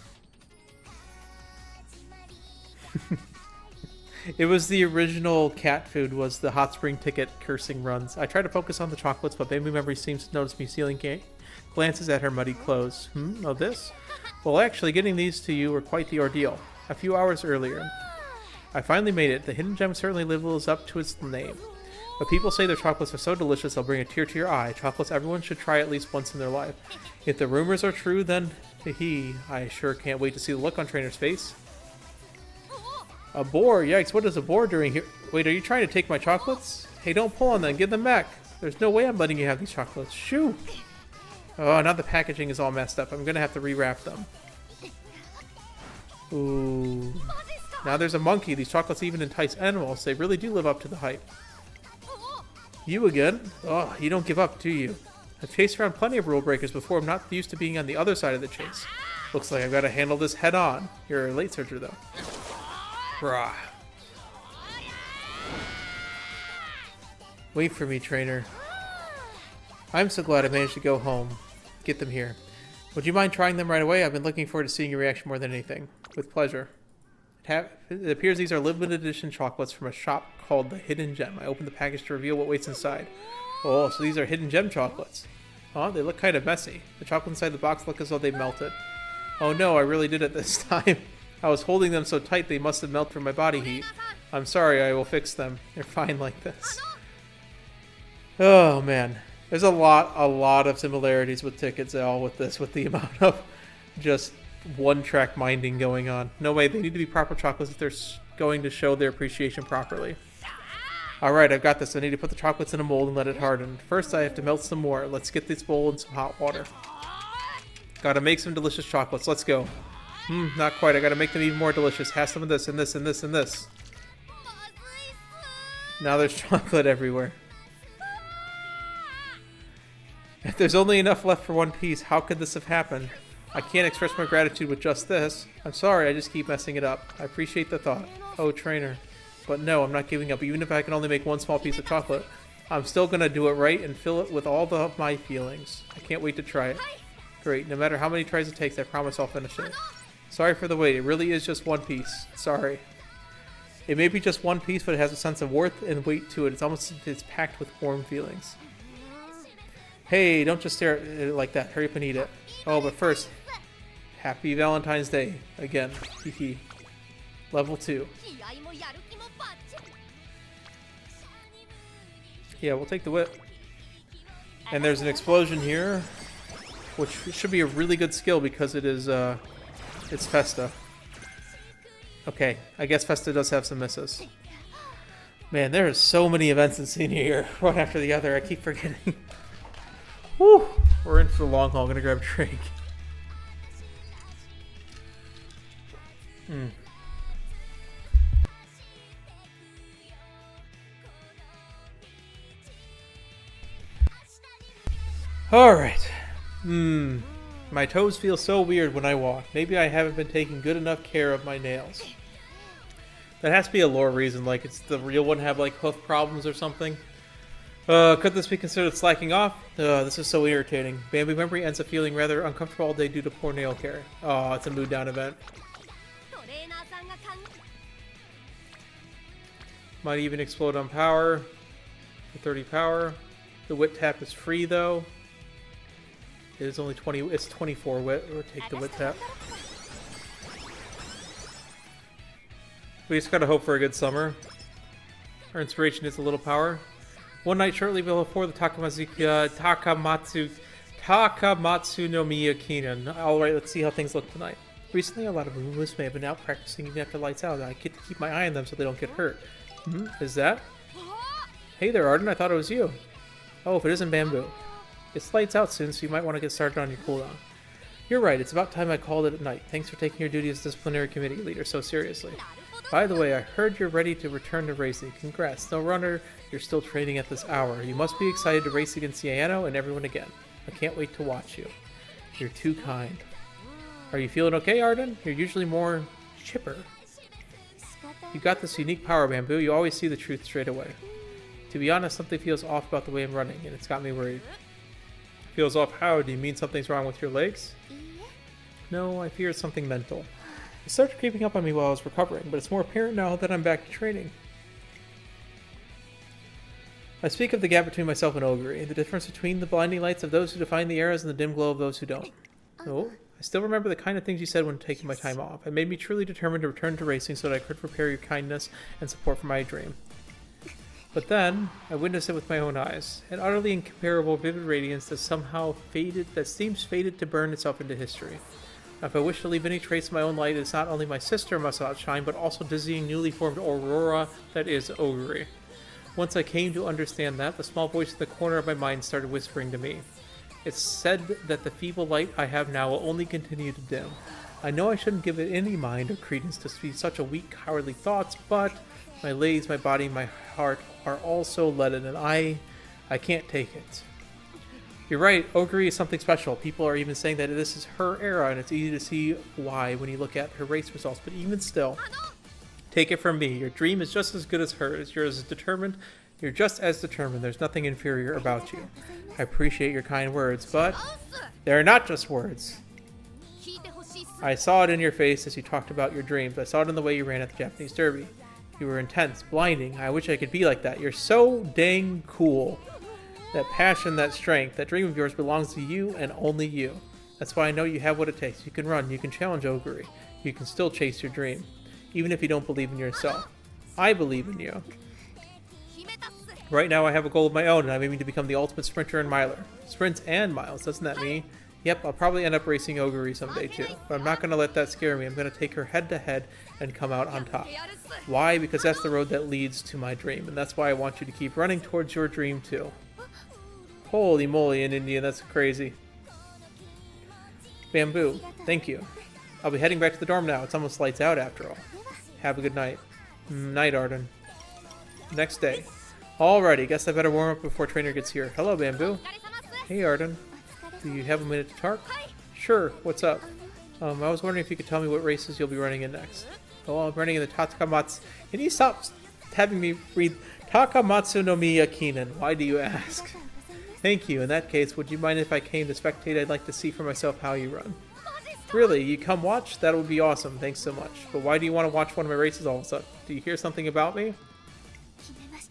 It was the original cat food, was the hot spring ticket cursing runs. I try to focus on the chocolates, but BamBOO'd memory seems to notice me stealing glances at her muddy clothes. Oh, this? Well, actually, getting these to you were quite the ordeal. A few hours earlier. I finally made it. The hidden gem certainly lives up to its name. But people say their chocolates are so delicious they'll bring a tear to your eye. Chocolates everyone should try at least once in their life. If the rumors are true, then I sure can't wait to see the look on Trainer's face. A boar? Yikes, what is a boar doing here? Wait, are you trying to take my chocolates? Hey, don't pull on them. Give them back. There's no way I'm letting you have these chocolates. Shoo! Oh, now the packaging is all messed up. I'm going to have to rewrap them. Ooh. Now there's a monkey. These chocolates even entice animals. They really do live up to the hype. You again? Oh, you don't give up, do you? I've chased around plenty of rule breakers before. I'm not used to being on the other side of the chase. Looks like I've got to handle this head on. You're a late searcher, though. Rah. Wait for me, trainer. I'm so glad I managed to go home. Get them here. Would you mind trying them right away? I've been looking forward to seeing your reaction more than anything. With pleasure. It appears these are limited edition chocolates from a shop called The Hidden Gem. I opened the package to reveal what waits inside. Oh, so these are Hidden Gem chocolates. Oh, they look kind of messy. The chocolate inside the box look as though they melted. Oh no, I really did it this time. I was holding them so tight they must have melted from my body heat. I'm sorry, I will fix them. They're fine like this. Oh man. There's a lot of similarities with Ticket Zell with this, with the amount of just one-track minding going on. No way, they need to be proper chocolates if they're going to show their appreciation properly. Alright, I've got this. I need to put the chocolates in a mold and let it harden. First, I have to melt some more. Let's get this bowl in some hot water. Gotta make some delicious chocolates. Let's go. Not quite. I gotta make them even more delicious. Have some of this and this and this and this. Now there's chocolate everywhere. If there's only enough left for one piece, how could this have happened? I can't express my gratitude with just this. I'm sorry, I just keep messing it up. I appreciate the thought. Oh, trainer. But no, I'm not giving up. Even if I can only make one small piece of chocolate, I'm still gonna do it right and fill it with all of my feelings. I can't wait to try it. Great, no matter how many tries it takes, I promise I'll finish it. Sorry for the wait, it really is just one piece. Sorry. It may be just one piece, but it has a sense of worth and weight to it. It's packed with warm feelings. Hey, don't just stare at it like that. Hurry up and eat it. Oh, but first, happy Valentine's Day again. Hee. Level 2. Yeah, we'll take the whip. And there's an explosion here, which should be a really good skill because it is, it's Festa. Okay, I guess Festa does have some misses. Man, there are so many events in senior year, one after the other. I keep forgetting. Whew, we're in for the long haul. I'm gonna grab a drink. Alright. My toes feel so weird when I walk. Maybe I haven't been taking good enough care of my nails. That has to be a lore reason, like it's the real one have like hoof problems or something. Could this be considered slacking off? This is so irritating. BamBOO'd memory ends up feeling rather uncomfortable all day due to poor nail care. Oh, it's a mood down event. Might even explode on power. For 30 power. The whip tap is free though. It is only 20. It's 24 wit. Or take the whip tap. We just gotta hope for a good summer. Our inspiration is a little power. One night shortly before the Takamatsu-no-miya Kinen. Alright, let's see how things look tonight. Recently, a lot of Umamusume have been out practicing even after lights out. I get to keep my eye on them so they don't get hurt. Is that? Hey there, Arden. I thought it was you. Oh, if it isn't BamBOO'd. It's lights out soon, so you might want to get started on your cooldown. You're right. It's about time I called it at night. Thanks for taking your duty as disciplinary committee leader so seriously. By the way, I heard you're ready to return to racing. Congrats. No runner, you're still training at this hour. You must be excited to race against Yano and everyone again. I can't wait to watch you. You're too kind. Are you feeling okay, Arden? You're usually more chipper. You got this unique power, BamBOO'd. You always see the truth straight away. To be honest, something feels off about the way I'm running, and it's got me worried. Feels off how? Do you mean something's wrong with your legs? No, I fear it's something mental. It started creeping up on me while I was recovering, but it's more apparent now that I'm back to training. I speak of the gap between myself and Ogre, the difference between the blinding lights of those who define the eras and the dim glow of those who don't. Oh, I still remember the kind of things you said when taking my time off. It made me truly determined to return to racing so that I could prepare your kindness and support for my dream. But then, I witnessed it with my own eyes. An utterly incomparable vivid radiance that seems fated to burn itself into history. Now, if I wish to leave any trace of my own light, it's not only my sister must outshine, but also dizzying, newly formed aurora that is Ogre. Once I came to understand that, the small voice in the corner of my mind started whispering to me. It's said that the feeble light I have now will only continue to dim. I know I shouldn't give it any mind or credence to be such a weak, cowardly thoughts, but my legs, my body, my heart are all so leaden, and I can't take it. You're right, Ogre is something special. People are even saying that this is her era, and it's easy to see why when you look at her race results. But even still, take it from me. Your dream is just as good as hers. You're just as determined. There's nothing inferior about you. I appreciate your kind words, but they're not just words. I saw it in your face as you talked about your dreams. I saw it in the way you ran at the Japanese Derby. You were intense, blinding. I wish I could be like that. You're so dang cool. That passion, that strength, that dream of yours belongs to you and only you. That's why I know you have what it takes. You can run, you can challenge Ogre. You can still chase your dream, even if you don't believe in yourself. I believe in you. Right now I have a goal of my own, and I'm aiming to become the ultimate sprinter and miler. Sprints and miles, doesn't that mean? Yep, I'll probably end up racing Ogre someday too, but I'm not going to let that scare me. I'm going to take her head to head and come out on top. Why? Because that's the road that leads to my dream, and that's why I want you to keep running towards your dream too. Holy moly, in India, that's crazy. BamBOO'd, thank you. I'll be heading back to the dorm now. It's almost lights out after all. Have a good night. Night, Arden. Next day. Alrighty, guess I better warm up before trainer gets here. Hello, BamBOO'd. Hey, Arden. Do you have a minute to talk? Sure, what's up? I was wondering if you could tell me what races you'll be running in next. Oh, I'm running in the Takamatsu... Can you stop having me read Takamatsu-no-miya Kinen? Why do you ask? Thank you. In that case, would you mind if I came to spectate? I'd like to see for myself how you run. Really, you come watch? That would be awesome. Thanks so much. But why do you want to watch one of my races all of a sudden? Do you hear something about me?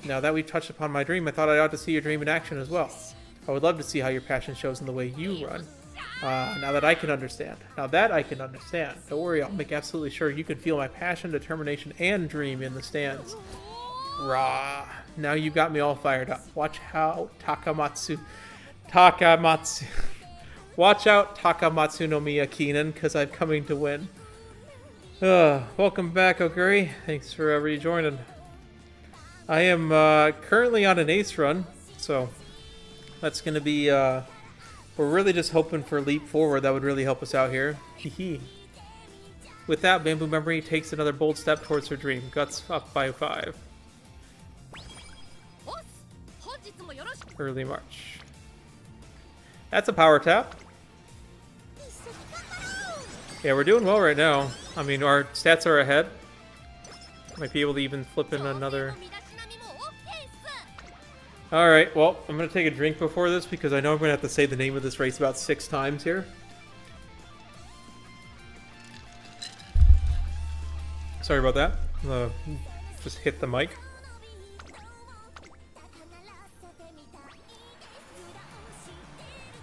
Now that we've touched upon my dream, I thought I ought to see your dream in action as well. I would love to see how your passion shows in the way you run. Now that I can understand. Don't worry, I'll make absolutely sure you can feel my passion, determination, and dream in the stands. Rah. Now you got me all fired up. Watch out, Takamatsu. Watch out, Takamatsu-no-miya Kinen, because I'm coming to win. Welcome back, Oguri. Thanks for rejoining. I am currently on an ace run, so that's going to be... we're really just hoping for a leap forward. That would really help us out here. Hehe. With that, Bamboo Memory takes another bold step towards her dream. Guts up by 5. Early March. That's a power tap. Yeah, we're doing well right now. I mean, our stats are ahead. Might be able to even flip in another... Alright, well, I'm going to take a drink before this because I know I'm going to have to say the name of this race about 6 times here. Sorry about that. Just hit the mic.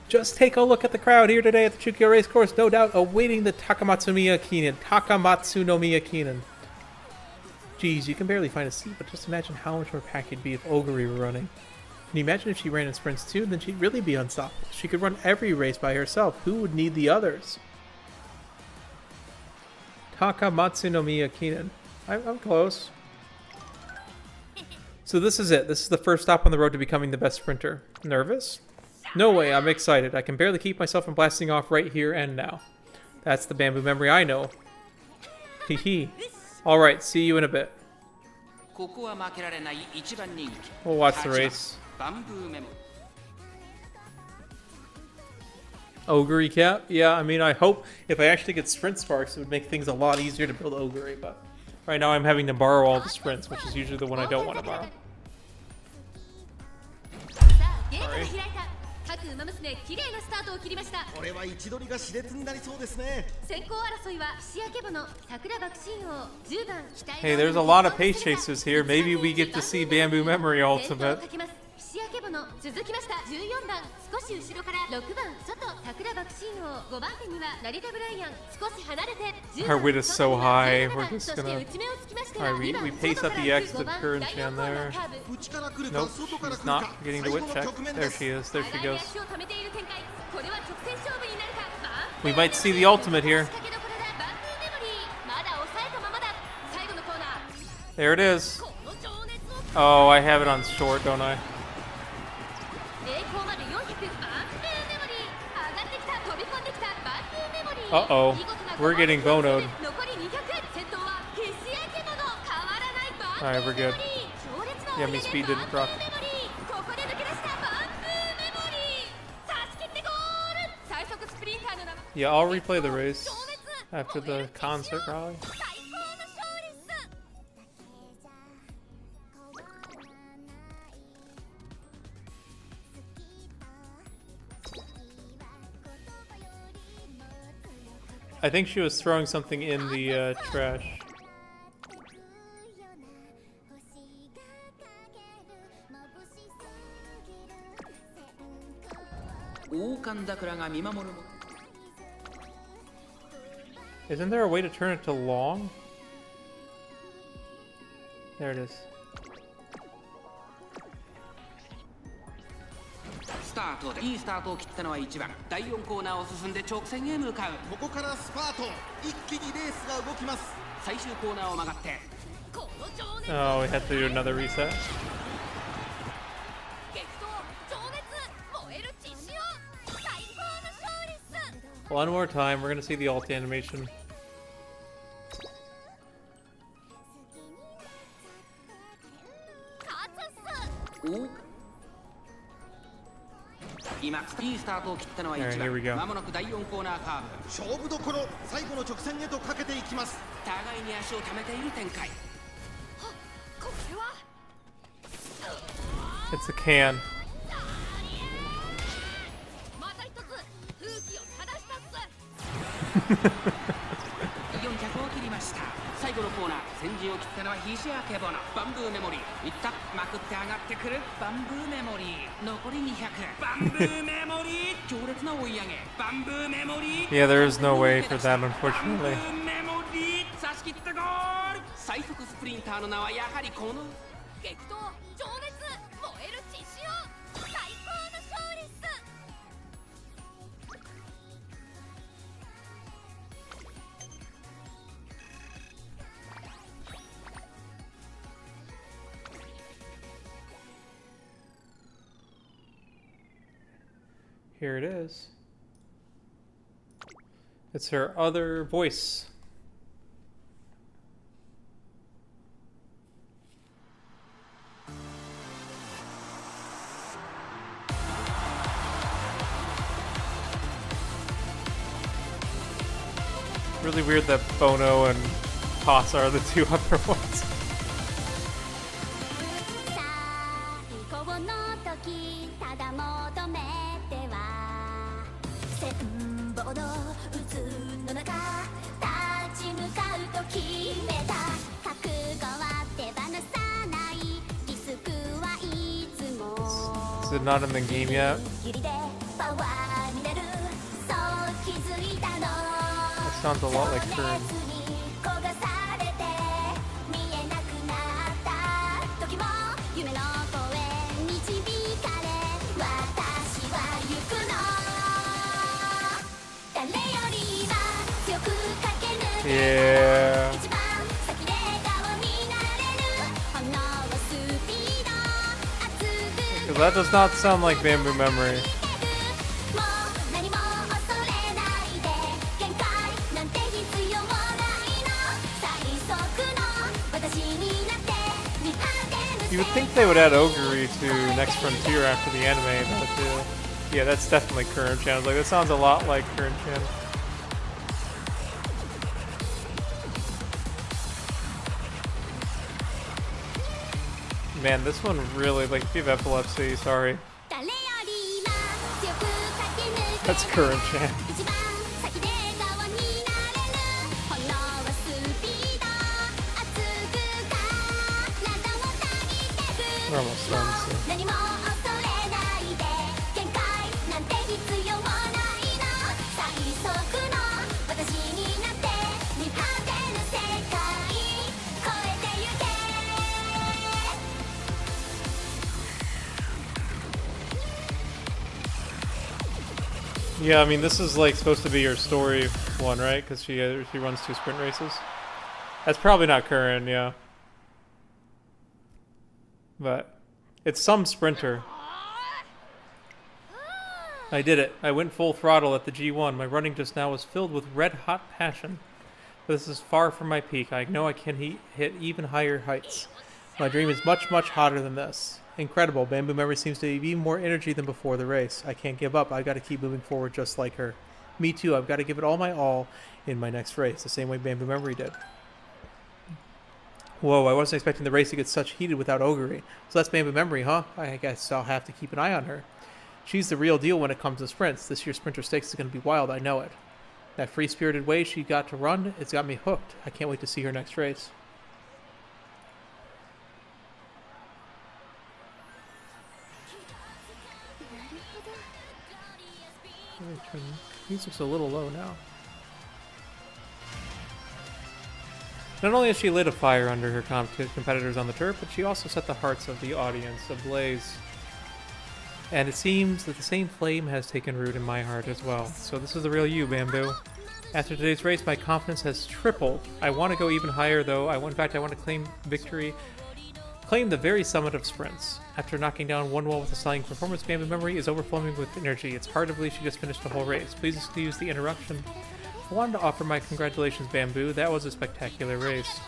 Just take a look at the crowd here today at the Chukyo Racecourse, no doubt awaiting the Takamatsu-no-miya Kinen. Takamatsu-no-miya Kinen. Geez, you can barely find a seat, but just imagine how much more packed you'd be if Oguri were running. Can you imagine if she ran in sprints too? Then she'd really be unstoppable. She could run every race by herself. Who would need the others? Takamatsu-no-miya Kinen. I'm close. So this is it. This is the first stop on the road to becoming the best sprinter. Nervous? No way, I'm excited. I can barely keep myself from blasting off right here and now. That's the Bamboo Memory I know. Hehe. Alright, see you in a bit. We'll watch the race. Oguri cap? Yeah, I mean, I hope if I actually get sprint sparks, it would make things a lot easier to build Oguri, but right now I'm having to borrow all the sprints, which is usually the one I don't want to borrow. Sorry.
Umamusume 綺麗なスタートを切りました。これは位置取りが熾烈になりそうですね。先行争いはシアケボの桜爆心王10番期待。
Hey, there's a lot of pace chasers here. Maybe we get to see Bamboo Memory Ultimate.
シアケボの続きました14番少し後ろから6番外桜爆心王5番手には成田ブライアン少し離れて
Our wit is so high. We're just gonna... Alright, we pace up the X to Kuren-chan there. Nope, she's not getting the wit check. There she is. There she goes. We might see the ultimate here. There it is. Oh, I have it on short, don't I? Uh-oh. We're getting bonoed. Alright, we're good. Yummy speed didn't drop. Yeah, I'll replay the race after the concert rally. I think she was throwing something in the trash. Isn't there a way to turn it to long? There it is.
スタートでいいスタートを切ったのは1番第4コーナーを進んで直線へ向かうここからスパート一気にレースが動きます最終コーナーを曲がって
Oh, we have to do another reset. One more time, we're gonna see the alt animation. Alright, here we go. It's a can.
400を切りました。最後のコーナー、先陣を切ったのはひしあけぼの。バンブーメモリー。いった。まくって上がってくる。バンブーメモリー。残り200。バンブーメモリー。強烈な追い上げ。バンブーメモリー。
Yeah, there is no way for that, unfortunately.
バンブーメモリー。差し切ったゴール。最速スプリンターの名はやはりこの
激闘、情熱、燃える血潮、最高の勝利っす。
Here it is. It's her other voice. Really weird that Bono and Toss are the two other ones.
最高の時ただ求めては戦望の渦の中立ち向かうと決めた覚悟は手放さないリスクはいつも
Is it not in the game yet?
ギリでパワーになるそう気づいたの
That sounds a lot like Kern.
焦がされて見えなくなった時も夢の声導かれ私は行くの誰よりは強く駆け抜け
Yeah.
一番先で顔になれる炎をスピード熱く
Because that does not sound like Bamboo Memory.
もう何も恐れないで限界なんて必要もないの最速の私になって見果てぬ
You would think they would add Ogre to Next Frontier after the anime, but yeah, that's definitely Current Chan. Like, that sounds a lot like Current Chan. Man, this one really, like, if you have epilepsy, sorry.
誰よりも強く駆け抜け
That's Current Chan.
一番先で顔になれる炎はスピード熱く体をたぎってく
We're almost done, so.
何も恐れないで限界なんて必要もないの最速の私になって見果てぬ世界超えてゆけ
Yeah, I mean, this is, like, supposed to be your story one, right? Because she runs 2 sprint races. That's probably not Current, yeah. But it's some sprinter. I did it. I went full throttle at the G1. My running just now was filled with red-hot passion. But this is far from my peak. I know I can hit even higher heights. My dream is much, much hotter than this. Incredible. Bamboo Memory seems to have even more energy than before the race. I can't give up. I've got to keep moving forward just like her. Me too. I've got to give it all my all in my next race, the same way Bamboo Memory did. Whoa, I wasn't expecting the race to get such heated without Ogre. So that's Bamboo Memory, huh? I guess I'll have to keep an eye on her. She's the real deal when it comes to sprints. This year's Sprinter Stakes is going to be wild, I know it. That free-spirited way she got to run, it's got me hooked. I can't wait to see her next race. Music's a little low now. Not only has she lit a fire under her competitors on the turf, but she also set the hearts of the audience ablaze. And it seems that the same flame has taken root in my heart as well. So this is the real you, Bamboo. After today's race, my confidence has tripled. I want to go even higher, though. In fact, I want to claim victory. Claim the very summit of sprints. After knocking down one wall with a stunning performance, Bamboo Memory is overflowing with energy. It's hard to believe she just finished the whole race. Please excuse the interruption. I wanted to offer my congratulations, Bamboo. That was a spectacular race.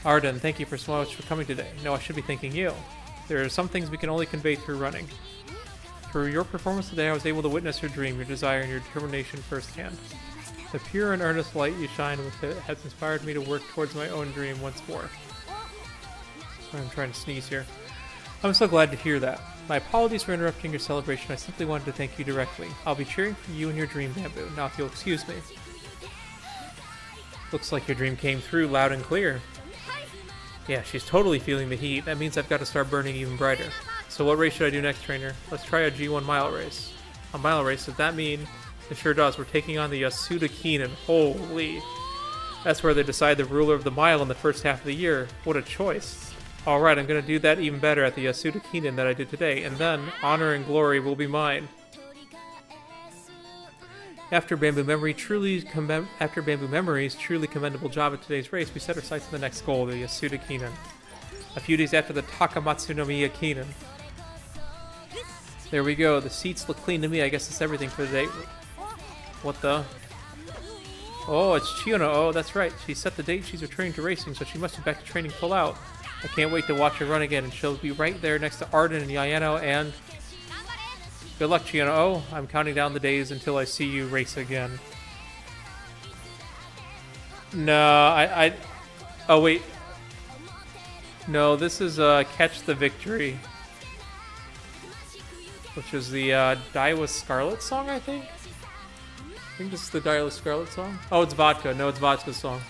Arden, thank you so much for coming today. No, I should be thanking you. There are some things we can only convey through running. Through your performance today, I was able to witness your dream, your desire, and your determination firsthand. The pure and earnest light you shine with it has inspired me to work towards my own dream once more. I'm trying to sneeze here. I'm so glad to hear that. My apologies for interrupting your celebration. I simply wanted to thank you directly. I'll be cheering for you and your dream, BamBOO. Now if you'll excuse me. Looks like your dream came through loud and clear. Yeah, she's totally feeling the heat. That means I've got to start burning even brighter. So what race should I do next, trainer? Let's try a G1 mile race. A mile race, does that mean? It sure does. We're taking on the Yasuda Kinen. Holy. That's where they decide the ruler of the mile in the first half of the year. What a choice. Alright, I'm going to do that even better at the Yasuda Kinen that I did today. And then, honor and glory will be mine. After BamBOO Memory's truly commendable job at today's race, we set our sights on the next goal, the Yasuda Kinen. A few days after the Takamatsu-no-miya Kinen. There we go. The seats look clean to me. I guess that's everything for the day. What the? Oh, it's Chiono. Oh, that's right. She set the date she's returning to racing, so she must be back to training full out. I can't wait to watch her run again, and she'll be right there next to Arden and Yayano, and... Good luck, Chiono. Oh, I'm counting down the days until I see you race again. No, Oh, wait. No, this is Catch the Victory. Which is the Daiwa Scarlet song, I think? I think this is the Daiwa Scarlet song. Oh, it's Vodka. No, it's Vodka's song.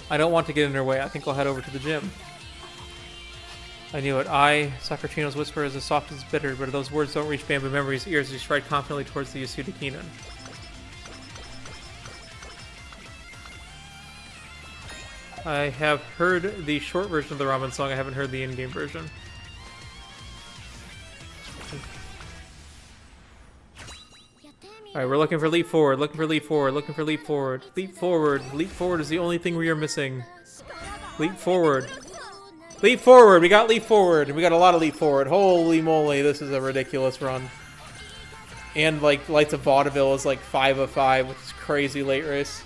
I don't want to get in her way. I think I'll head over to the gym. I knew it. Sakurachino's whisper is as soft as bitter, but those words don't reach BamBOO Memory's ears as he stride confidently towards the Yasuda Kinen. I have heard the short version of the ramen song. I haven't heard the in-game version. Alright, we're looking for leap forward, looking for leap forward, looking for leap forward. Leap forward. Leap forward is the only thing we are missing. Leap forward. Leap forward! We got leap forward! We got a lot of leap forward. Holy moly, this is a ridiculous run. And, like, Lights of Vaudeville is, like, 5 of 5, which is crazy late race.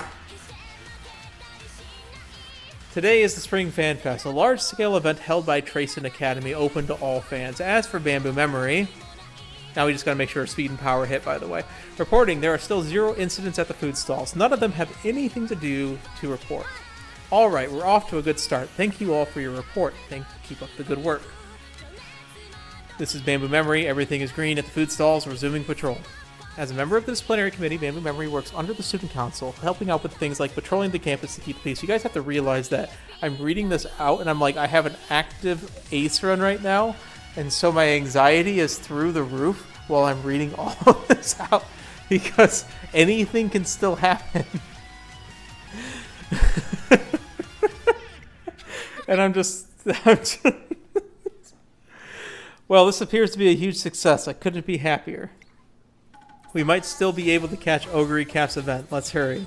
Today is the Spring Fan Fest, a large-scale event held by Tracen Academy, open to all fans. As for BamBOO Memory... Now we just gotta make sure our speed and power hit, by the way. Reporting, there are still 0 incidents at the food stalls. None of them have anything to do to report. Alright, we're off to a good start. Thank you all for your report. Keep up the good work. This is BamBOO Memory. Everything is green at the food stalls. Resuming patrol. As a member of the disciplinary committee, BamBOO Memory works under the student council, helping out with things like patrolling the campus to keep the peace. You guys have to realize that I'm reading this out and I'm like, I have an active ace run right now. And so my anxiety is through the roof while I'm reading all of this out because anything can still happen. And I'm just well, this appears to be a huge success. I couldn't be happier. We might still be able to catch Oguri Cap's event. Let's hurry.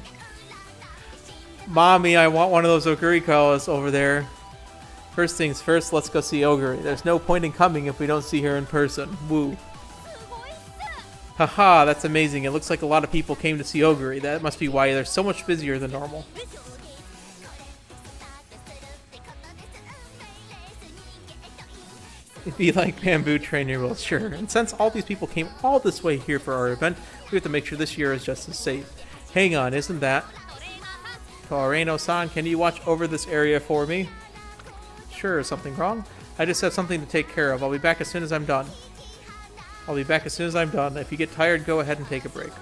Mommy, I want one of those Oguri calls over there. First things first, let's go see Oguri. There's no point in coming if we don't see her in person. Woo. Haha, that's amazing. It looks like a lot of people came to see Oguri. That must be why they're so much busier than normal. It'd be like BamBOO'd trainer, well, sure. And since all these people came all this way here for our event, we have to make sure this year is just as safe. Hang on, isn't that... Toreno-san, can you watch over this area for me? Sure, is something wrong? I just have something to take care of. I'll be back as soon as I'm done. If you get tired, go ahead and take a break.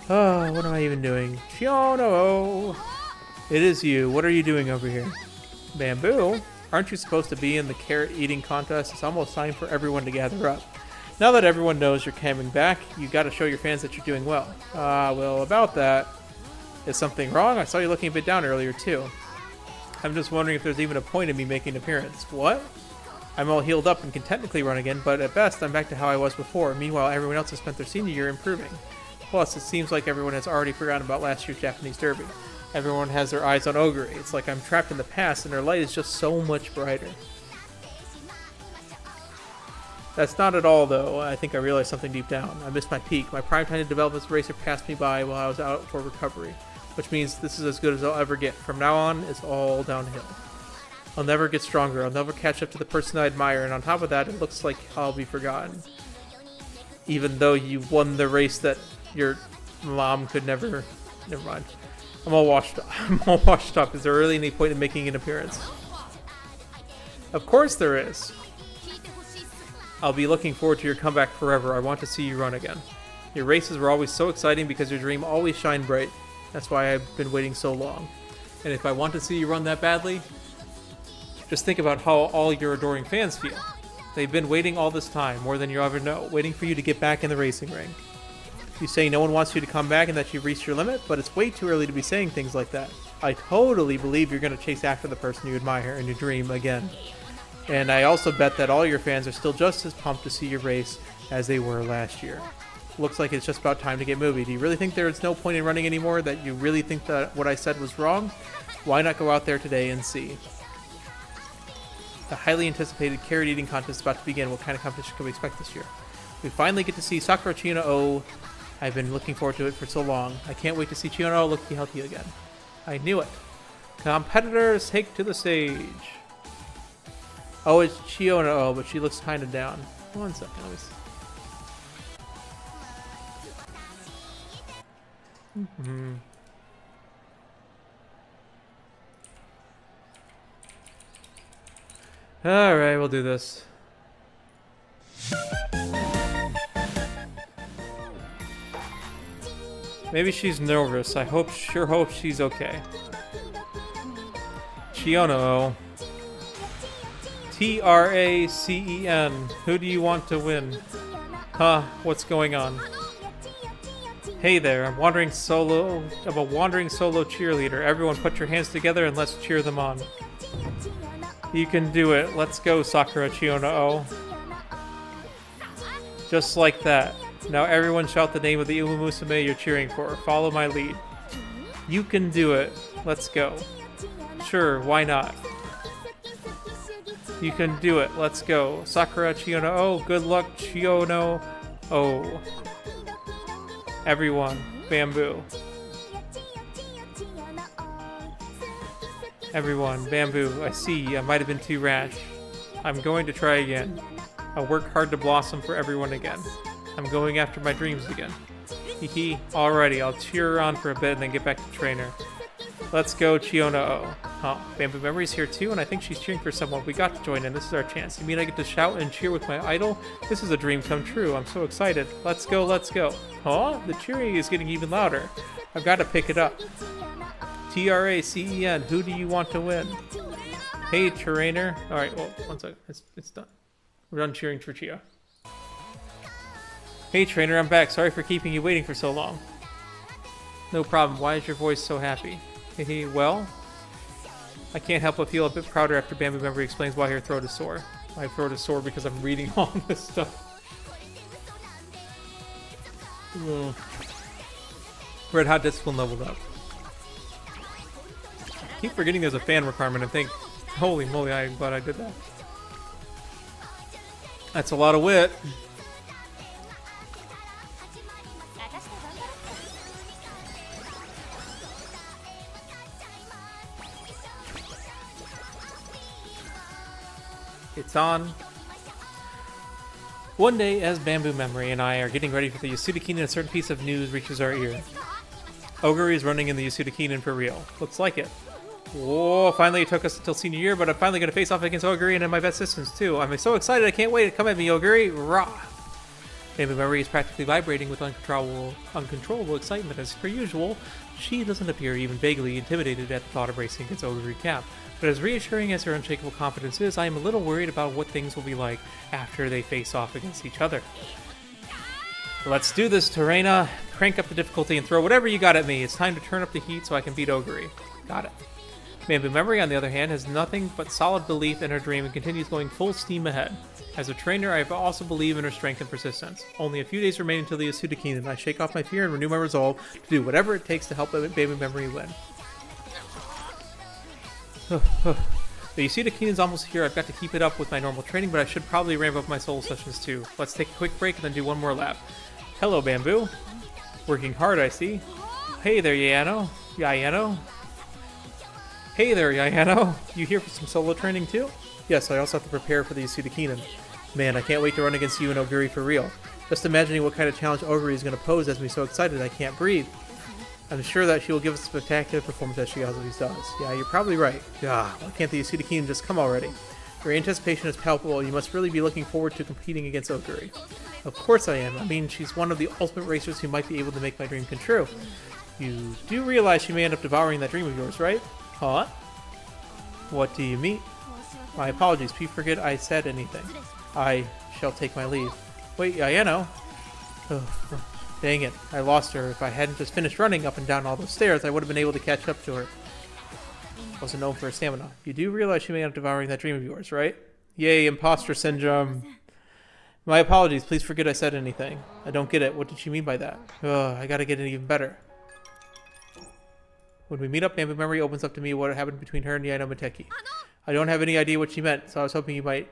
Oh, what am I even doing? Chiono! It is you. What are you doing over here? BamBOO? Aren't you supposed to be in the carrot eating contest? It's almost time for everyone to gather up. Now that everyone knows you're coming back, you gotta show your fans that you're doing well. Well, about that. Is something wrong? I saw you looking a bit down earlier, too. I'm just wondering if there's even a point in me making an appearance. What? I'm all healed up and can technically run again, but at best, I'm back to how I was before. Meanwhile, everyone else has spent their senior year improving. Plus, it seems like everyone has already forgotten about last year's Japanese Derby. Everyone has their eyes on Oguri. It's like I'm trapped in the past, and their light is just so much brighter. That's not at all, though. I think I realized something deep down. I missed my peak. My prime time to develop as a racer passed me by while I was out for recovery. Which means this is as good as I'll ever get. From now on, it's all downhill. I'll never get stronger. I'll never catch up to the person I admire. And on top of that, it looks like I'll be forgotten. Even though you won the race that your mom could never... Never mind. I'm all washed up. I'm all washed up. Is there really any point in making an appearance? Of course there is. I'll be looking forward to your comeback forever. I want to see you run again. Your races were always so exciting because your dream always shined bright. That's why I've been waiting so long. And if I want to see you run that badly, just think about how all your adoring fans feel. They've been waiting all this time, more than you ever know, waiting for you to get back in the racing ring. You say no one wants you to come back and that you've reached your limit, but it's way too early to be saying things like that. I totally believe you're going to chase after the person you admire and your dream again. And I also bet that all your fans are still just as pumped to see your race as they were last year. Looks like it's just about time to get moving. Do you really think there's no point in running anymore? That you really think that what I said was wrong? Why not go out there today and see? The highly anticipated carrot eating contest is about to begin. What kind of competition can we expect this year? We finally get to see Sakura Chiyono-O. I've been looking forward to it for so long. I can't wait to see Chiyono-O look healthy again. I knew it. Competitors, take to the stage. Oh, it's Chiyono-O, but she looks kind of down. 1 second, let me see. Alright, we'll do this. Maybe she's nervous. I sure hope she's okay. Chiyono-O. T-R-A-C-E-N. Who do you want to win? Huh, what's going on? Hey there, I'm a wandering solo cheerleader. Everyone put your hands together and let's cheer them on. You can do it. Let's go, Sakura Chiyono-O. Just like that. Now everyone shout the name of the Umamusume you're cheering for. Follow my lead. You can do it. Let's go. Sure, why not? You can do it. Let's go. Sakura Chiyono-O. Good luck, Chiyono-O. Everyone, BamBOO. Everyone, BamBOO. I see, I might have been too rash. I'm going to try again. I'll work hard to blossom for everyone again. I'm going after my dreams again. Hehe. Alrighty, I'll cheer her on for a bit and then get back to trainer. Let's go, Chiyono-O. Huh, BamBOO Memory's here too, and I think she's cheering for someone. We got to join in. This is our chance. You mean I get to shout and cheer with my idol? This is a dream come true. I'm so excited. Let's go, let's go. Huh? The cheering is getting even louder. I've got to pick it up. T-R-A-C-E-N. Who do you want to win? Hey, trainer. Alright, well, 1 second. It's done. We're done cheering for Chiyo. Hey, trainer, I'm back. Sorry for keeping you waiting for so long. No problem. Why is your voice so happy? Hehe, well, I can't help but feel a bit prouder after BamBOO Memory explains why her throat is sore. My throat is sore because I'm reading all this stuff. Red Hot Discipline leveled up. Keep forgetting there's a fan requirement and think, holy moly, I'm glad I did that. That's a lot of wit. It's on. One day, as BamBOO Memory and I are getting ready for the Yasuda Kinen, a certain piece of news reaches our ear. Oguri is running in the Yasuda Kinen for real. Looks like it. Whoa, finally it took us until senior year, but I'm finally going to face off against Oguri and in my best systems too. I'm so excited, I can't wait. Come at me, Oguri. Rah! BamBOO Memory is practically vibrating with uncontrollable excitement. As per usual, she doesn't appear even vaguely intimidated at the thought of racing against Oguri Cap. But as reassuring as her unshakable confidence is, I am a little worried about what things will be like after they face off against each other. Let's do this, Terena. Crank up the difficulty and throw whatever you got at me. It's time to turn up the heat so I can beat Oguri. Got it. BamBOO Memory, on the other hand, has nothing but solid belief in her dream and continues going full steam ahead. As a trainer, I also believe in her strength and persistence. Only a few days remain until the Yasuda Kinen. I shake off my fear and renew my resolve to do whatever it takes to help BamBOO Memory win. The Yasuda Kinen's almost here. I've got to keep it up with my normal training, but I should probably ramp up my solo sessions too. Let's take a quick break and then do one more lap. Hello, BamBOO. Working hard, I see. Hey there, Yayano. Hey there, Yayano. You here for some solo training too? Yes, I also have to prepare for the Yasuda Kinen. Man, I can't wait to run against you and Oguri for real. Just imagining what kind of challenge Oguri is going to pose has me so excited I can't breathe. I'm sure that she will give us a spectacular performance as she always does. Yeah, you're probably right. Why can't the Yasuda Kinen just come already? Your anticipation is palpable. You must really be looking forward to competing against Oguri. Of course I am. I mean, she's one of the ultimate racers who might be able to make my dream come true. You do realize she may end up devouring that dream of yours, right? Huh? What do you mean? My apologies. Please forget I said anything. I shall take my leave. Wait, Ayano? Oh, dang it. I lost her. If I hadn't just finished running up and down all those stairs, I would have been able to catch up to her. Wasn't known for her stamina. You do realize she may end up devouring that dream of yours, right? Yay, imposter syndrome. My apologies. Please forget I said anything. I don't get it. What did she mean by that? I gotta get it even better. When we meet up, BamBOO'd memory opens up to me what happened between her and Yaino Miteki. I don't have any idea what she meant, so I was hoping you might...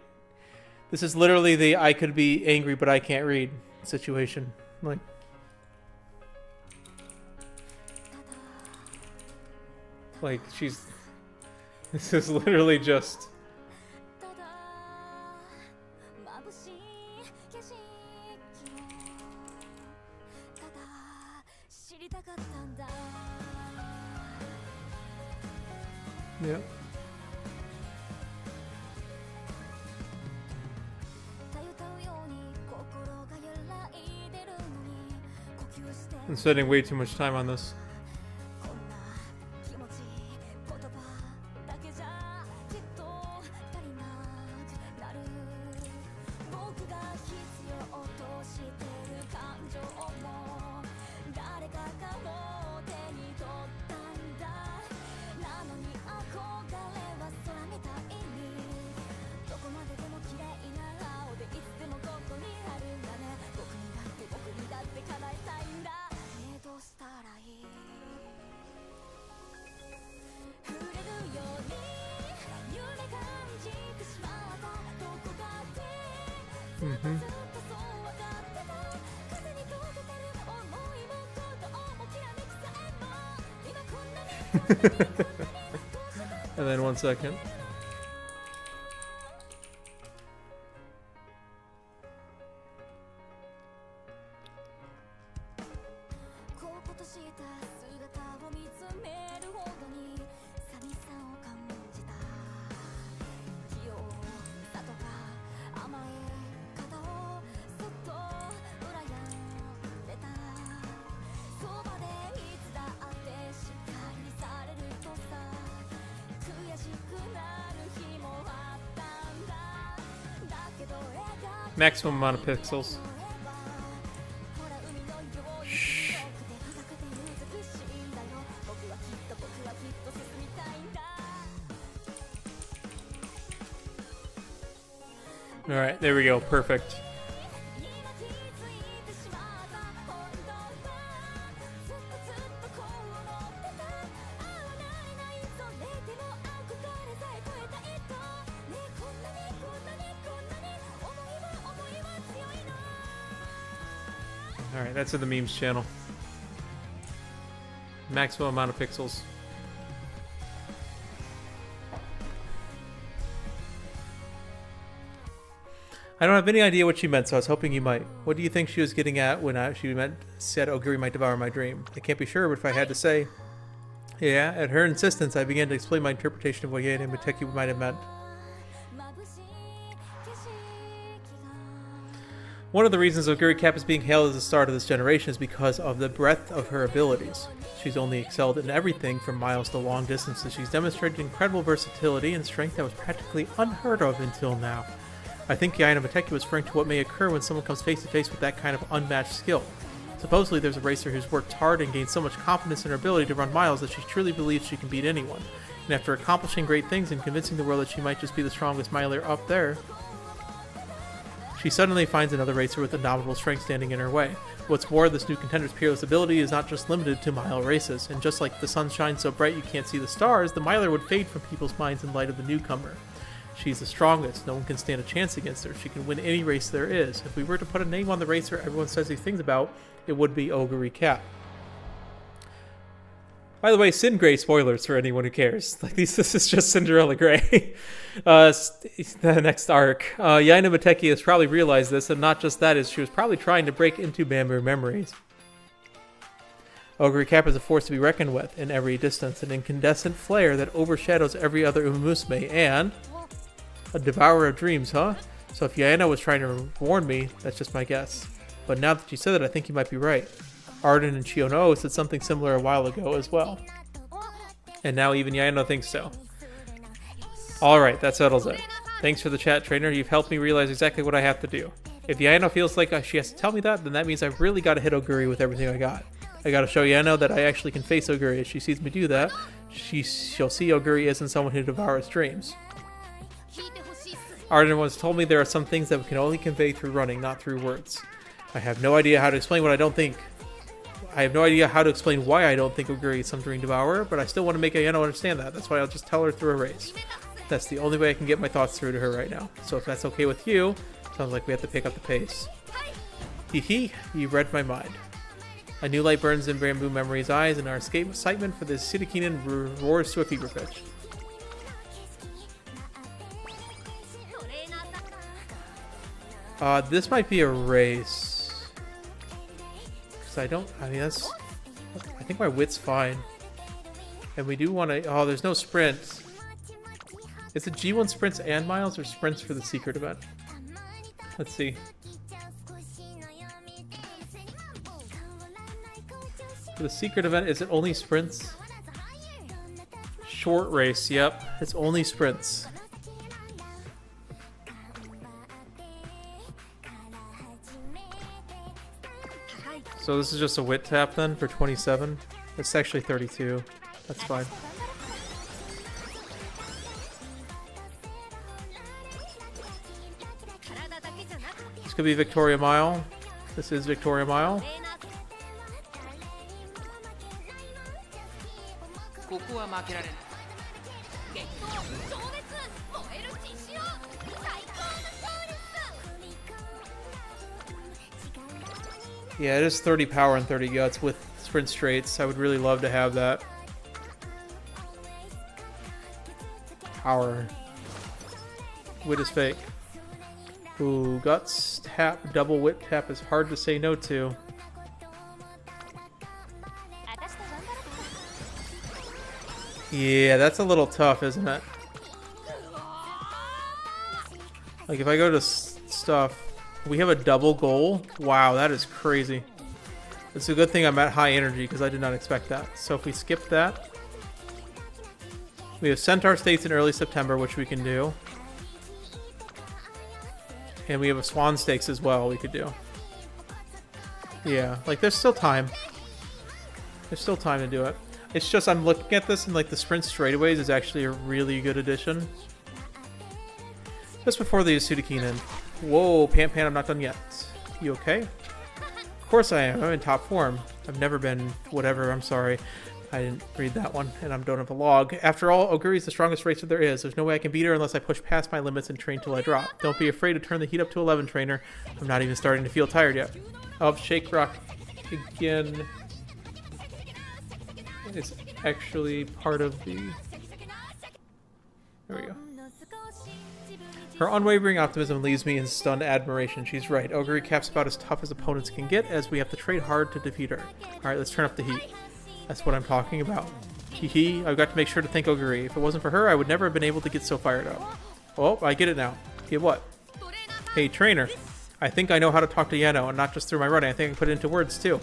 This is literally the I could be angry but I can't read situation. Like she's... This is literally just... Yeah. I'm spending way too much time on this. And then 1 second. Maximum amount of pixels. Shh. Alright, there we go. Perfect. Alright, that's in the memes channel. Maximum amount of pixels. I don't have any idea what she meant, so I was hoping you might. What do you think she was getting at when she said Oguri might devour my dream? I can't be sure, but if I had to say... Yeah, at her insistence, I began to explain my interpretation of what Yaino Miteki might have meant. One of the reasons Oguri Cap is being hailed as the start of this generation is because of the breadth of her abilities. She's only excelled in everything from miles to long distances. She's demonstrated incredible versatility and strength that was practically unheard of until now. I think Yaino Miteki was referring to what may occur when someone comes face to face with that kind of unmatched skill. Supposedly there's a racer who's worked hard and gained so much confidence in her ability to run miles that she truly believes she can beat anyone. And after accomplishing great things and convincing the world that she might just be the strongest miler up there, she suddenly finds another racer with indomitable strength standing in her way. What's more, this new contender's peerless ability is not just limited to mile races, and just like the sun shines so bright you can't see the stars, the miler would fade from people's minds in light of the newcomer. She's the strongest, no one can stand a chance against her, she can win any race there is. If we were to put a name on the racer everyone says these things about, it would be Oguri Cap. By the way, Sin Grey spoilers for anyone who cares. Like this is just Cinderella Grey. The next arc. Yaino Miteki has probably realized this, and not just that, is she was probably trying to break into BamBOO'd memories. Ogre Cap is a force to be reckoned with in every distance, an incandescent flare that overshadows every other Umamusume, and a devourer of dreams, huh? So if Yaeno was trying to warn me, that's just my guess. But now that you said it, I think you might be right. Arden and Chiono said something similar a while ago as well. And now even Yaeno thinks so. Alright, that settles it. Thanks for the chat, trainer. You've helped me realize exactly what I have to do. If Yaeno feels like she has to tell me that, then that means I've really got to hit Oguri with everything I got. I gotta show Yaeno that I actually can face Oguri. If she sees me do that, she'll see Oguri isn't someone who devours dreams. Arden once told me there are some things that we can only convey through running, not through words. I have no idea how to explain what I don't think. I have no idea how to explain why I don't think Oguri is some dream devourer, but I still want to make Yaeno understand that. That's why I'll just tell her through a race. That's the only way I can get my thoughts through to her right now. So if that's okay with you, sounds like we have to pick up the pace. Hee, you read my mind. A new light burns in BamBOO'd Memory's eyes, and our excitement for the Yasuda Kinen roars to a fever pitch. This might be a race. Cause I think my wit's fine. And we do want to, there's no sprints. Is it G1 sprints and miles or sprints for the secret event? Let's see. For the secret event, is it only sprints? Short race, yep. It's only sprints. So this is just a wit tap then for 27. It's actually 32. That's fine. This could be Victoria Mile. This is Victoria Mile. Yeah, it is 30 power and 30 guts with sprint straights. I would really love to have that. Power. Wit is fake. Ooh, guts tap, double wit tap is hard to say no to. Yeah, that's a little tough, isn't it? Like if I go to stuff, we have a double goal. Wow, that is crazy. It's a good thing I'm at high energy because I did not expect that. So if we skip that, we have Centaur States in early September, which we can do. And we have a Swan Stakes as well we could do. Yeah, like there's still time. There's still time to do it. It's just I'm looking at this and like the sprint straightaways is actually a really good addition. Just before the Yasuda Kinen. Whoa, Pan, I'm not done yet. You okay? Of course I am. I'm in top form. I've never been whatever. I'm sorry. I didn't read that one, and I don't have a log. After all, Oguri is the strongest racer there is. There's no way I can beat her unless I push past my limits and train till I drop. Don't be afraid to turn the heat up to 11, trainer. I'm not even starting to feel tired yet. Oh, Shake Rock again. It's actually part of the... There we go. Her unwavering optimism leaves me in stunned admiration. She's right. Oguri Cap's about as tough as opponents can get, as we have to trade hard to defeat her. Alright, let's turn up the heat. That's what I'm talking about. Hee, I've got to make sure to thank Oguri. If it wasn't for her, I would never have been able to get so fired up. Oh, I get it now. Get what? Hey, trainer. I think I know how to talk to Yaeno, and not just through my running. I think I can put it into words, too.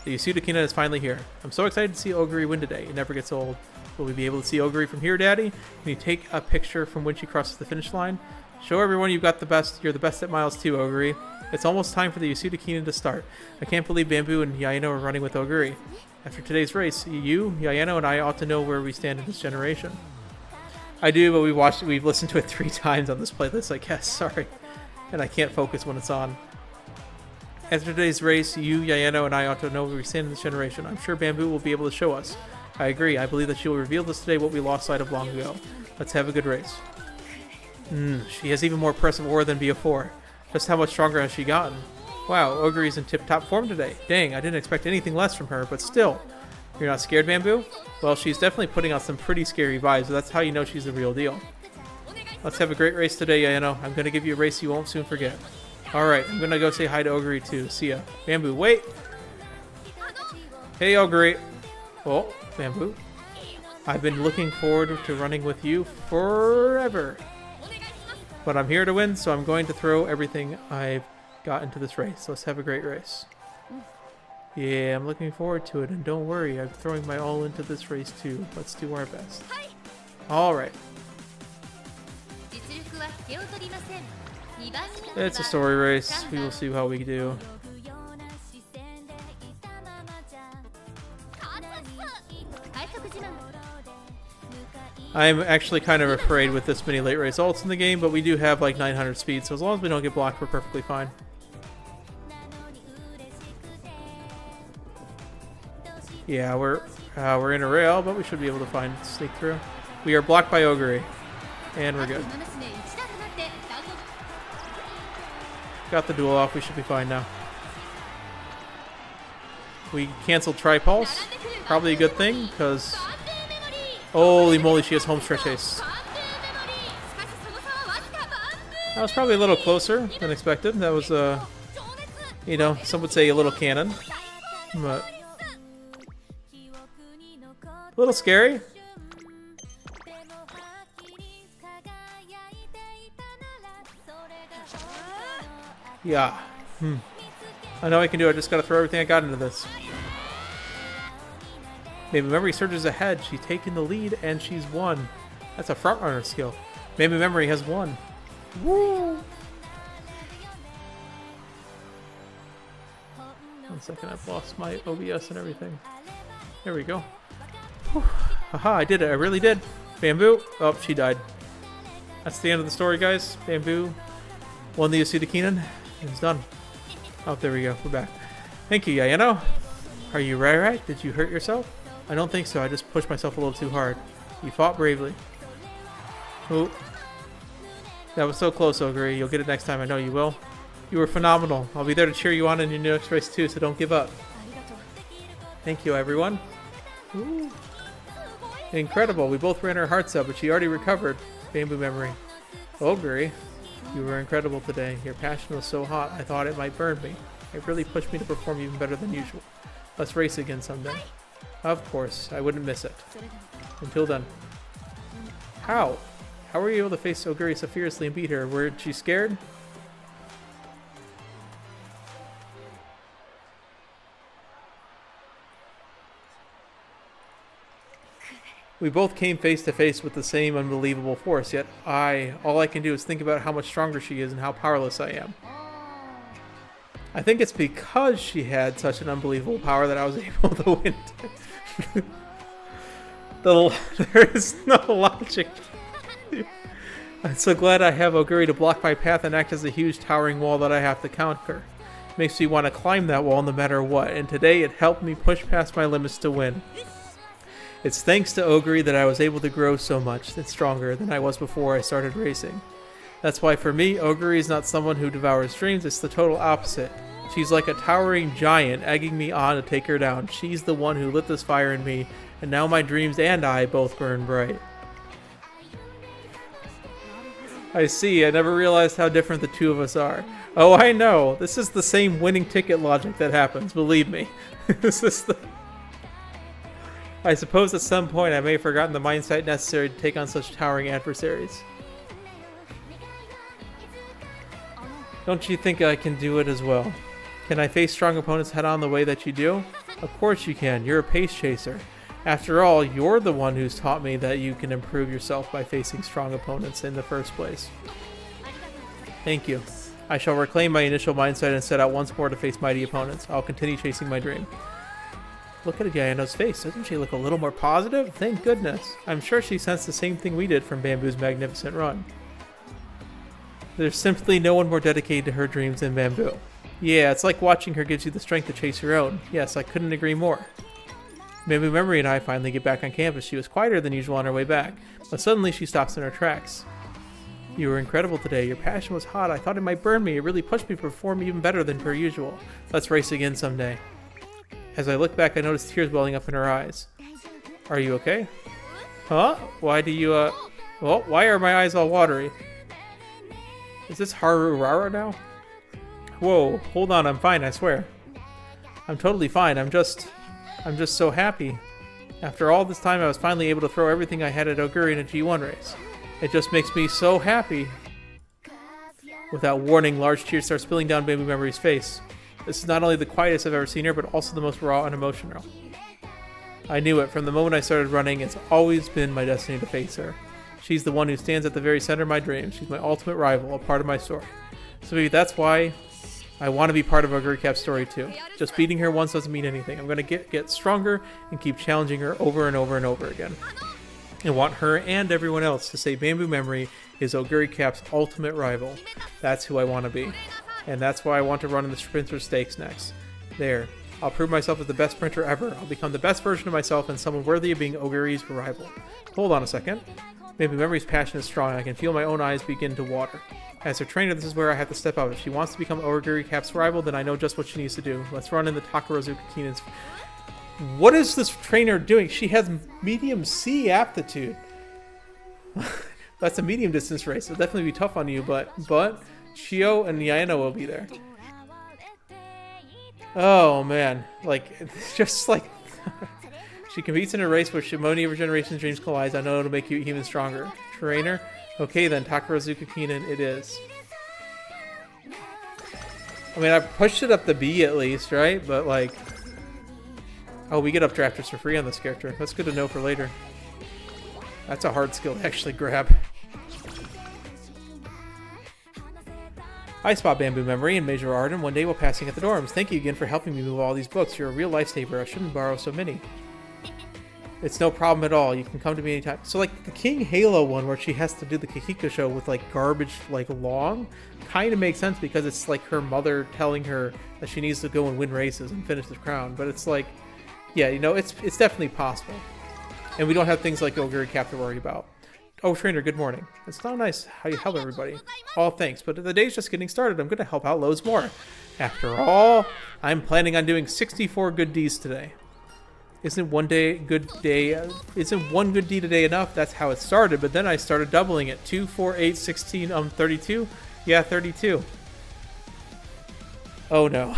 The Yasuda Kinen is finally here. I'm so excited to see Oguri win today. It never gets old. Will we be able to see Oguri from here, Daddy? Can you take a picture from when she crosses the finish line? Show everyone you've got the best. You're the best at miles too, Oguri. It's almost time for the Yasuda Kinen to start. I can't believe BamBOO'd and Yaeno are running with Oguri. After today's race, you, Yaeno, and I ought to know where we stand in this generation. I do, but we've listened to it 3 times on this playlist, I guess. Sorry. And I can't focus when it's on. After today's race, you, Yaeno, and I ought to know where we stand in this generation. I'm sure BamBOO'd will be able to show us. I agree. I believe that she will reveal to us today what we lost sight of long ago. Let's have a good race. She has even more impressive aura than before. Just how much stronger has she gotten? Wow, Oguri's in tip-top form today. Dang, I didn't expect anything less from her, but still. You're not scared, BamBOO'd? Well, she's definitely putting out some pretty scary vibes, so that's how you know she's the real deal. Let's have a great race today, Yaeno. I'm going to give you a race you won't soon forget. Alright, I'm going to go say hi to Oguri too. See ya. BamBOO'd, wait! Hey, oh great. Oh, Bamboo. I've been looking forward to running with you forever. But I'm here to win, so I'm going to throw everything I've got into this race. Let's have a great race. Yeah, I'm looking forward to it, and don't worry, I'm throwing my all into this race too. Let's do our best. Alright. It's a story race. We will see how we do. I'm actually kind of afraid with this many late race ults in the game, but we do have like 900 speed, so as long as we don't get blocked, we're perfectly fine. Yeah, we're in a rail, but we should be able to sneak through. We are blocked by Ogre, and we're good. Got the duel off. We should be fine now. We canceled Tripulse. Probably a good thing, because holy moly, she has home stretch haste. That was probably a little closer than expected. That was you know, some would say a little cannon, but a little scary. Yeah. I know I can do it. I just gotta throw everything I got into this. Maybe Memory surges ahead. She's taken the lead and she's won. That's a front runner skill. Maybe Memory has won. Woo! 1 second, I've lost my OBS and everything. There we go. Whew. Haha, I did it. I really did. Bamboo. Oh, she died. That's the end of the story, guys. Bamboo won the Yasuda Kinen. It's done. Oh, there we go. We're back. Thank you, Yayano. Are you right? Did you hurt yourself? I don't think so. I just pushed myself a little too hard. You fought bravely. Oh. That was so close, Ogre. You'll get it next time. I know you will. You were phenomenal. I'll be there to cheer you on in your next race too, so don't give up. Thank you, everyone. Ooh. Incredible. We both ran our hearts out, but she already recovered. Bamboo Memory. Ogre, you were incredible today. Your passion was so hot, I thought it might burn me. It really pushed me to perform even better than usual. Let's race again someday. Of course, I wouldn't miss it. Until then. How? How were you able to face Oguri so fiercely and beat her? Were she scared? We both came face to face with the same unbelievable force, yet all I can do is think about how much stronger she is and how powerless I am. I think it's because she had such an unbelievable power that I was able to win. There is no logic. I'm so glad I have Oguri to block my path and act as a huge towering wall that I have to conquer. It makes me want to climb that wall no matter what, and today it helped me push past my limits to win. It's thanks to Oguri that I was able to grow so much and stronger than I was before I started racing. That's why for me, Oguri is not someone who devours dreams, it's the total opposite. She's like a towering giant egging me on to take her down. She's the one who lit this fire in me, and now my dreams and I both burn bright. I see, I never realized how different the two of us are. Oh, I know, this is the same winning ticket logic that happens, believe me. This is the... I suppose at some point I may have forgotten the mindset necessary to take on such towering adversaries. Don't you think I can do it as well? Can I face strong opponents head-on the way that you do? Of course you can. You're a pace chaser. After all, you're the one who's taught me that you can improve yourself by facing strong opponents in the first place. Thank you. I shall reclaim my initial mindset and set out once more to face mighty opponents. I'll continue chasing my dream. Look at Yayano's face. Doesn't she look a little more positive? Thank goodness. I'm sure she sensed the same thing we did from Bamboo's magnificent run. There's simply no one more dedicated to her dreams than Bamboo. Yeah, it's like watching her gives you the strength to chase your own. Yes, I couldn't agree more. Bamboo Memory and I finally get back on campus. She was quieter than usual on her way back, but suddenly she stops in her tracks. You were incredible today. Your passion was hot. I thought it might burn me. It really pushed me to perform even better than per usual. Let's race again someday. As I look back, I notice tears welling up in her eyes. Are you okay? Huh? Why do you, well, why are my eyes all watery? Is this Harurara now? Whoa, hold on, I'm fine, I swear. I'm totally fine, I'm just... I'm just so happy. After all this time, I was finally able to throw everything I had at Oguri in a G1 race. It just makes me so happy. Without warning, large tears start spilling down Baby Memory's face. This is not only the quietest I've ever seen her, but also the most raw and emotional. I knew it. From the moment I started running, it's always been my destiny to face her. She's the one who stands at the very center of my dreams. She's my ultimate rival, a part of my story. So maybe that's why I want to be part of Oguri Cap's story too. Just beating her once doesn't mean anything. I'm going to get stronger and keep challenging her over and over and over again. I want her and everyone else to say BamBOO'd Memory is Oguri Cap's ultimate rival. That's who I want to be. And that's why I want to run in the Sprinter Stakes next. There. I'll prove myself as the best sprinter ever. I'll become the best version of myself and someone worthy of being Oguri's rival. Hold on a second. BamBOO'd Memory's passion is strong. I can feel my own eyes begin to water. As her trainer, this is where I have to step up. If she wants to become Oguri Cap's rival, then I know just what she needs to do. Let's run in the Takamatsu-no-miya Kinen's. What is this trainer doing? She has medium C aptitude. That's a medium distance race. It'll definitely be tough on you, but Chio and Yaeno will be there. Oh man, like it's just like she competes in a race where Shimoni of her generation's dreams collide. I know it'll make you even stronger. Trainer? Okay then, Takamatsu-no-miya Kinen it is. I mean, I pushed it up to B at least, right? But like, oh, we get updrafters for free on this character. That's good to know for later. That's a hard skill to actually grab. I spot BamBOO'd Memory and Major Arden one day while passing at the dorms. Thank you again for helping me move all these books. You're a real lifesaver. I shouldn't borrow so many. It's no problem at all. You can come to me anytime. So like the King Halo one where she has to do the Kahiko show with like garbage like long kind of makes sense because it's like her mother telling her that she needs to go and win races and finish the crown. But it's like, yeah, you know, it's definitely possible. And we don't have things like Oguri Cap to worry about. Oh, trainer, good morning. It's not nice how you help everybody. Oh, thanks, but the day's just getting started. I'm going to help out loads more. After all, I'm planning on doing 64 good deeds today. Isn't one good deed a day enough? That's how it started, but then I started doubling it. 2, 4, 8, 16, 32? Yeah, 32. Oh, no.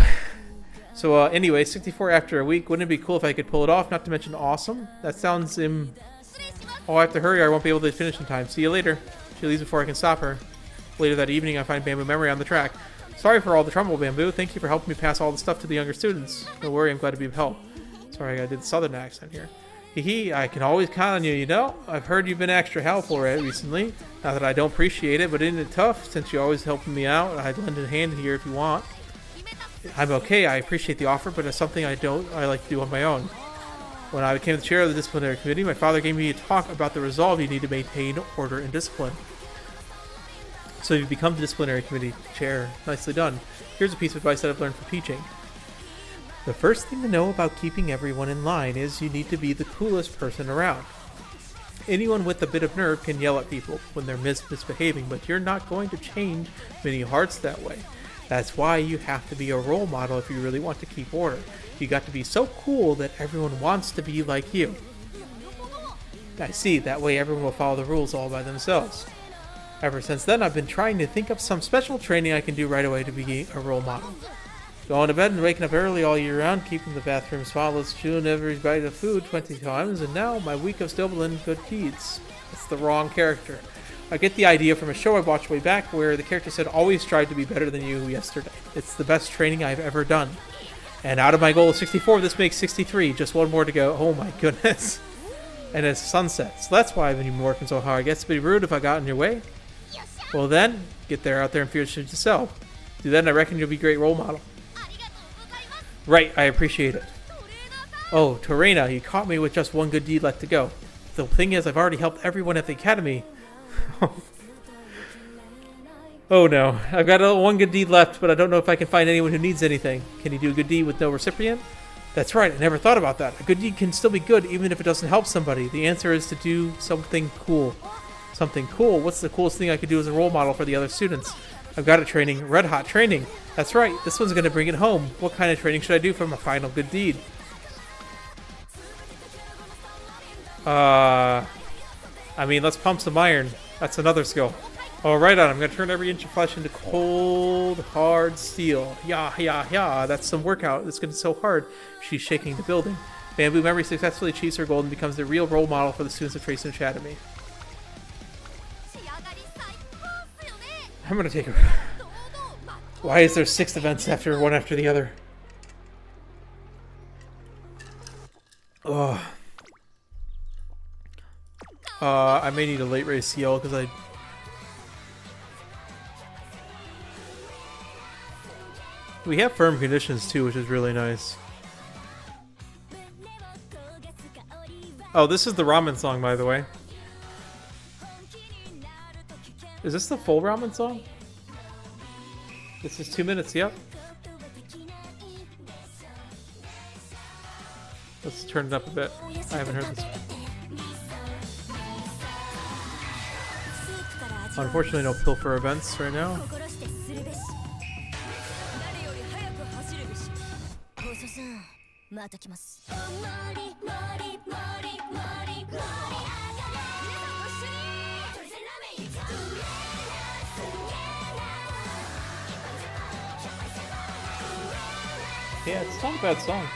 So, anyway, 64 after a week. Wouldn't it be cool if I could pull it off? Not to mention awesome. That sounds Oh, I have to hurry or I won't be able to finish in time. See you later. She leaves before I can stop her. Later that evening, I find BamBOO'd Memory on the track. Sorry for all the trouble, BamBOO'd. Thank you for helping me pass all the stuff to the younger students. Don't worry, I'm glad to be of help. Sorry, I did the southern accent here. Hee, I can always count on you, you know? I've heard you've been extra helpful recently. Not that I don't appreciate it, but isn't it tough? Since you're always helping me out, I'd lend a hand here if you want. I'm okay, I appreciate the offer, but it's something I like to do on my own. When I became the chair of the disciplinary committee, my father gave me a talk about the resolve you need to maintain order and discipline. So you've become the disciplinary committee chair. Nicely done. Here's a piece of advice that I've learned from teaching. The first thing to know about keeping everyone in line is you need to be the coolest person around. Anyone with a bit of nerve can yell at people when they're misbehaving, but you're not going to change many hearts that way. That's why you have to be a role model if you really want to keep order. You got to be so cool that everyone wants to be like you. I see, that way everyone will follow the rules all by themselves. Ever since then, I've been trying to think of some special training I can do right away to be a role model. Going to bed and waking up early all year round, keeping the bathroom spotless, chewing every bite of food 20 times, and now my week of doubling good deeds. That's the wrong character. I get the idea from a show I watched way back where the character said, always strive to be better than you yesterday. It's the best training I've ever done. And out of my goal of 64, this makes 63. Just one more to go. Oh my goodness. And it's sunset. So that's why I've been working so hard. I guess it'd be rude if I got in your way. Well then, get out there and fierce yourself. Do that and I reckon you'll be a great role model. Right, I appreciate it. Oh, Torena, you caught me with just one good deed left to go. The thing is, I've already helped everyone at the academy. Oh no, I've got one good deed left, but I don't know if I can find anyone who needs anything. Can you do a good deed with no recipient? That's right, I never thought about that. A good deed can still be good even if it doesn't help somebody. The answer is to do something cool. Something cool? What's the coolest thing I could do as a role model for the other students? I've got a training, red hot training. That's right, this one's going to bring it home. What kind of training should I do for my final good deed? I mean, let's pump some iron. That's another skill. Oh, right on. I'm going to turn every inch of flesh into cold, hard steel. Yeah. That's some workout. It's going to be so hard. She's shaking the building. BamBOO'd Memory successfully achieves her goal and becomes the real role model for the students of Trace Academy. I'm gonna take her. Why is there 6 events one after the other? Ugh. I may need a late race CL because we have firm conditions too, which is really nice. Oh, this is the ramen song, by the way. Is this the full ramen song? This is 2 minutes, yep. Let's turn it up a bit. I haven't heard this. Unfortunately, no pilfer events right now. Yeah, it's not a bad song.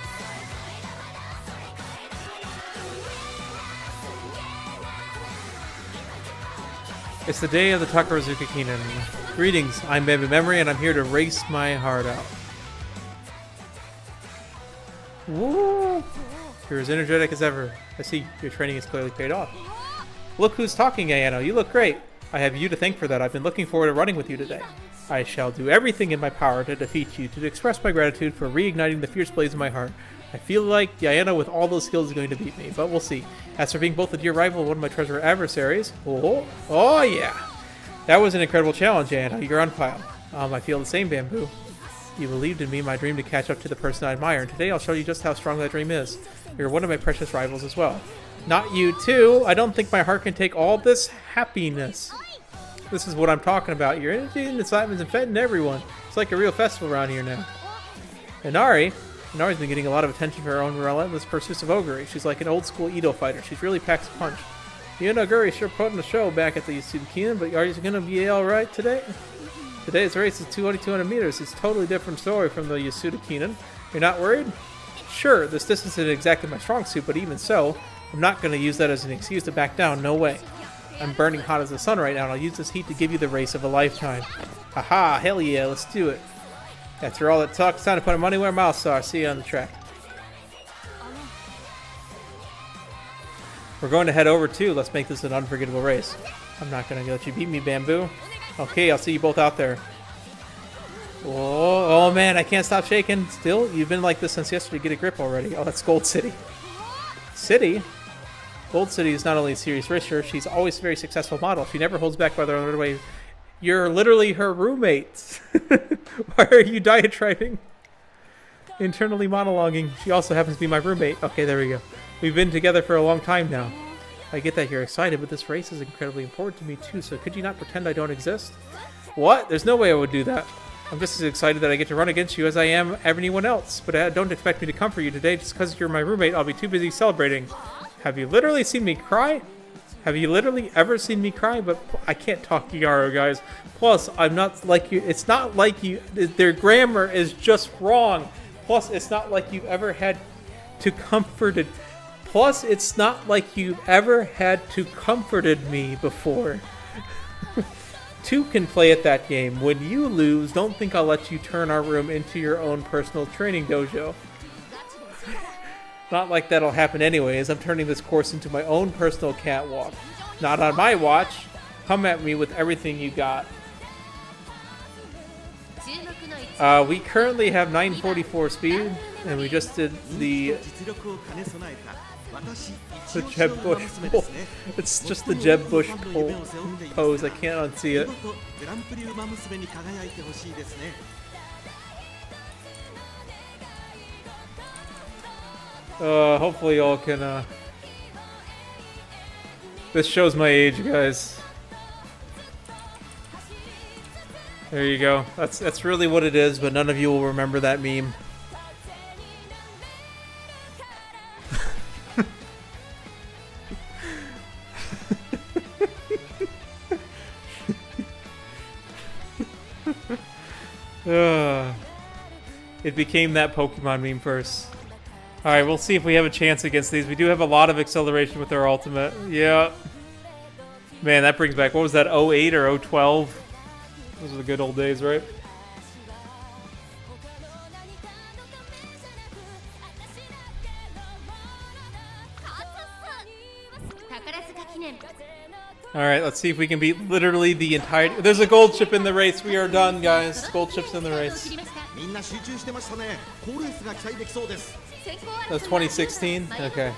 It's the day of the Takamatsu-no-miya Kinen. Greetings, I'm BamBOO'd Memory, and I'm here to race my heart out. Woo! You're as energetic as ever. I see, your training has clearly paid off. Look who's talking, Ayano. You look great. I have you to thank for that. I've been looking forward to running with you today. I shall do everything in my power to defeat you, to express my gratitude for reigniting the fierce blaze in my heart. I feel like Diana with all those skills is going to beat me, but we'll see. As for being both a dear rival and one of my treasured adversaries, oh yeah. That was an incredible challenge, Diana. You're on file. I feel the same, BamBOO. You believed in me, my dream to catch up to the person I admire, and today I'll show you just how strong that dream is. You're one of my precious rivals as well. Not you too. I don't think my heart can take all this happiness. This is what I'm talking about. Your energy and excitement is infecting everyone. It's like a real festival around here now. Inari's been getting a lot of attention for her own relentless pursuits of Oguri. She's like an old-school Edo fighter. She's really packs a punch. You and Oguri sure putting a show back at the Yasuda Kinen, but are you going to be alright today? Today's race is 200 meters. It's a totally different story from the Yasuda Kinen. You're not worried? Sure, this distance isn't exactly my strong suit, but even so, I'm not going to use that as an excuse to back down. No way. I'm burning hot as the sun right now, and I'll use this heat to give you the race of a lifetime. Haha, hell yeah, let's do it. After all that talk, it's time to put our money where our mouths are. See you on the track. We're going to head over too. Let's make this an unforgettable race. I'm not going to let you beat me, BamBOO. Okay, I'll see you both out there. Oh man, I can't stop shaking. Still, you've been like this since yesterday. Get a grip already. Oh, that's Gold City. City? Gold City is not only a serious racer, she's always a very successful model. She never holds back by the other way. You're literally her roommate. Why are you diatribing? Internally monologuing. She also happens to be my roommate. Okay, there we go. We've been together for a long time now. I get that you're excited, but this race is incredibly important to me too, so could you not pretend I don't exist? What? There's no way I would do that. I'm just as excited that I get to run against you as I am anyone else, but don't expect me to comfort you today. Just because you're my roommate, I'll be too busy celebrating. Have you literally seen me cry? Have you literally ever seen me cry? But I can't talk Yaro, guys. Plus, I'm not like you. It's not like you. Their grammar is just wrong. Plus, it's not like you've ever had to comforted. Plus, it's not like you've ever had to comforted me before. Two can play at that game. When you lose, don't think I'll let you turn our room into your own personal training dojo. Not like that'll happen anyways. I'm turning this course into my own personal catwalk. Not on my watch. Come at me with everything you got. We currently have 944 speed, and we just did the Jeb Bush pull. It's just the Jeb Bush pull pose. I can't unsee it. Hopefully y'all can, this shows my age, guys. There you go. That's really what it is, but none of you will remember that meme. It became that Pokemon meme first. Alright, we'll see if we have a chance against these. We do have a lot of acceleration with our ultimate. Yeah. Man, that brings back, what was that, 08 or 012? Those are the good old days, right? Alright, let's see if we can beat literally the entire... There's a gold chip in the race. We are done, guys. Gold chip's in the race. That's 2016? Okay.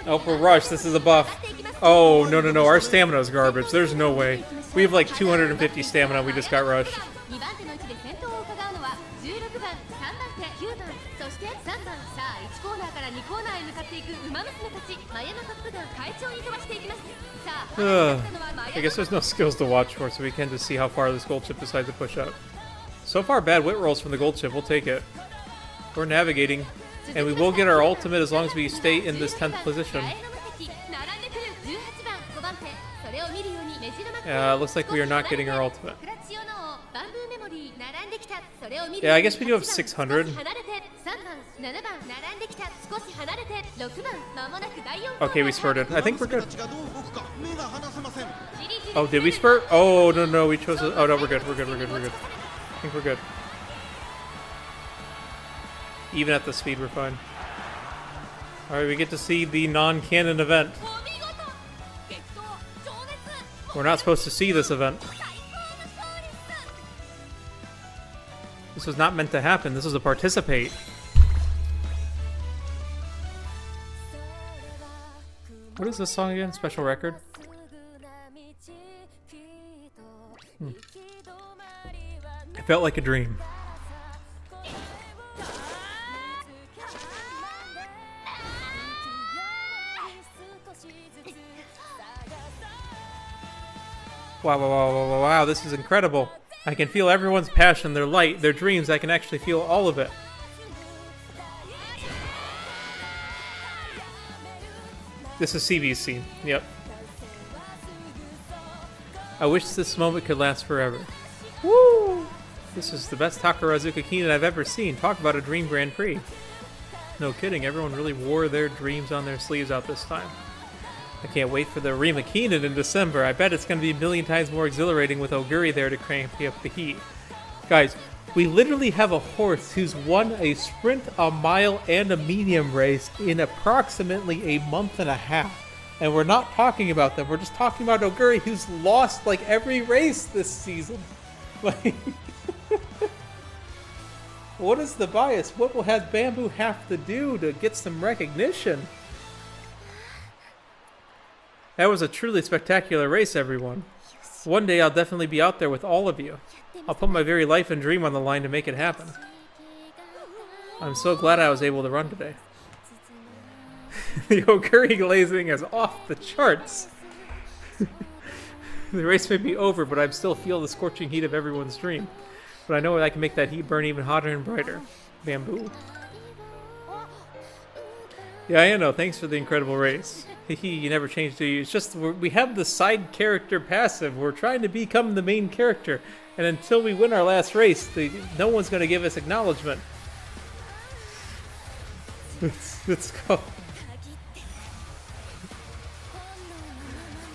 Oh, we're rushed. This is a buff. Oh, no, no, no. Our stamina is garbage. There's no way. We have like 250 stamina. We just got rushed. I guess there's no skills to watch for, so we can just see how far this gold chip decides to push up. So far, bad wit rolls from the gold chip. We'll take it. We're navigating, and we will get our ultimate as long as we stay in this 10th position. Looks like we are not getting our ultimate. Yeah, I guess we do have 600. Okay, we spurted. I think we're good. Oh, did we spurt? Oh, no, no, we chose... Oh, no, we're good. We're good. We're good. We're good. I think we're good. Even at the speed, we're fine. Alright, we get to see the non-canon event. We're not supposed to see this event. This was not meant to happen. This was a participate. What is this song again? Special record? It felt like a dream. Wow, wow, wow, wow, wow, this is incredible. I can feel everyone's passion, their light, their dreams. I can actually feel all of it. This is CB's scene. Yep. I wish this moment could last forever. Woo! This is the best Yasuda Kinen I've ever seen. Talk about a dream Grand Prix. No kidding, everyone really wore their dreams on their sleeves out this time. I can't wait for the Rima Kinen in December. I bet it's going to be a million times more exhilarating with Oguri there to crank up the heat. Guys, we literally have a horse who's won a sprint, a mile, and a medium race in approximately a month and a half. And we're not talking about them. We're just talking about Oguri, who's lost like every race this season. Like, what is the bias? What will have BamBOO'd have to do to get some recognition? That was a truly spectacular race, everyone. One day I'll definitely be out there with all of you. I'll put my very life and dream on the line to make it happen. I'm so glad I was able to run today. The Oguri glazing is off the charts. The race may be over, but I still feel the scorching heat of everyone's dream. But I know I can make that heat burn even hotter and brighter. BamBOO'd. Yeah, I know. Thanks for the incredible race. You never changed, do you? It's just we have the side character passive. We're trying to become the main character. And until we win our last race, no one's going to give us acknowledgement. Let's go.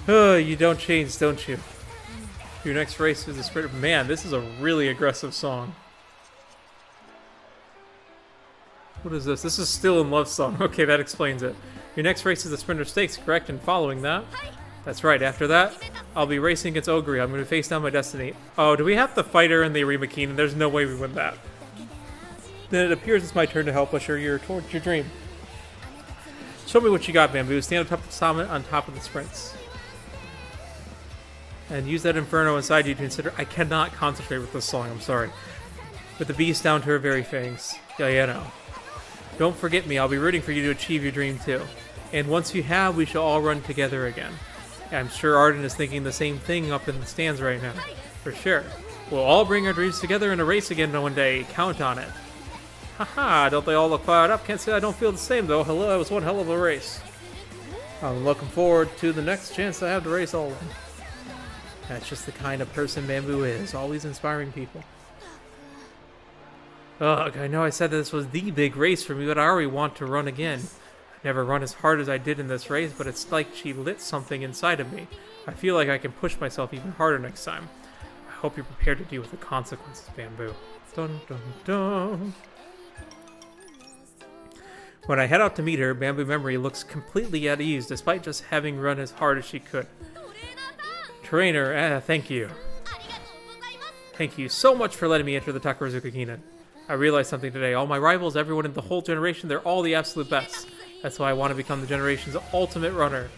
Oh, you don't change, don't you? Your next race is the sprint. Man, this is a really aggressive song. What is this? This is Still in Love song. Okay, that explains it. Your next race is the Sprinter Stakes, correct? And following that? That's right. After that, I'll be racing against Oguri. I'm going to face down my destiny. Oh, do we have to fight her in the Rima Kinen? There's no way we win that. Then it appears it's my turn to help usher you towards your dream. Show me what you got, BamBOO'd. Stand on top of the sprints. And use that inferno inside you to consider. I cannot concentrate with this song, I'm sorry. With the beast down to her very fangs. Yeah, you know. Don't forget me, I'll be rooting for you to achieve your dream too. And once you have, we shall all run together again. I'm sure Arden is thinking the same thing up in the stands right now. For sure. We'll all bring our dreams together in a race again one day. Count on it. Haha, don't they all look fired up? Can't say I don't feel the same though. Hello, that was one hell of a race. I'm looking forward to the next chance I have to race all of them. That's just the kind of person BamBOO'd is. Always inspiring people. Ugh, I know I said that this was the big race for me, but I already want to run again. I never run as hard as I did in this race, but it's like she lit something inside of me. I feel like I can push myself even harder next time. I hope you're prepared to deal with the consequences, Bamboo. Dun dun dun. When I head out to meet her, Bamboo Memory looks completely at ease despite just having run as hard as she could. Trainer, thank you. Thank you so much for letting me enter the Takamatsu-no-miya Kinen. I realized something today. All my rivals, everyone in the whole generation, they're all the absolute best. That's why I want to become the generation's ultimate runner.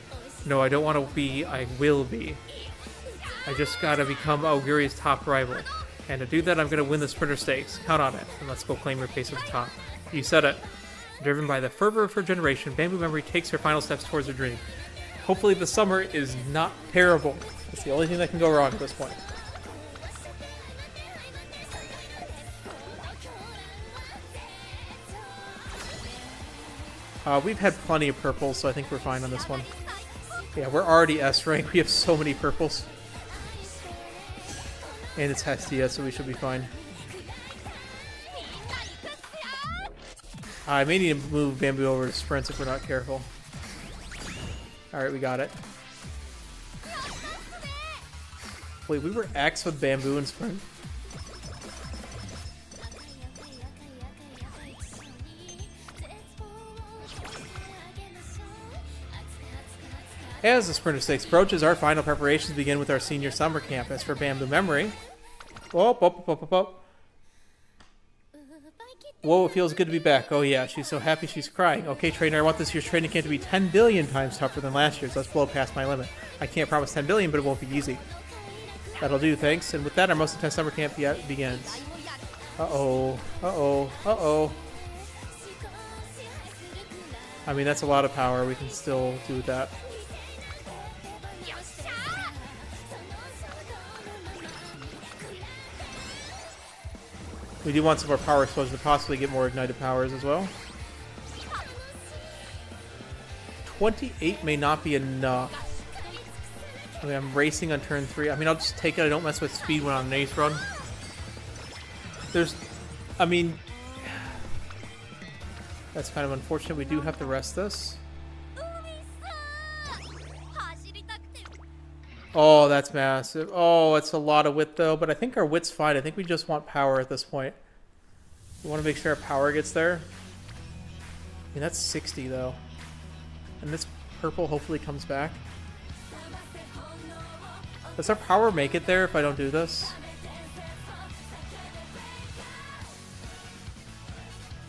No, I don't want to be, I will be. I just gotta become Aoguri's top rival. And to do that, I'm gonna win the Sprinter Stakes. Count on it, and let's go claim her place at the top. You said it. Driven by the fervor of her generation, Bamboo Memory takes her final steps towards her dream. Hopefully the summer is not terrible. That's the only thing that can go wrong at this point. We've had plenty of purples, so I think we're fine on this one. Yeah, we're already S rank. We have so many purples. And it's Hestia, so we should be fine. I may need to move Bamboo over to sprints if we're not careful. Alright, we got it. Wait, we were X with Bamboo and sprint? As the Sprinter Stakes approaches, our final preparations begin with our senior summer camp. As for Bamboo Memory... Whoa, whoa, whoa, whoa, whoa. Whoa, it feels good to be back. Oh yeah, she's so happy she's crying. Okay, trainer, I want this year's training camp to be 10 billion times tougher than last year's. Let's blow past my limit. I can't promise 10 billion, but it won't be easy. That'll do, thanks. And with that, our most intense summer camp begins. Uh-oh. Uh-oh. Uh-oh. I mean, that's a lot of power. We can still do that. We do want some more power explosion to possibly get more ignited powers as well. 28 may not be enough. I mean, I'm racing on turn 3. I mean, I'll just take it. I don't mess with speed when on an ace run. There's... I mean... That's kind of unfortunate. We do have to rest this. Oh, that's massive. Oh, it's a lot of wit, though. But I think our wit's fine. I think we just want power at this point. We want to make sure our power gets there. I mean, that's 60, though. And this purple hopefully comes back. Does our power make it there if I don't do this?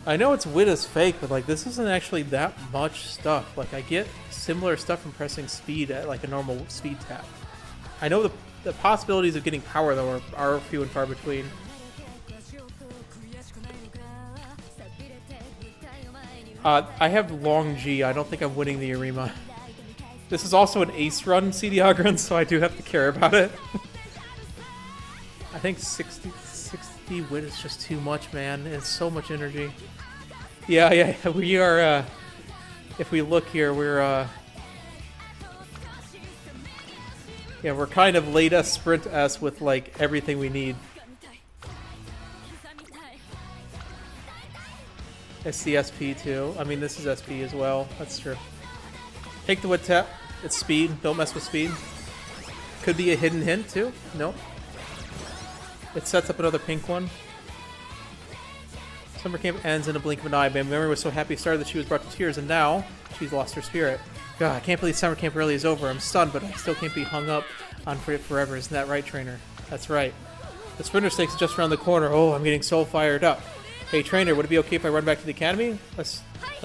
I know its wit is fake, but like this isn't actually that much stuff. Like I get similar stuff from pressing speed at like a normal speed tap. I know the possibilities of getting power though are few and far between. I have long G. I don't think I'm winning the Arima. This is also an ace run CD Ogren, so I do have to care about it. I think 60 wit is just too much, man. It's so much energy. Yeah, we are, if we look here, we're, yeah, we're kind of late S, sprint S with, like, everything we need. It's the SP, too. I mean, this is SP as well. That's true. Take the wit tap. It's speed. Don't mess with speed. Could be a hidden hint, too. Nope. It sets up another pink one. Summer camp ends in a blink of an eye. Bam Memory was so happy it started that she was brought to tears, and now she's lost her spirit. God, I can't believe summer camp really is over. I'm stunned, but I still can't be hung up on for it forever. Isn't that right, trainer? That's right. The Sprinter Stakes is just around the corner. Oh, I'm getting so fired up. Hey, trainer, would it be okay if I run back to the academy? Let's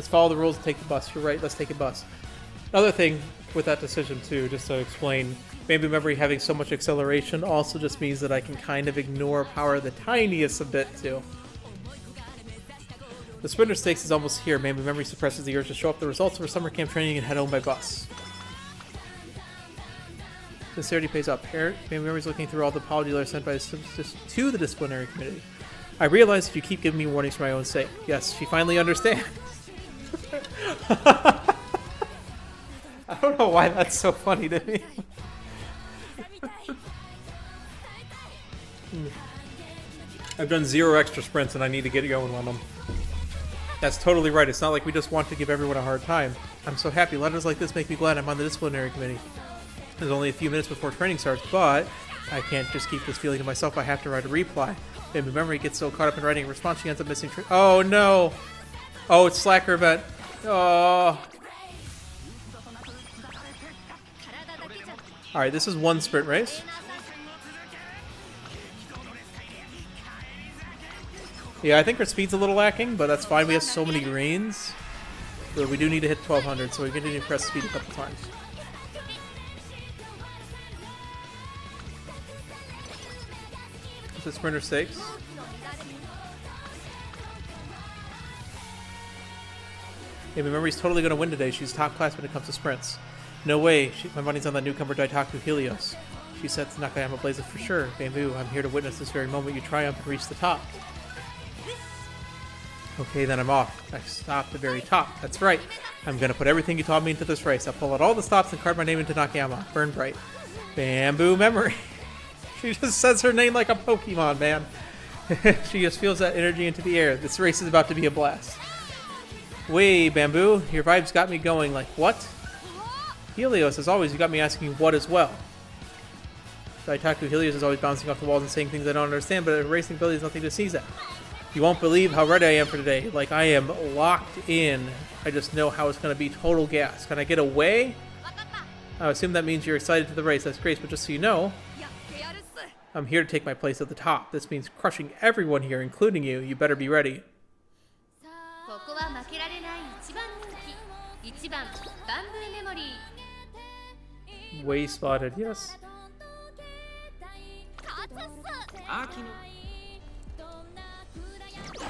follow the rules and take the bus. You're right. Let's take a bus. Another thing with that decision, too, just to explain, Bamboo Memory having so much acceleration also just means that I can kind of ignore power the tiniest a bit, too. The Sprinter Stakes is almost here. Bamboo Memory suppresses the urge to show up the results of her summer camp training and head home by bus. Sincerity pays off. Bamboo Memory's looking through all the apology letters sent by to the disciplinary committee. I realize if you keep giving me warnings for my own sake. Yes, she finally understands. I don't know why that's so funny to me. I've done 0 extra sprints and I need to get going on them. That's totally right. It's not like we just want to give everyone a hard time. I'm so happy. Letters like this make me glad I'm on the disciplinary committee. There's only a few minutes before training starts, but I can't just keep this feeling to myself. I have to write a reply. And remember, he gets so caught up in writing a response, she ends up missing. Oh no! Oh, it's Slacker event. Oh. Alright, this is 1 sprint race. Yeah, I think our speed's a little lacking, but that's fine. We have so many greens. But we do need to hit 1200, so we continue to press speed a couple times. It's a sprinter stakes. Yeah, remember, he's totally going to win today. She's top class when it comes to sprints. No way. My money's on that newcomer Daitaku Helios. She sets Nakayama Blazer for sure. BamBOO, I'm here to witness this very moment you triumph and reach the top. Okay, then I'm off. I stopped the very top. That's right. I'm going to put everything you taught me into this race. I'll pull out all the stops and carve my name into Nakayama. Burn bright. BamBOO memory. She just says her name like a Pokemon, man. She just feels that energy into the air. This race is about to be a blast. Wait, BamBOO, your vibes got me going. Like, what? Helios, as always, you got me asking what as well. Daitaku Helios is always bouncing off the walls and saying things I don't understand, but racing ability is nothing to sneeze at. You won't believe how ready I am for today. Like, I am locked in. I just know how it's going to be total gas. Can I get away? I assume that means you're excited to the race. That's great, but just so you know, I'm here to take my place at the top. This means crushing everyone here, including you. You better be ready. Way spotted, yes.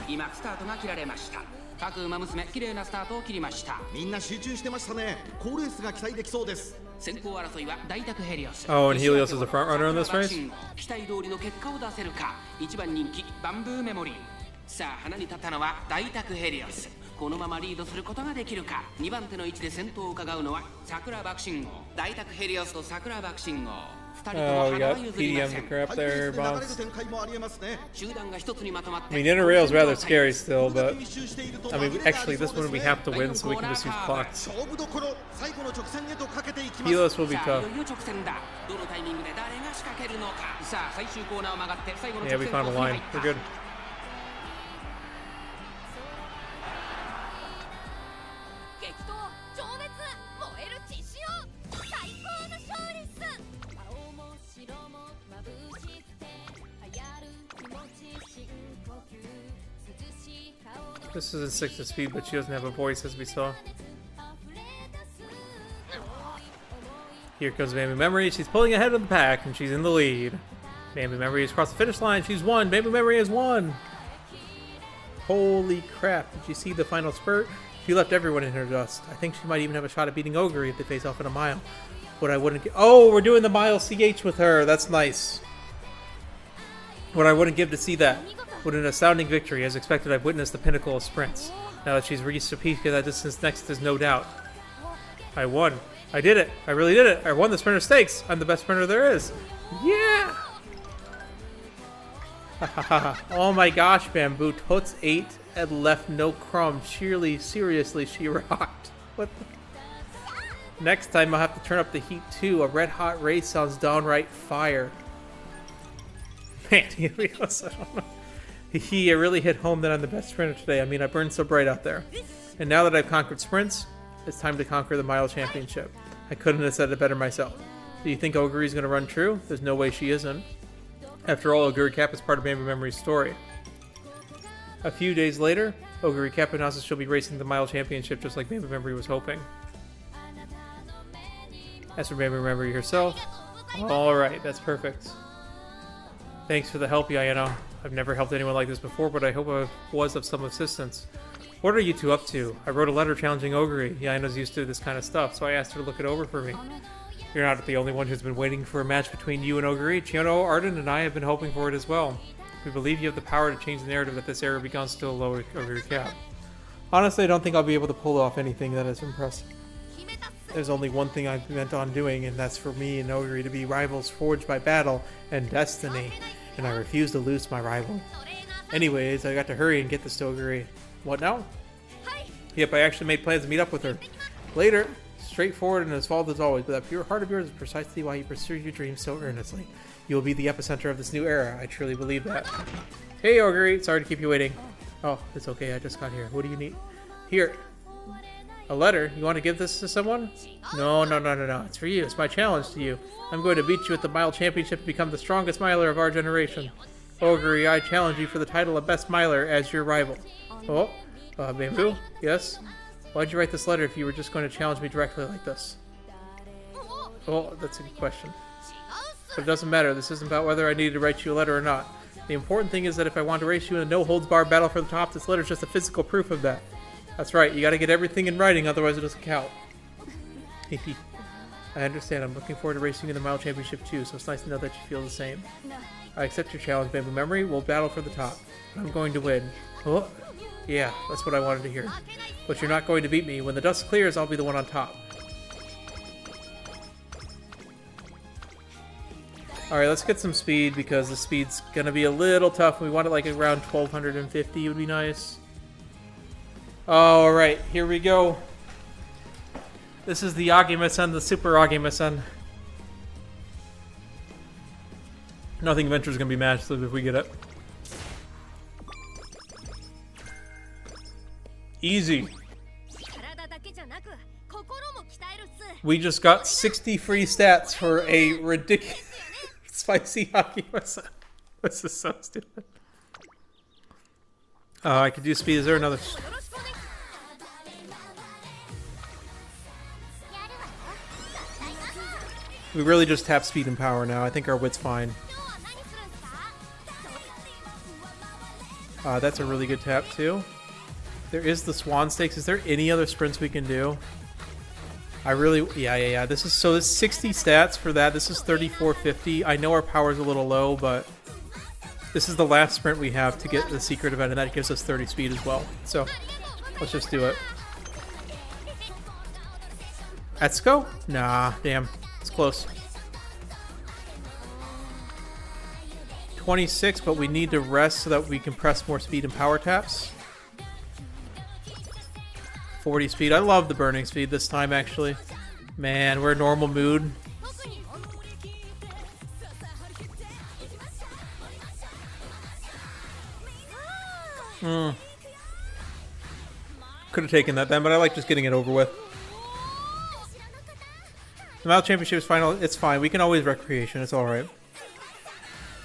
今スタートが切られました。各馬娘綺麗なスタートを切りました。みんな集中してましたね。好レースが期待できそうです。先行争いは大宅ヘリオス。
Oh, and Helios is the front runner in this race?
期待通りの結果を出せるか。1番人気BamBOO'dメモリー。さあ花に立ったのは大宅ヘリオス。このままリードすることができるか。2番手の位置で先頭を伺うのは桜爆信号。大宅ヘリオスと桜爆信号。
Oh, we got PDM to crap there, boss. I mean, Interrail's rather scary still, but I mean, actually, this one we have to win, so we can just use clocks. Helios will be tough. Yeah, we found a line. We're good. This is in 6 speed, but she doesn't have a voice, as we saw. Here comes BamBOO Memory. She's pulling ahead of the pack, and she's in the lead. BamBOO Memory has crossed the finish line. She's won. BamBOO Memory has won. Holy crap. Did you see the final spurt? She left everyone in her dust. I think she might even have a shot at beating Ogre if they face off in a mile. What I wouldn't get... Oh, we're doing the mile CH with her. That's nice. What I wouldn't give to see that. What an astounding victory. As expected, I've witnessed the pinnacle of sprints. Now that she's reached a peak of that distance next, there's no doubt. I won. I did it. I really did it. I won the sprinter stakes. I'm the best sprinter there is. Yeah! Oh my gosh, BamBOO. Tots 8 and left no crumb. Sheerly, seriously, she rocked. What the... Next time I'll have to turn up the heat too. A red hot race sounds downright fire. Man, Helios, I don't know. He really hit home that I'm the best sprinter today. I mean, I burned so bright out there. And now that I've conquered sprints, it's time to conquer the mile championship. I couldn't have said it better myself. Do you think Oguri's going to run true? There's no way she isn't. After all, Oguri Cap is part of BamBOO Memory's story. A few days later, Oguri Cap announces she'll be racing the mile championship just like BamBOO Memory was hoping. As for BamBOO Memory herself, alright, that's perfect. Thanks for the help, Yayano. I've never helped anyone like this before, but I hope I was of some assistance. What are you two up to? I wrote a letter challenging Oguri. Yayano's used to this kind of stuff, so I asked her to look it over for me. You're not the only one who's been waiting for a match between you and Oguri. Chiono, Arden, and I have been hoping for it as well. We believe you have the power to change the narrative that this era becomes still lower Oguri Cap. Honestly, I don't think I'll be able to pull off anything that is impressive. There's only one thing I've meant on doing, and that's for me and Oguri to be rivals forged by battle and destiny. and I refuse to lose to my rival. Anyways, I got to hurry and get this to Oguri. What now? Yep, I actually made plans to meet up with her. Later, straightforward and as bold as always, but that pure heart of yours is precisely why you pursue your dreams so earnestly. You will be the epicenter of this new era. I truly believe that. Hey, Oguri. Sorry to keep you waiting. Oh, it's okay. I just got here. What do you need? Here. A letter? You want to give this to someone? No. It's for you. It's my challenge to you. I'm going to beat you at the Mile Championship and become the strongest miler of our generation. Oguri, I challenge you for the title of Best Miler as your rival. Oh, BamBOO? Yes? Why'd you write this letter if you were just going to challenge me directly like this? Oh, that's a good question. But it doesn't matter. This isn't about whether I needed to write you a letter or not. The important thing is that if I want to race you in a no-holds-barred battle for the top, this letter's just a physical proof of that. That's right. You gotta get everything in writing, otherwise it doesn't count. I understand. I'm looking forward to racing in the Mile Championship too, so it's nice to know that you feel the same. I accept your challenge, BamBOO Memory. We'll battle for the top. I'm going to win. Oh, yeah, that's what I wanted to hear. But you're not going to beat me. When the dust clears, I'll be the one on top. Alright, let's get some speed, because the speed's gonna be a little tough. We want it like around 1250 would be nice. Alright, here we go. This is the Agime-san, the Super Agime-san. Nothing Venture's gonna be massive if we get it. Easy. We just got 60 free stats for a ridiculous spicy Agime-san. This is so stupid. I could do speed. Is there another? We really just tap speed and power now. I think our wit's fine. That's a really good tap too. There is the Swan Stakes. Is there any other sprints we can do? I really... Yeah. This is 60 stats for that. This is 3450. I know our power's a little low, but this is the last sprint we have to get the secret event, and that gives us 30 speed as well. So, let's just do it. Let's go? Nah, damn. It's close. 26, but we need to rest so that we can press more speed and power taps. 40 speed. I love the burning speed this time, actually. Man, we're in normal mood. Could have taken that then, but I like just getting it over with. The Mile Championship is final. It's fine. We can always recreation. It's alright.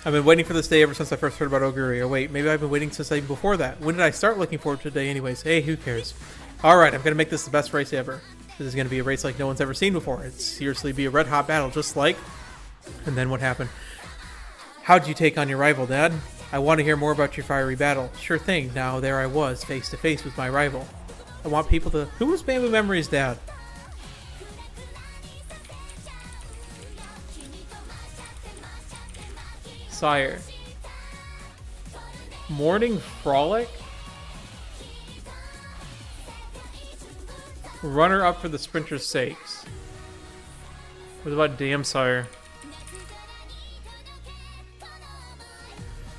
I've been waiting for this day ever since I first heard about Oguri. Or wait, maybe I've been waiting since even before that. When did I start looking forward to today anyways? Hey, who cares? Alright, I'm going to make this the best race ever. This is going to be a race like no one's ever seen before. It's seriously be a red hot battle, just like... And then what happened? How'd you take on your rival, Dad? I want to hear more about your fiery battle. Sure thing. Now there I was, face to face with my rival. I want people to... Who was BamBOO Memory's dad? Sire. Morning Frolic? Runner up for the sprinter's sakes. What about Damn Sire?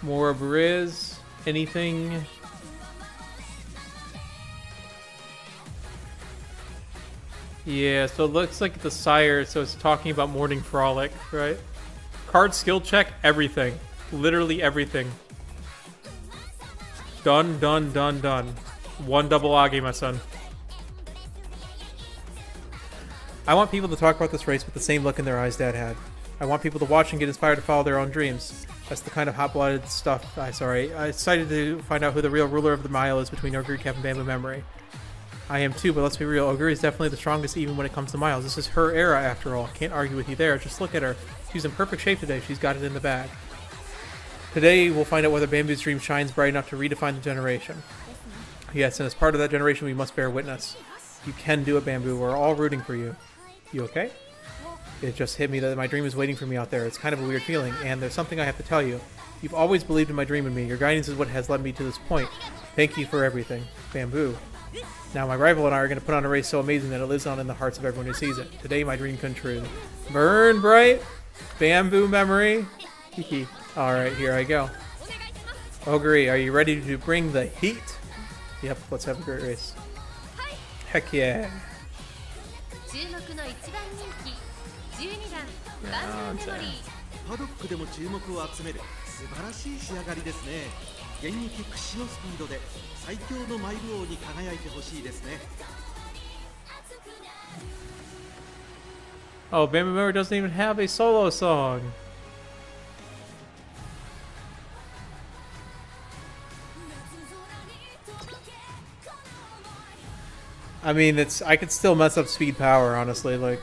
More Briz? Anything? Yeah, so it looks like the Sire, so it's talking about Morning Frolic, right? Card skill check, everything. Literally everything. Done. One double Agi, my son. I want people to talk about this race with the same look in their eyes Dad had. I want people to watch and get inspired to follow their own dreams. That's the kind of hot-blooded stuff. I excited to find out who the real ruler of the mile is between Oguri Cap and BamBOO Memory. I am too, but let's be real. Oguri is definitely the strongest even when it comes to miles. This is her era, after all. Can't argue with you there. Just look at her. She's in perfect shape today. She's got it in the bag. Today, we'll find out whether BamBOO's dream shines bright enough to redefine the generation. Yes, and as part of that generation, we must bear witness. You can do it, BamBOO. We're all rooting for you. You okay? It just hit me that my dream is waiting for me out there. It's kind of a weird feeling, and there's something I have to tell you. You've always believed in my dream and me. Your guidance is what has led me to this point. Thank you for everything. BamBOO. Now my rival and I are going to put on a race so amazing that it lives on in the hearts of everyone who sees it. Today my dream come true. Burn bright, BamBOO Memory. Alright, here I go. Ogre, are you ready to bring the heat? Yep, let's have a great race. Heck yeah. Oh, BamBOO'd doesn't even have a solo song. I mean, I could still mess up speed power, honestly, like.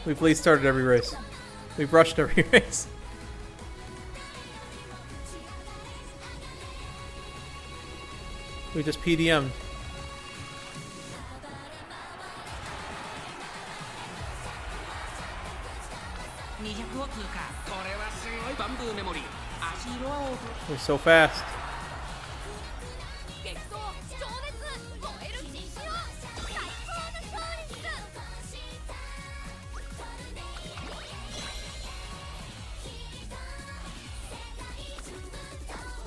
We've late started every race. We've rushed every race. We just PDM'd. We're so fast.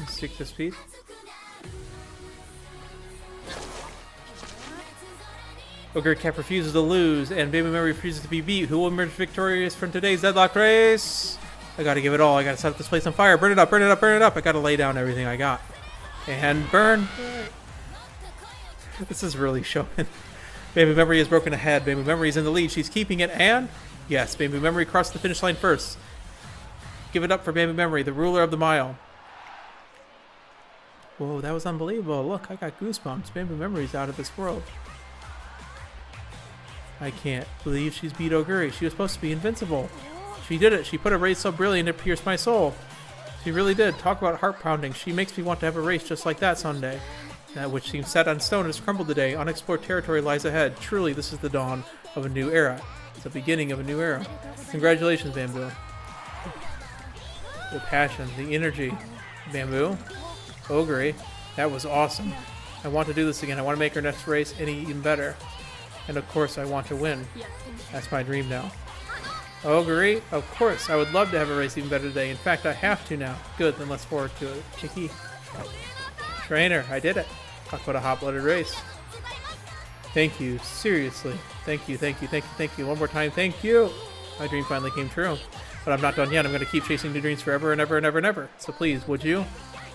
Stick to speed. Ogre Cap refuses to lose, and BamBOO'd refuses to be beat. Who will emerge victorious from today's deadlock race? I gotta give it all. I gotta set this place on fire. Burn it up, burn it up, burn it up. I gotta lay down everything I got. And burn. This is really showing. BamBOO'd has broken ahead. BamBOO'd is in the lead. She's keeping it, and yes, BamBOO'd crossed the finish line first. Give it up for BamBOO'd, the ruler of the mile. Whoa, that was unbelievable. Look, I got goosebumps. BamBOO'd out of this world. I can't believe she's beat Ogre. She was supposed to be invincible. She did it. She put a race so brilliant it pierced my soul. She really did. Talk about heart pounding. She makes me want to have a race just like that someday. That which seems set on stone has crumbled today. Unexplored territory lies ahead. Truly, this is the dawn of a new era. It's the beginning of a new era. Congratulations, BamBOO'd. The passion, the energy. BamBOO'd. Ogre. That was awesome. I want to do this again. I want to make our next race even better. And of course, I want to win. That's my dream now. Ogre, of course, I would love to have a race even better today. In fact, I have to now. Good, then let's forward to it. Chiki. Trainer, I did it. Talk about a hot-blooded race. Thank you, seriously. Thank you, thank you, thank you, thank you. One more time, thank you. My dream finally came true. But I'm not done yet. I'm going to keep chasing new dreams forever and ever and ever and ever. So please, would you?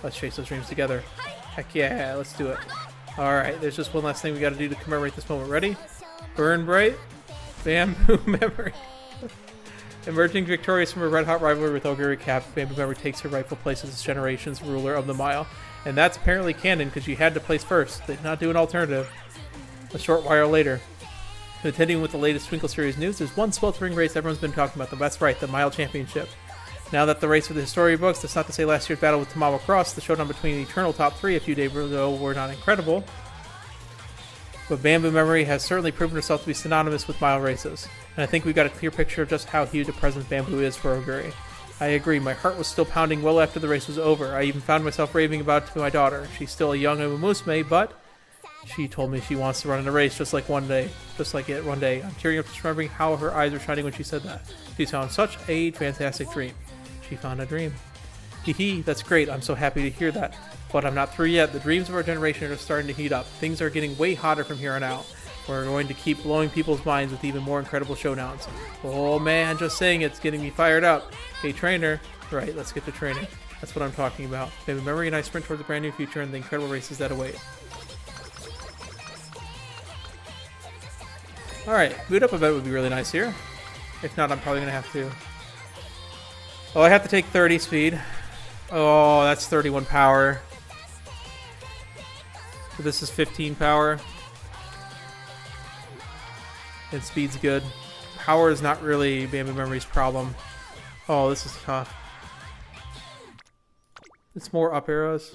Let's chase those dreams together. Heck yeah, let's do it. Alright, there's just one last thing we got to do to commemorate this moment. Ready? Burn bright. BamBOO'd memory. Emerging victorious from a red-hot rivalry with Ogre Cap, BamBOO'd takes her rightful place as this generation's ruler of the mile. And that's apparently canon because she had to place first. They did not do an alternative. A short while later. Continuing with the latest Twinkle Series news, there's one sweltering race everyone's been talking about. That's right, the Mile Championship. Now that the race for the history books, that's not to say last year's battle with Tamawa Cross, the showdown between the eternal top three a few days ago, were not incredible. But BamBOO'd has certainly proven herself to be synonymous with mile races. And I think we got a clear picture of just how huge a presence BamBOO'd is for Ogre. I agree, my heart was still pounding well after the race was over. I even found myself raving about it to my daughter. She's still a young Umamusume, but she told me she wants to run in a race just like one day. I'm tearing up just remembering how her eyes were shining when she said that. She's found such a fantastic dream. She found a dream. Hee, that's great. I'm so happy to hear that. But I'm not through yet. The dreams of our generation are starting to heat up. Things are getting way hotter from here on out. We're going to keep blowing people's minds with even more incredible showdowns. Oh man, just saying it's getting me fired up. Hey trainer. Right, let's get to training. That's what I'm talking about. BamBOO'd and I sprint towards a brand new future and the incredible races that await. Alright, boot up event would be really nice here. If not, I'm probably going to have to... Oh, I have to take 30 speed. Oh, that's 31 power. So this is 15 power. And speed's good. Power is not really BamBOO'd's problem. Oh, this is tough. It's more up arrows.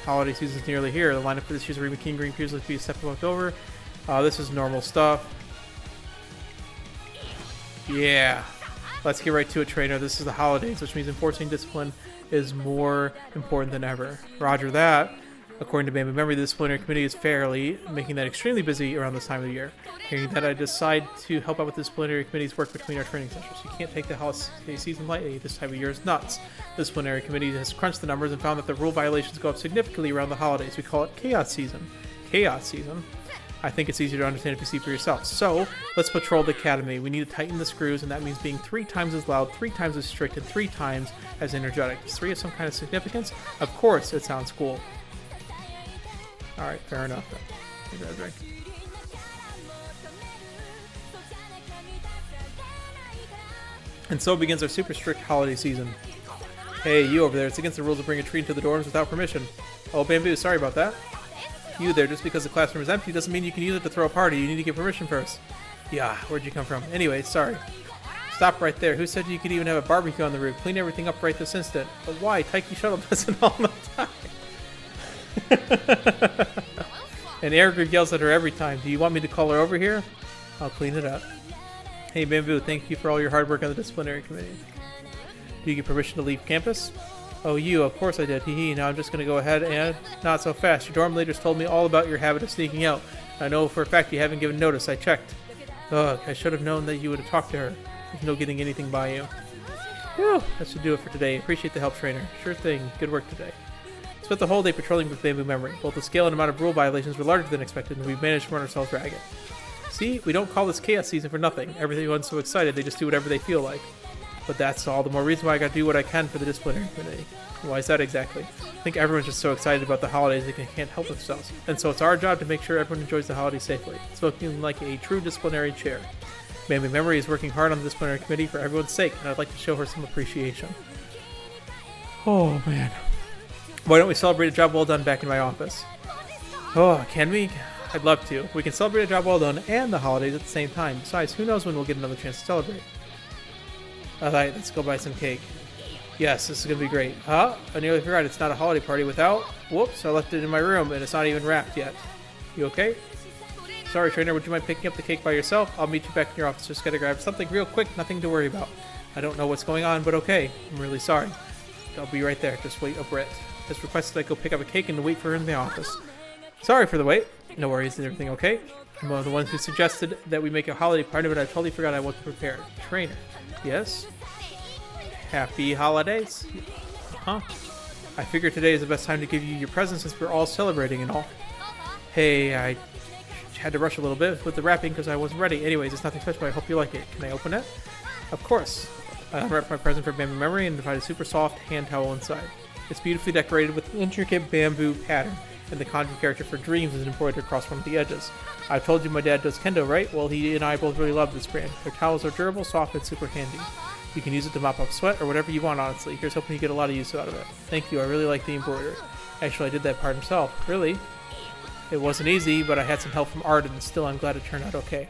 Holiday season's nearly here. The lineup for this year's Arena King Green appears to be a step left over. This is normal stuff. Yeah. Let's get right to it, trainer. This is the holidays, which means enforcing discipline is more important than ever. Roger that. According to BamBOO'd Memory, the disciplinary committee is fairly making that extremely busy around this time of the year. Hearing that, I decide to help out with the disciplinary committee's work between our training sessions. You can't take the holiday season lightly. This time of year is nuts. The disciplinary committee has crunched the numbers and found that the rule violations go up significantly around the holidays. We call it chaos season. Chaos season? I think it's easier to understand if you see for yourself. So, let's patrol the academy. We need to tighten the screws, and that means being 3 times as loud, 3 times as strict, and 3 times as energetic. Does 3 have some kind of significance? Of course, it sounds cool. Alright, fair enough. Maybe I'll drink. And so begins our super strict holiday season. Hey, you over there, it's against the rules to bring a tree into the dorms without permission. Oh, BamBOO'd, sorry about that. You there, just because the classroom is empty doesn't mean you can use it to throw a party. You need to get permission first. Yeah, where'd you come from? Anyway, sorry. Stop right there. Who said you could even have a barbecue on the roof? Clean everything up right this instant. But why? Taiki Shuttle does it all the time. And Airgrid yells at her every time. Do you want me to call her over here? I'll clean it up. Hey, BamBOO'd, thank you for all your hard work on the disciplinary committee. Do you get permission to leave campus? Oh, you, of course I did. Hee. Now I'm just going to go ahead and... Not so fast. Your dorm leaders told me all about your habit of sneaking out. I know for a fact you haven't given notice. I checked. Ugh, I should have known that you would have talked to her. There's no getting anything by you. Whew, that should do it for today. Appreciate the help, trainer. Sure thing. Good work today. Spent the whole day patrolling with BamBOO'd Memory. Both the scale and amount of rule violations were larger than expected, and we've managed to run ourselves ragged. See, we don't call this chaos season for nothing. Everyone's so excited, they just do whatever they feel like. But that's all the more reason why I gotta do what I can for the disciplinary committee. Why is that exactly? I think everyone's just so excited about the holidays they can't help themselves. And so it's our job to make sure everyone enjoys the holidays safely. It's looking like a true disciplinary chair. BamBOO'd Memory is working hard on the disciplinary committee for everyone's sake, and I'd like to show her some appreciation. Oh man. Why don't we celebrate a job well done back in my office? Oh, can we? I'd love to. We can celebrate a job well done and the holidays at the same time. Besides, who knows when we'll get another chance to celebrate. Alright, let's go buy some cake. Yes, this is going to be great. Huh? I nearly forgot it's not a holiday party without... Whoops, I left it in my room and it's not even wrapped yet. You okay? Sorry, trainer, would you mind picking up the cake by yourself? I'll meet you back in your office. Just gotta grab something real quick, nothing to worry about. I don't know what's going on, but okay. I'm really sorry. I'll be right there. Just wait a bit. Just requested I go pick up a cake and wait for her in the office. Sorry for the wait. No worries, is everything okay? I'm one of the ones who suggested that we make a holiday party, but I totally forgot I wasn't prepared. Trainer. Yes? Happy holidays? Huh? I figured today is the best time to give you your presents since we're all celebrating and all. Hey, I had to rush a little bit with the wrapping because I wasn't ready. Anyways, it's nothing special, but I hope you like it. Can I open it? Of course. I unwrapped my present for BamBOO'd Memory and find a super soft hand towel inside. It's beautifully decorated with an intricate bamboo pattern, and the kanji character for dreams is embroidered across one of the edges. I told you my dad does kendo, right? Well, he and I both really love this brand. Their towels are durable, soft, and super handy. You can use it to mop up sweat or whatever you want, honestly. Here's hoping you get a lot of use out of it. Thank you, I really like the embroidery. Actually, I did that part himself. Really? It wasn't easy, but I had some help from Art, and still I'm glad it turned out okay.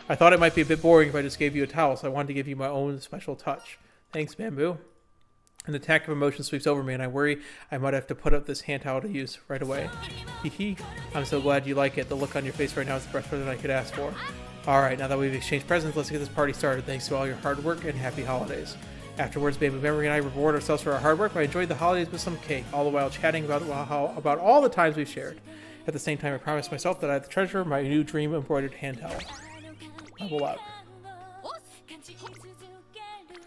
I thought it might be a bit boring if I just gave you a towel, so I wanted to give you my own special touch. Thanks, BamBOO'd. An attack of emotion sweeps over me, and I worry I might have to put up this hand towel to use right away. Hee. I'm so glad you like it. The look on your face right now is the best present I could ask for. Alright, now that we've exchanged presents, let's get this party started. Thanks to all your hard work, and happy holidays. Afterwards, BamBOO'd Memory and I reward ourselves for our hard work by enjoying the holidays with some cake, all the while chatting about all the times we've shared. At the same time, I promised myself that I had to treasure my new dream embroidered hand towel. Level up.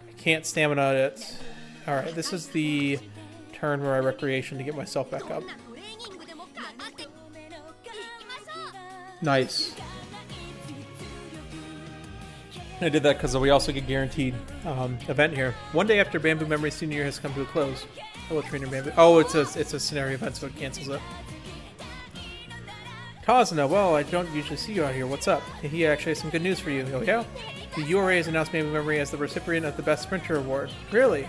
I can't stamina it. Alright, this is the turn where I recreation to get myself back up. Nice. I did that because we also get guaranteed event here. One day after BamBOO'd Memory senior year has come to a close. Hello, trainer BamBOO'd. Oh, it's a scenario event, so it cancels it. Kazuna, well, I don't usually see you out here. What's up? He actually has some good news for you. Oh yeah? The URA has announced BamBOO'd Memory as the recipient of the Best Sprinter Award. Really?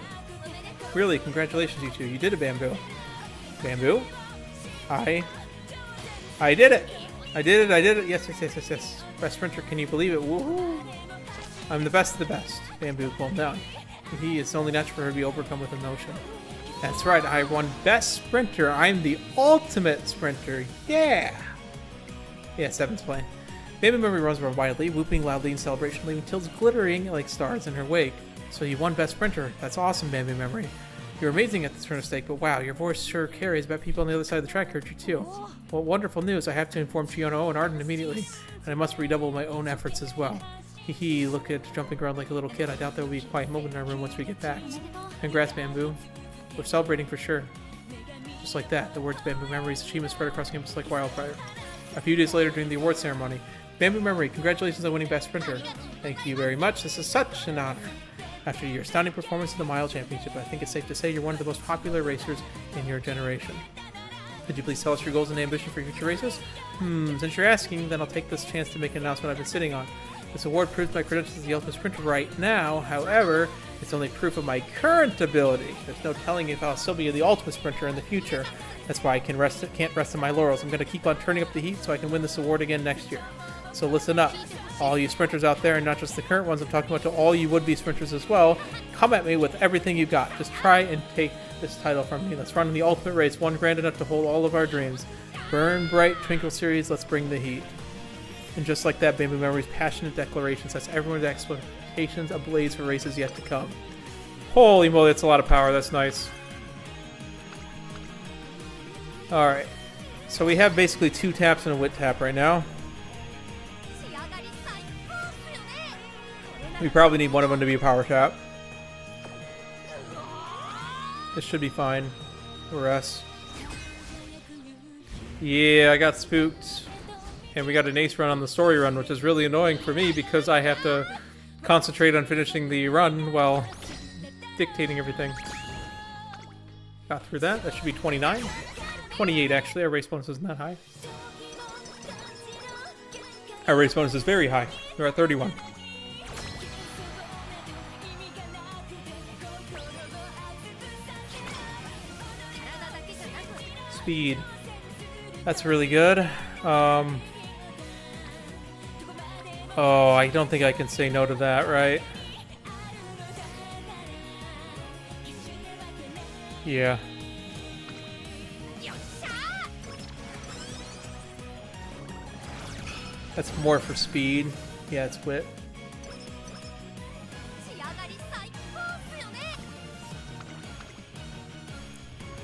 Really, congratulations, you two. You did it, BamBOO'd. BamBOO'd? I did it! I did it! Yes. Best Sprinter, can you believe it? Woohoo! I'm the best of the best. BamBOO'd, calm down. He is only natural for her to be overcome with emotion. That's right, I won Best Sprinter. I'm the ultimate sprinter. Yeah! Yeah, 7's playing. BamBOO'd Memory runs around wildly, whooping loudly in celebration, leaving Tills glittering like stars in her wake. So you won Best Sprinter. That's awesome, BamBOO'd Memory. You're amazing at this turn of stake, but wow, your voice sure carries. Bet people on the other side of the track heard you too. Well, wonderful news. I have to inform Chiono and Arden immediately, and I must redouble my own efforts as well. Hee, look at jumping around like a little kid. I doubt there will be a quiet moment in our room once we get back. Congrats, BamBOO. We're celebrating for sure. Just like that, the words BamBOO Memories achievement spread across campus like wildfire. A few days later during the award ceremony, BamBOO Memory, congratulations on winning Best Sprinter. Thank you very much. This is such an honor. After your astounding performance in the Mile Championship, I think it's safe to say you're one of the most popular racers in your generation. Could you please tell us your goals and ambition for future races? Since you're asking, then I'll take this chance to make an announcement I've been sitting on. This award proves my credentials as the Ultimate Sprinter right now. However, it's only proof of my current ability. There's no telling if I'll still be the Ultimate Sprinter in the future. That's why I can't rest on my laurels. I'm going to keep on turning up the heat so I can win this award again next year. So listen up, all you sprinters out there, and not just the current ones. I'm talking about to all you would-be sprinters as well. Come at me with everything you got. Just try and take this title from me. Let's run in the ultimate race, one grand enough to hold all of our dreams. Burn bright, Twinkle series. Let's bring the heat. And just like that, BamBOO Memory's passionate declaration sets everyone's expectations ablaze for races yet to come. Holy moly, that's a lot of power. That's nice. Alright. So we have basically 2 taps and a wit tap right now. We probably need one of them to be a power tap. This should be fine. Or S. Yeah, I got spooked. And we got an ace run on the story run, which is really annoying for me because I have to concentrate on finishing the run while dictating everything. Got through that. That should be 29. 28 actually. Our race bonus isn't that high. Our race bonus is very high. We're at 31. Speed. That's really good. Oh, I don't think I can say no to that, right? Yeah. That's more for speed. Yeah, it's wit.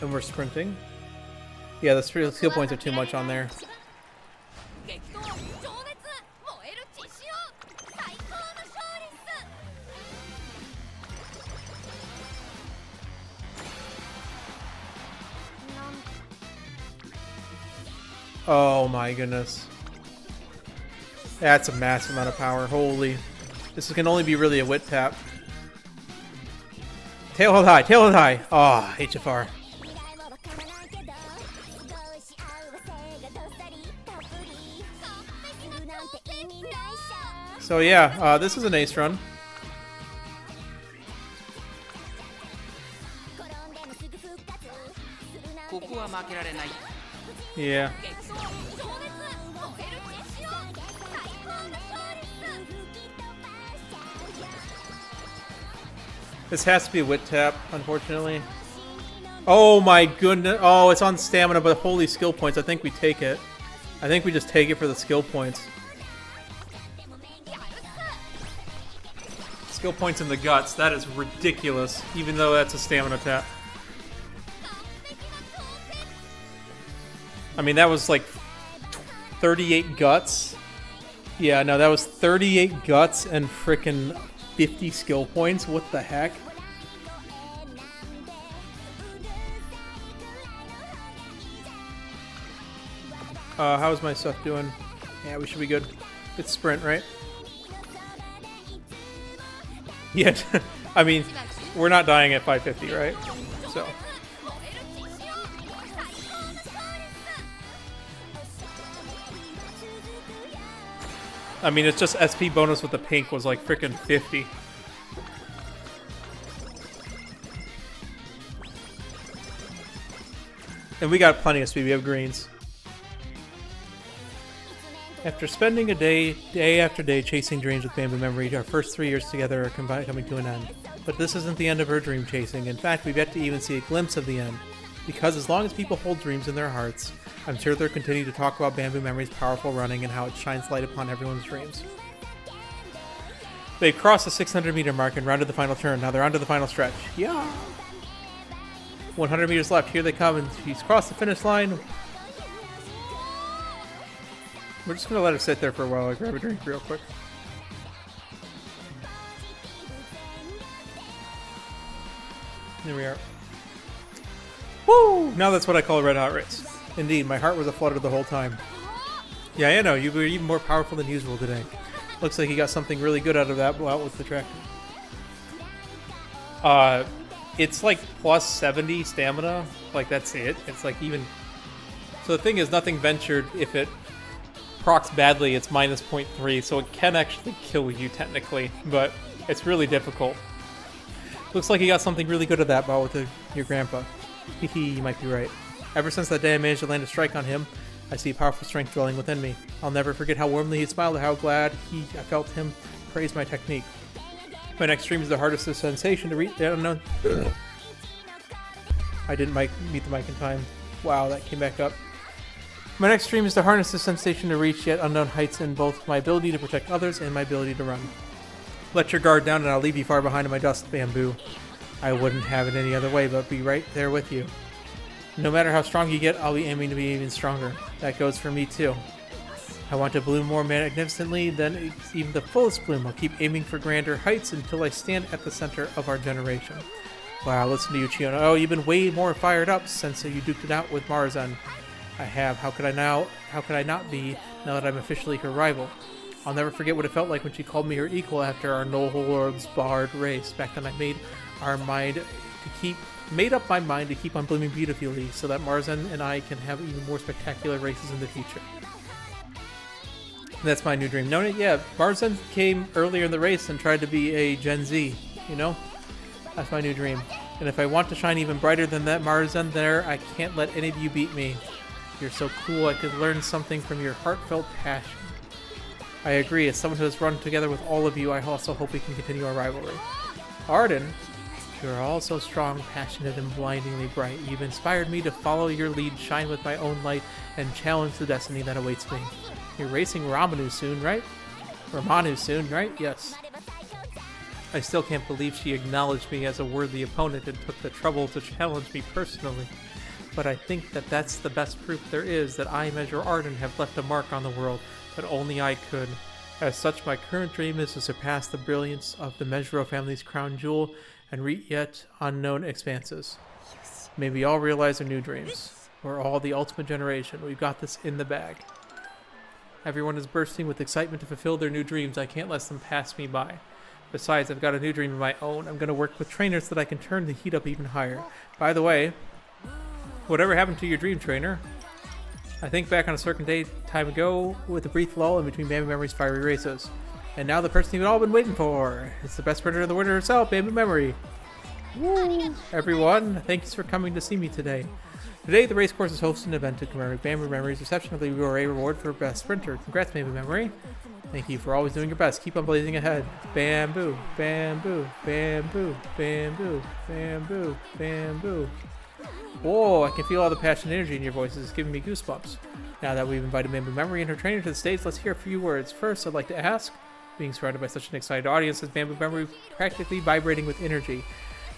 And we're sprinting. Yeah, the skill points are too much on there. Oh my goodness. That's a massive amount of power. Holy. This can only be really a wit tap. Tail held high, tail held high. Oh, HFR. So yeah, this is an ace run. Yeah. This has to be a wit tap, unfortunately. Oh my goodness. Oh, it's on stamina, but holy skill points. I think we take it. I think we just take it for the skill points. Skill points in the guts. That is ridiculous, even though that's a stamina tap. I mean, that was like 38 guts. Yeah, no, that was 38 guts and frickin' 50 skill points. What the heck? How's my stuff doing? Yeah, we should be good. It's sprint, right? Yeah, I mean, we're not dying at 550, right? So. I mean, it's just SP bonus with the pink was like frickin' 50. And we got plenty of speed. We have greens. After spending a day after day chasing dreams with BamBOO Memory, our first 3 years together are coming to an end. But this isn't the end of her dream chasing. In fact, we've yet to even see a glimpse of the end. Because as long as people hold dreams in their hearts, I'm sure they'll continue to talk about BamBOO Memory's powerful running and how it shines light upon everyone's dreams. They crossed the 600 meter mark and rounded the final turn. Now they're onto the final stretch. Yeah. 100 meters left. Here they come, and she's crossed the finish line. We're just gonna let her sit there for a while. I'll grab a drink real quick. There we are. Woo! Now that's what I call a red hot race. Indeed, my heart was aflutter the whole time. Yeah, I know, you were even more powerful than usual today. Looks like you got something really good out of that out with the tractor. It's like plus 70 stamina. Like, that's it. It's like even... So the thing is, nothing ventured. If it procs badly, it's minus 0.3, so it can actually kill you technically, but it's really difficult. Looks like you got something really good at that bout with your grandpa. Hehe, you might be right. Ever since that day I managed to land a strike on him, I see powerful strength dwelling within me. I'll never forget how warmly he smiled and how glad I felt him praise my technique. My next dream is the hardest sensation to reach. I don't know. I didn't meet the mic in time. Wow, that came back up. My next dream is to harness the sensation to reach yet unknown heights in both my ability to protect others and my ability to run. Let your guard down and I'll leave you far behind in my dust, Bamboo. I wouldn't have it any other way but be right there with you. No matter how strong you get, I'll be aiming to be even stronger. That goes for me too. I want to bloom more magnificently than even the fullest bloom. I'll keep aiming for grander heights until I stand at the center of our generation. Wow, listen to you, Chiyono. Oh, you've been way more fired up since you duked it out with Marzan. I have. How could I not be now that I'm officially her rival? I'll never forget what it felt like when she called me her equal after our No Holds Barred race. Back then I made up my mind to keep on blooming beautifully so that Marzan and I can have even more spectacular races in the future. That's my new dream. No, yeah, Marzan came earlier in the race and tried to be a Gen Z, you know? That's my new dream. And if I want to shine even brighter than that Marzan there, I can't let any of you beat me. You're so cool, I could learn something from your heartfelt passion. I agree, as someone who has run together with all of you, I also hope we can continue our rivalry. Arden, you are all so strong, passionate, and blindingly bright. You've inspired me to follow your lead, shine with my own light, and challenge the destiny that awaits me. You're racing Ramanu soon, right? Yes. I still can't believe she acknowledged me as a worthy opponent and took the trouble to challenge me personally. But I think that that's the best proof there is that I, Measure Arden, have left a mark on the world that only I could. As such, my current dream is to surpass the brilliance of the Measure family's crown jewel and reach yet unknown expanses. May we all realize our new dreams. We're all the ultimate generation. We've got this in the bag. Everyone is bursting with excitement to fulfill their new dreams. I can't let them pass me by. Besides, I've got a new dream of my own. I'm going to work with trainers so that I can turn the heat up even higher. By the way, whatever happened to your dream trainer? I think back on a certain time ago with a brief lull in between Bamboo Memory's fiery races. And now the person you've all been waiting for. It's the best printer in the winter herself, Bamboo Memory. Woo! Everyone, thanks for coming to see me today. Today, the race course is hosting an event to commemorate Bamboo Memory's reception of the URA Reward for Best Sprinter. Congrats, Bamboo Memory. Thank you for always doing your best. Keep on blazing ahead. Bamboo, bamboo, bamboo, bamboo, bamboo, bamboo. Whoa, I can feel all the passion and energy in your voices. It's giving me goosebumps. Now that we've invited Bamboo Memory and her trainer to the stage, let's hear a few words. First, I'd like to ask, being surrounded by such an excited audience, is Bamboo Memory practically vibrating with energy?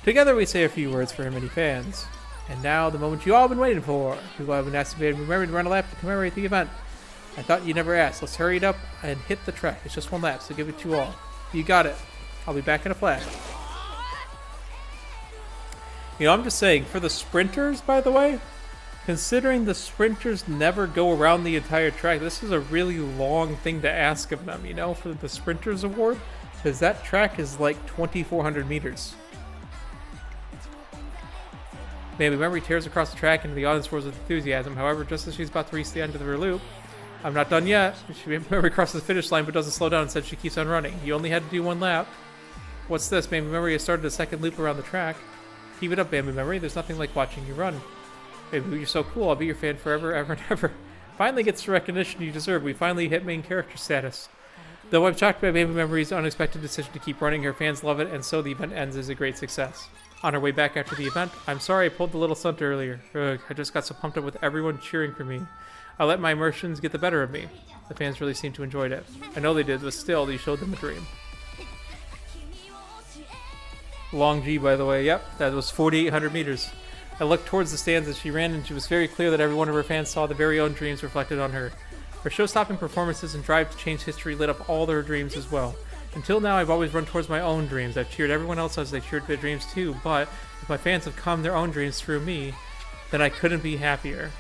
Together we say a few words for her many fans. And now, the moment you all been waiting for. People have been asking Bamboo Memory to run a lap to commemorate the event. I thought you never asked. Let's hurry it up and hit the track. It's just one lap, so give it to you all. You got it. I'll be back in a flash. You know, I'm just saying, for the sprinters, by the way, considering the sprinters never go around the entire track, this is a really long thing to ask of them, you know, for the sprinters award, because that track is like 2,400 meters. Bamboo Memory tears across the track and the audience roars with enthusiasm. However, just as she's about to reach the end of her loop, I'm not done yet. Bamboo Memory crosses the finish line but doesn't slow down, instead she keeps on running. You only had to do one lap. What's this? Bamboo Memory has started a second loop around the track. Keep it up, Bamboo Memory. There's nothing like watching you run. Bamboo, you're so cool. I'll be your fan forever, ever, and ever. Finally gets the recognition you deserve. We finally hit main character status. Though I'm shocked by Bamboo Memory's unexpected decision to keep running, her fans love it, and so the event ends as a great success. On our way back after the event, I'm sorry I pulled the little stunt earlier. Ugh, I just got so pumped up with everyone cheering for me. I let my emotions get the better of me. The fans really seemed to enjoy it. I know they did, but still, you showed them a dream. Long G, by the way. Yep, that was 4,800 meters. I looked towards the stands as she ran, and it was very clear that every one of her fans saw the very own dreams reflected on her. Her show-stopping performances and drive to change history lit up all their dreams as well. Until now, I've always run towards my own dreams. I've cheered everyone else as they cheered their dreams too, but if my fans have come their own dreams through me, then I couldn't be happier.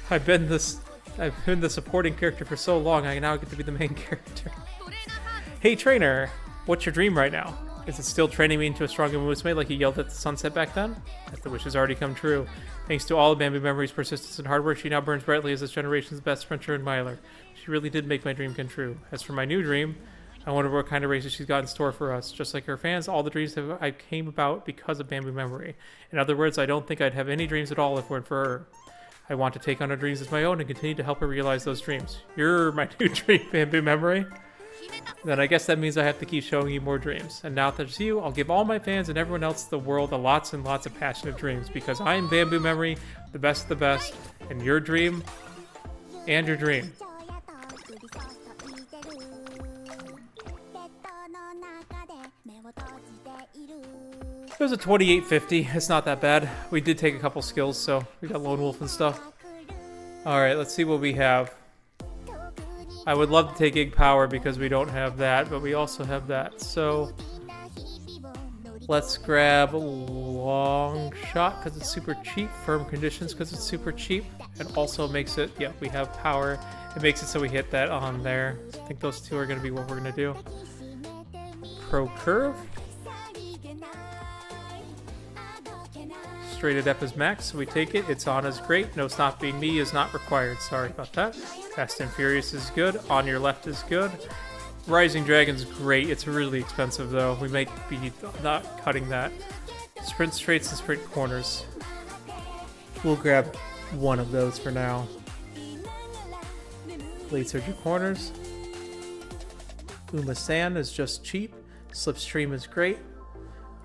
I've been the supporting character for so long, I now get to be the main character. Hey trainer, what's your dream right now? Is it still training me into a strong Umamusume like you yelled at the sunset back then? That the wish has already come true. Thanks to all of BamBOO'd Memory's persistence and hard work, she now burns brightly as this generation's best sprinter and miler. She really did make my dream come true. As for my new dream, I wonder what kind of races she's got in store for us. Just like her fans, all the dreams I came about because of BamBOO'd Memory. In other words, I don't think I'd have any dreams at all if it weren't for her. I want to take on her dreams as my own and continue to help her realize those dreams. You're my new dream, BamBOO'd Memory. Then I guess that means I have to keep showing you more dreams. And now that it's you, I'll give all my fans and everyone else in the world lots and lots of passionate dreams, because I am BamBOO'd Memory, the best of the best, and your dream, and your dream. It was a 2850. It's not that bad. We did take a couple skills, so we got Lone Wolf and stuff. Alright, let's see what we have. I would love to take Ig Power because we don't have that, but we also have that. So let's grab Long Shot because it's super cheap. Firm Conditions because it's super cheap. And also makes it, yeah, we have power. It makes it so we hit that on there. So I think those two are going to be what we're going to do. Pro Curve. Straight Adept is max, so we take it. It's on as great. No Stop Being Me is not required. Sorry about that. Fast and Furious is good. On Your Left is good. Rising Dragon's great. It's really expensive though. We might be not cutting that. Sprint Straights and Sprint Corners. We'll grab one of those for now. Late Surgery Corners. Umamusume is just cheap. Slipstream is great.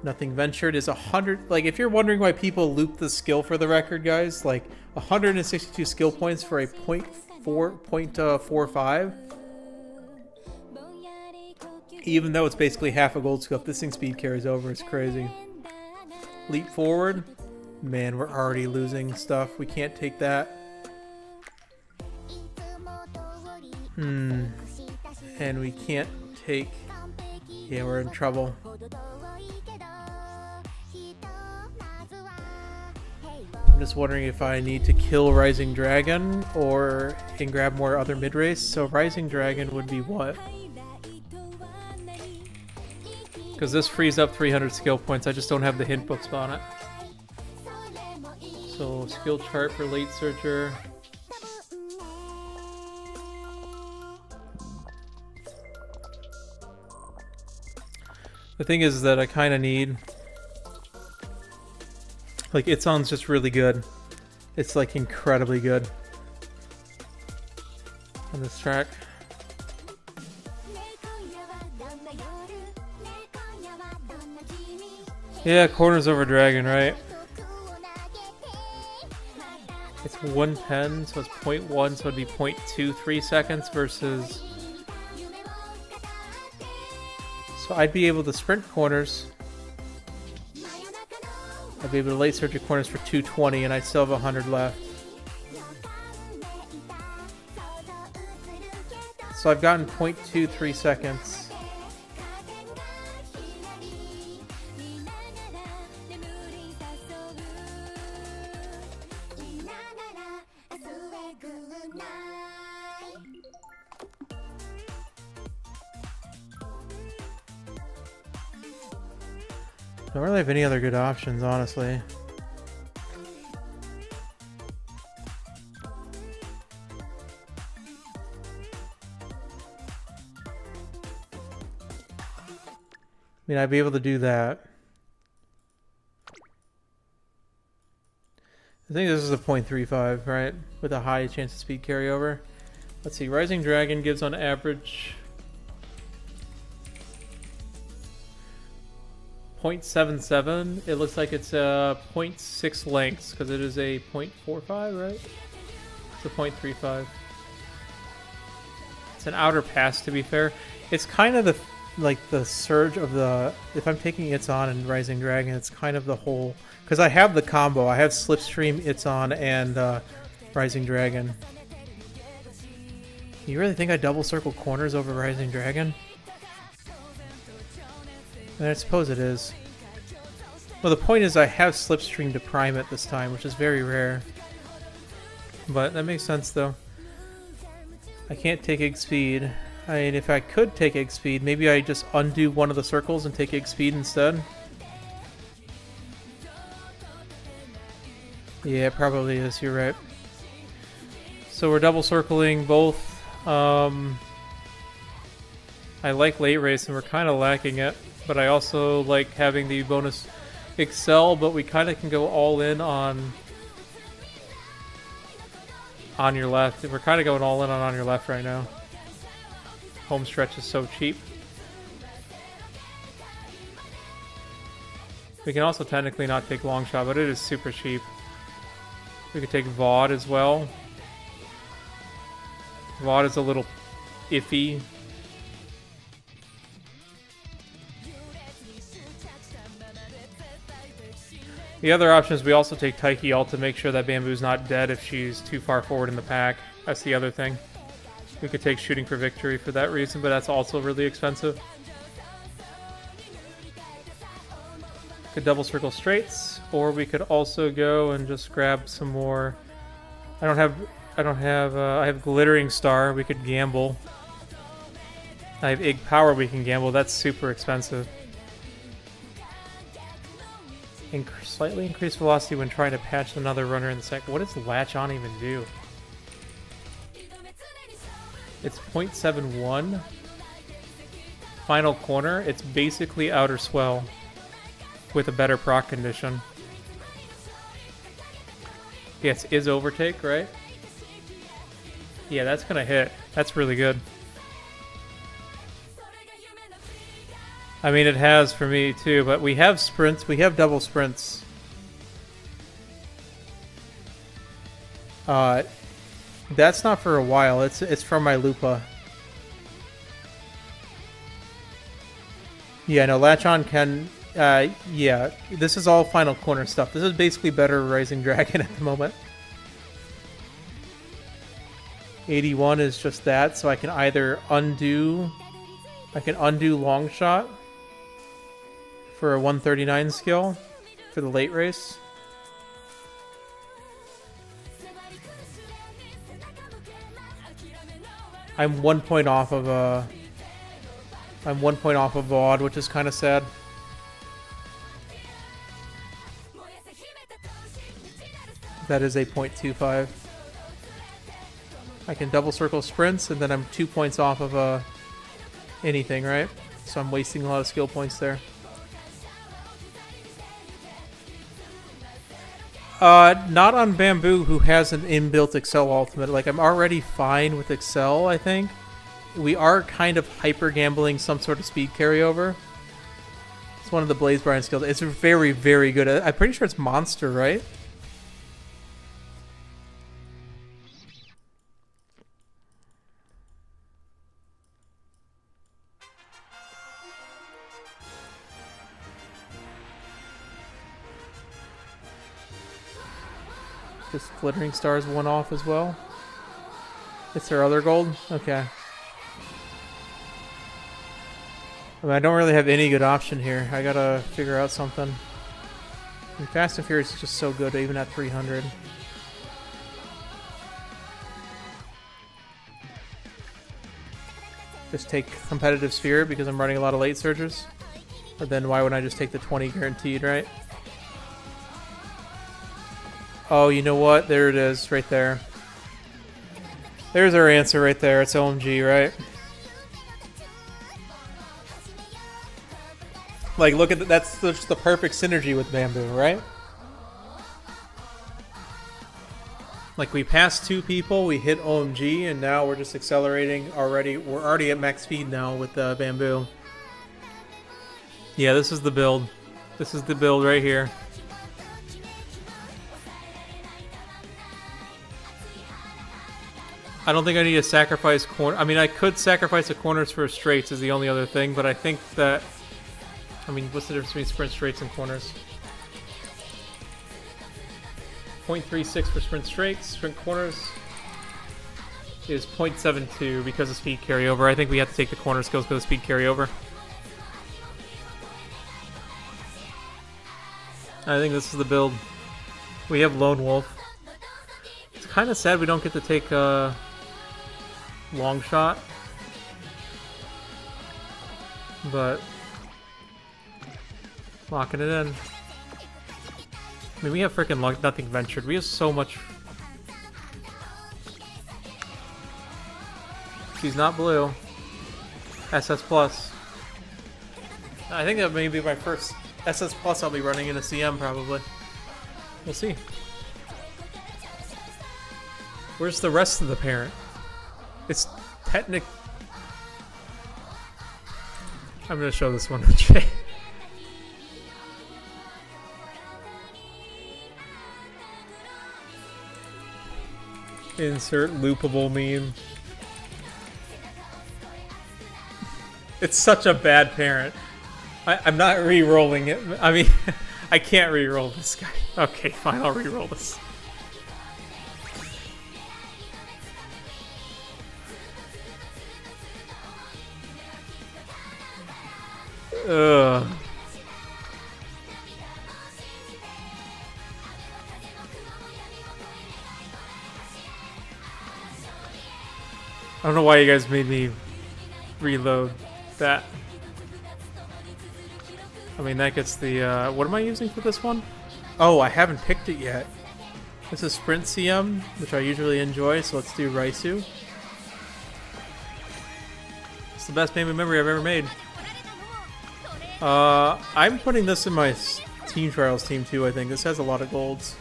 Nothing Ventured is 100. Like, if you're wondering why people loop the skill for the record, guys, like 162 skill points for a 0.45. Even though it's basically half a gold skill, if this thing speed carries over, it's crazy. Leap Forward. Man, we're already losing stuff. We can't take that. And we can't take... Yeah, we're in trouble. I'm just wondering if I need to kill Rising Dragon or can grab more other mid-race. So Rising Dragon would be what? Because this frees up 300 skill points. I just don't have the hint books on it. So skill chart for Late Searcher. The thing is that I kind of need... Like, Itzon's just really good. It's, like, incredibly good on this track. Yeah, Corners over Dragon, right? It's 110, so it's 0.1, so it'd be 0.23 seconds versus... So I'd be able to sprint corners. I'd be able to late surgery corners for 220, and I still have 100 left. So I've gotten 0.23 seconds. Don't really have any other good options, honestly. I mean, I'd be able to do that. I think this is a 0.35, right? With a high chance of speed carryover. Let's see, Rising Dragon gives on average 0.77. It looks like it's a 0.6 lengths because it is a 0.45, right? It's a 0.35. It's an outer pass, to be fair. It's kind of the like the surge of the, if I'm taking It's On and Rising Dragon, it's kind of the whole, because I have the combo. I have Slipstream, It's On, and Rising Dragon. You really think I double circle corners over Rising Dragon? I suppose it is. Well, the point is I have Slipstream to prime it this time, which is very rare. But that makes sense, though. I can't take Egg Speed. I mean, if I could take Egg Speed, maybe I just undo one of the circles and take Egg Speed instead. Yeah, it probably is. You're right. So we're double circling both. I like late race, and we're kind of lacking it. But I also like having the bonus Excel, but we kind of can go all in on your left. We're kind of going all in on your left right now. Home stretch is so cheap. We can also technically not take long shot, but it is super cheap. We could take VOD as well. VOD is a little iffy. The other option is we also take Taiki ult to make sure that BamBOO'd not dead if she's too far forward in the pack. That's the other thing. We could take Shooting for Victory for that reason, but that's also really expensive. Could double circle straights, or we could also go and just grab some more. I have Glittering Star. We could gamble. I have Ig Power. We can gamble. That's super expensive. Slightly increased velocity when trying to patch another runner in the second. What does Latch On even do? It's 0.71. Final corner. It's basically Outer Swell with a better proc condition. Yes, is Overtake, right? Yeah, that's gonna hit. That's really good. I mean, it has for me too, but we have sprints. We have double sprints. That's not for a while. It's from my Lupa. Yeah, no, Latch On can. Yeah, this is all final corner stuff. This is basically better Rising Dragon at the moment. 81 is just that, so I can either undo. I can undo Long Shot for a 139 skill for the late race. I'm 1 point off of I'm 1 point off of VOD, which is kind of sad. That is a 0.25. I can double circle sprints, and then I'm 2 points off of anything, right? So I'm wasting a lot of skill points there. Not on BamBOO, who has an inbuilt Excel ultimate. Like, I'm already fine with Excel, I think. We are kind of hyper gambling some sort of speed carryover. It's one of the Blaze Brian skills. It's very, very good. I'm pretty sure it's Monster, right? Just Glittering Stars one off as well. It's their other gold? Okay. I mean, I don't really have any good option here. I gotta figure out something. And Fast and Furious is just so good, even at 300. Just take Competitive Spirit because I'm running a lot of late surgers. But then why wouldn't I just take the 20 guaranteed, right? Oh, you know what? There it is, right there. There's our answer right there. It's OMG, right? Like, look at that's just the perfect synergy with BamBOO, right? Like, we passed 2 people, we hit OMG, and now we're just accelerating already. We're already at max speed now with BamBOO. Yeah, this is the build. This is the build right here. I don't think I need to sacrifice corner. I mean, I could sacrifice the corners for straights is the only other thing, but I think that... I mean, what's the difference between sprint straights and corners? 0.36 for sprint straights. Sprint corners is 0.72 because of speed carryover. I think we have to take the corner skills because of speed carryover. I think this is the build. We have Lone Wolf. It's kind of sad we don't get to take long shot, but locking it in. I mean, we have freaking nothing ventured. We have so much. She's not blue. SS plus. I think that may be my first SS plus I'll be running in a CM probably. We'll see. Where's the rest of the parent? It's technic. I'm gonna show this one to Jay. Insert loopable meme. It's such a bad parent. I'm not re-rolling it. I mean, I can't re-roll this guy. Okay, fine, I'll re-roll this. Ugh. I don't know why you guys made me reload that. I mean, that gets the, what am I using for this one? Oh, I haven't picked it yet. This is Sprint CM, which I usually enjoy, so let's do Raisu. It's the best name of memory I've ever made. I'm putting this in my Team Trials team too, I think. This has a lot of golds.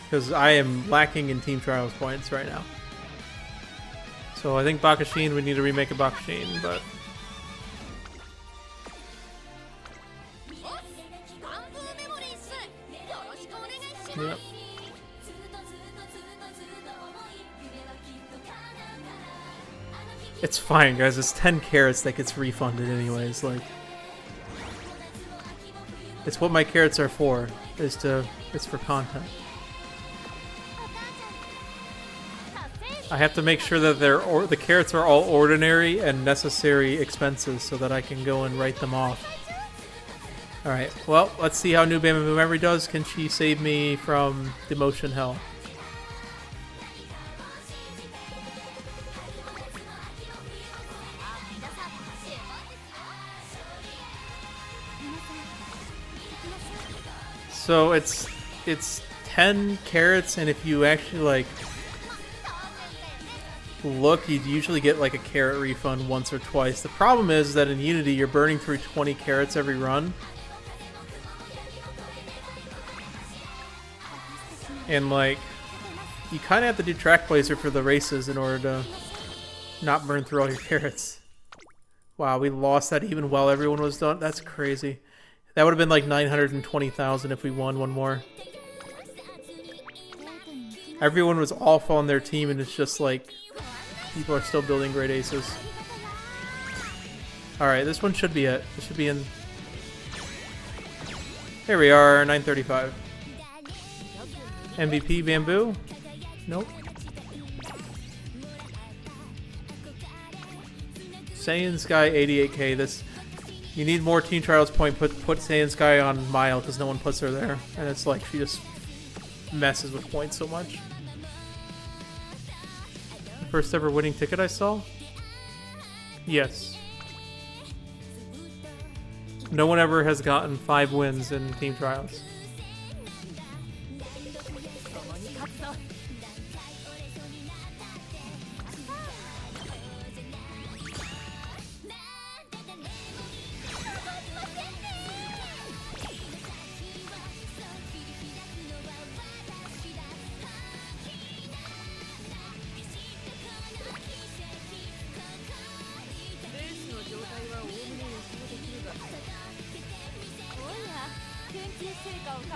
Because I am lacking in Team Trials points right now. So I think Bakashin, we need to remake a Bakashin, but... Yep. It's fine, guys. It's 10 carrots that gets refunded anyways. Like, it's what my carrots are for. It's for content. I have to make sure that the carrots are all ordinary and necessary expenses so that I can go and write them off. Alright, well, let's see how new BamBOO'd Memory does. Can she save me from demotion hell? So it's 10 carrots, and if you actually like look, you'd usually get like a carrot refund once or twice. The problem is that in Unity you're burning through 20 carrots every run. And like, you kind of have to do track placer for the races in order to not burn through all your carrots. Wow, we lost that even while everyone was done. That's crazy. That would have been like 920,000 if we won one more. Everyone was awful on their team, and it's just like people are still building great aces. Alright, this one should be it. This should be in... Here we are, 935. MVP BamBOO? Nope. Saiyan Sky 88k. This, you need more Team Trials point. Put Saiyan Sky on Mile because no one puts her there, and it's like she just messes with points so much. The first ever winning ticket I saw? Yes. No one ever has gotten 5 wins in Team Trials.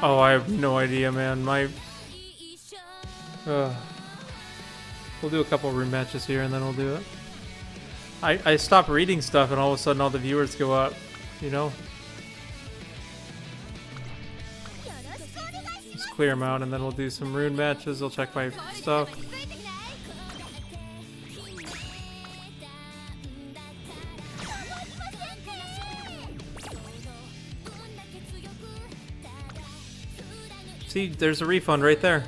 Oh, I have no idea, man. We'll do a couple room matches here and then we'll do it. I stop reading stuff and all of a sudden all the viewers go up, you know? Just clear them out and then we'll do some rune matches. I'll check my stuff. See, there's a refund right there.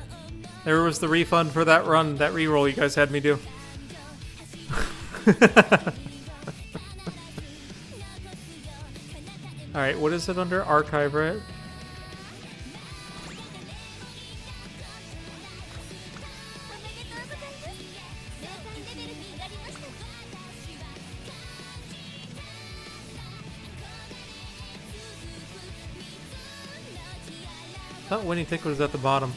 There was the refund for that run, that reroll you guys had me do. Alright, what is it under? Archive, right? I thought winning ticket was at the bottom.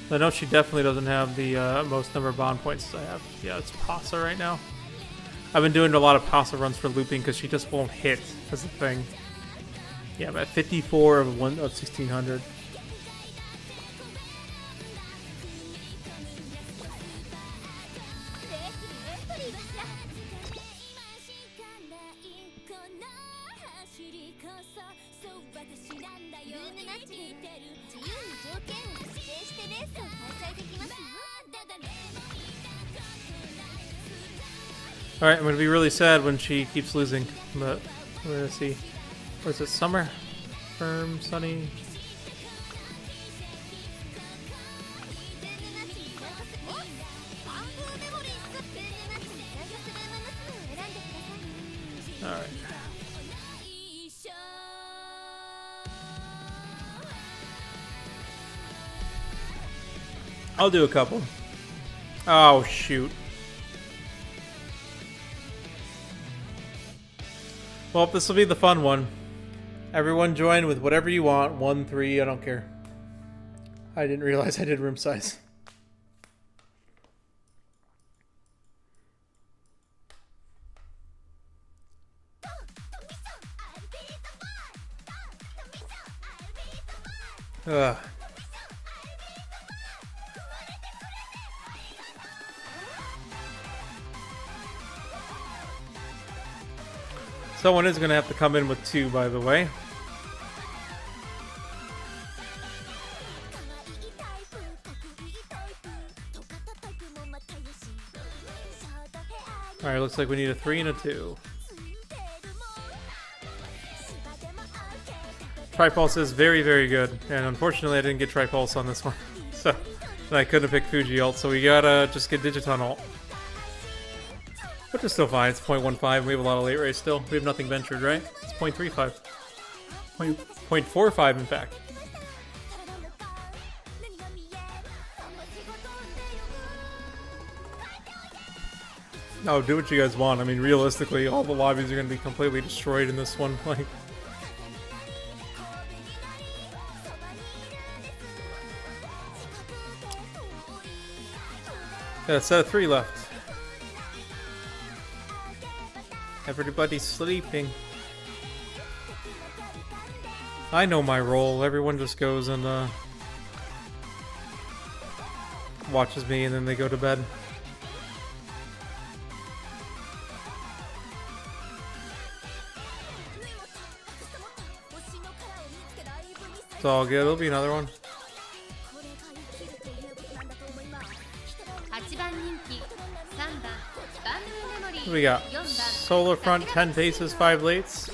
I know she definitely doesn't have the most number of bond points I have. Yeah, it's Pasa right now. I've been doing a lot of Pasa runs for looping because she just won't hit as a thing. Yeah, I'm at 54 of 1600. Alright, I'm gonna be really sad when she keeps losing, but we're gonna see. Where's it? Summer? Firm, sunny. Alright. I'll do a couple. Oh, shoot. Well, this will be the fun one. Everyone join with whatever you want. 1, 3, I don't care. I didn't realize I did room size. Ugh. Someone is going to have to come in with 2, by the way. Alright, looks like we need a 3 and a 2. Tripulse is very, very good. And unfortunately, I didn't get Tripulse on this one. So, I couldn't pick Fuji ult, so we gotta just get Digiton ult. Which is still fine. It's 0.15. We have a lot of late race still. We have nothing ventured, right? It's 0.35. 0.45, in fact. No, do what you guys want. I mean, realistically, all the lobbies are going to be completely destroyed in this one. Like, yeah, set of 3 left. Everybody's sleeping. I know my role. Everyone just goes and watches me and then they go to bed. It's all good. It'll be another one. What we got? Solar front, 10 paces, 5 lates.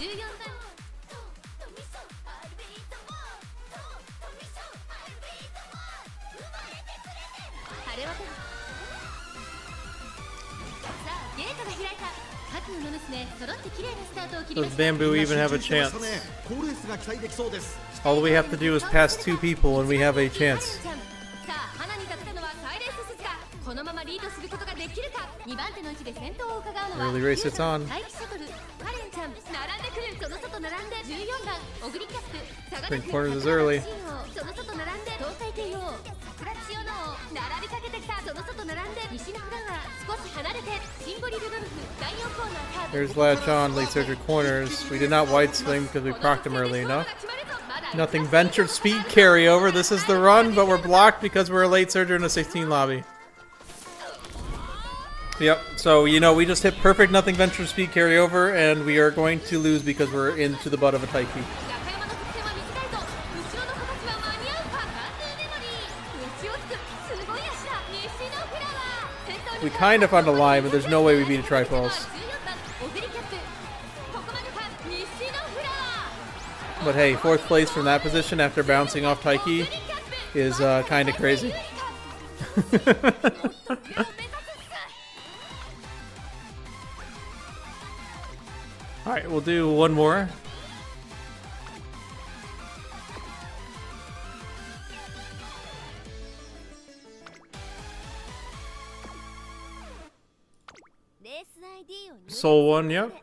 Does BamBOO even have a chance? All we have to do is pass 2 people and we have a chance. Early race, it's on. 3 quarters is early. There's latch on, late surgery corners. We did not wide swing because we procced him early enough. Nothing ventured, speed carryover. This is the run, but we're blocked because we're a late surgery in a 16 lobby. Yep, so you know, we just hit perfect nothing venture speed carryover, and we are going to lose because we're into the butt of a Taiki. We kind of found a line, but there's no way we beat a tripulse. But hey, 4th place from that position after bouncing off Taiki is kind of crazy. Alright, we'll do one more. Soul 1, yep.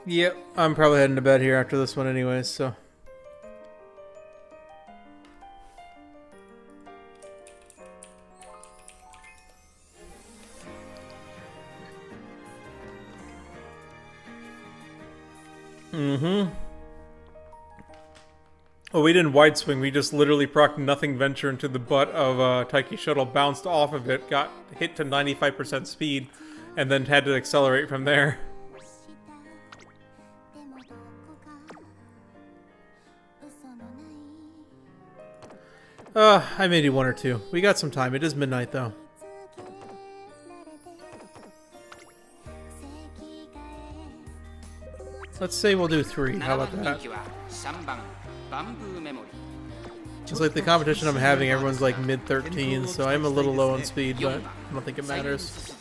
Yep, I'm probably heading to bed here after this one anyways, so. Oh, we didn't wide swing. We just literally procced nothing venture into the butt of Taiki shuttle, bounced off of it, got hit to 95% speed, and then had to accelerate from there. I may do 1 or 2. We got some time. It is midnight though. Let's say we'll do 3. How about that? It's like the competition I'm having, everyone's like mid-13s, so I'm a little low on speed, but I don't think it matters.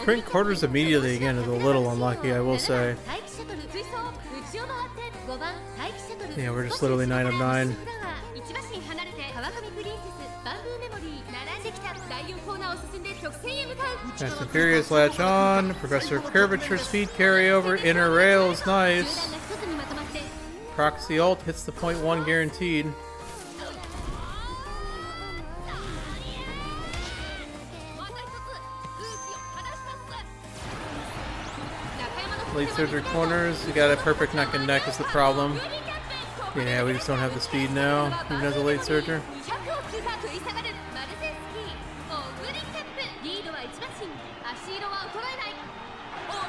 Sprint quarters immediately again is a little unlucky, I will say. Yeah, we're just literally 9 of 9. Fast and Furious latch on. Professor Curvature speed carryover. Inner rails, nice. Proxy ult hits the .1 guaranteed. Late surgery corners. You got a perfect neck and neck is the problem. Yeah, we just don't have the speed now, even as a late surger.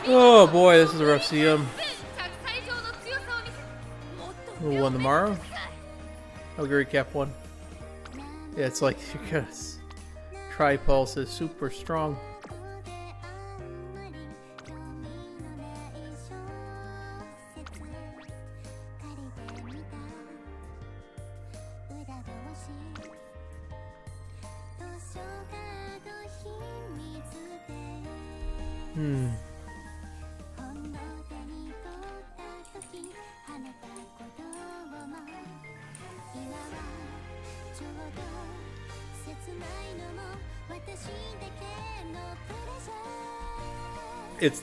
Oh boy, this is a rough CM. Who won tomorrow? Oguri Cap 1. Yeah, it's like, because Tripulse is super strong.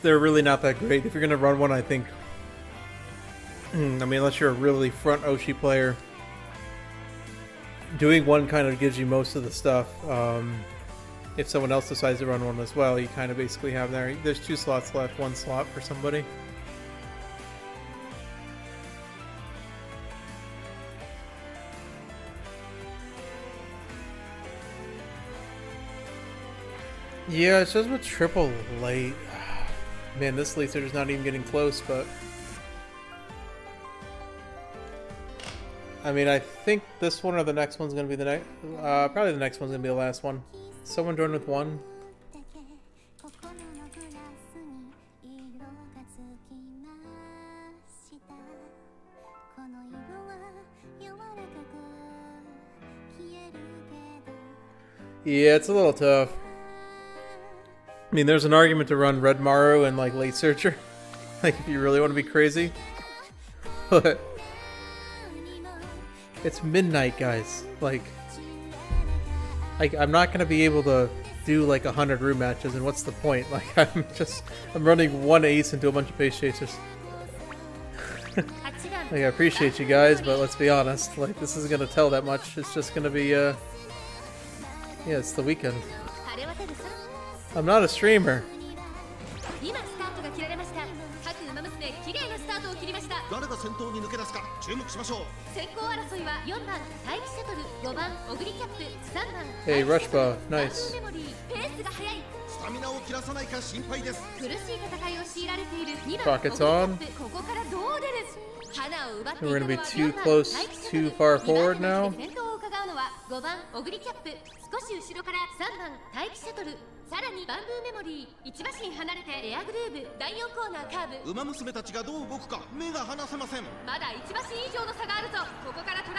They're really not that great. If you're gonna run one, I think, I mean, unless you're a really front Oshi player, doing one kind of gives you most of the stuff. If someone else decides to run one as well, you kind of basically have there's 2 slots left, 1 slot for somebody. Yeah, it says with triple late. Man, this late surger's not even getting close, but I mean, I think this one or the next one's gonna be the next. Probably the next one's gonna be the last one. Someone join with one. Yeah, it's a little tough. I mean, there's an argument to run Red Maru and like Late Searcher, like if you really want to be crazy. But it's midnight, guys. Like, I'm not gonna be able to do like 100 room matches, and what's the point? Like, I'm running one ace into a bunch of pace chasers. Like, I appreciate you guys, but let's be honest. Like, this isn't gonna tell that much. It's just gonna be yeah, it's the weekend. I'm not a streamer. Hey, Rushba, nice. Rockets on. We're gonna be too close, too far forward now.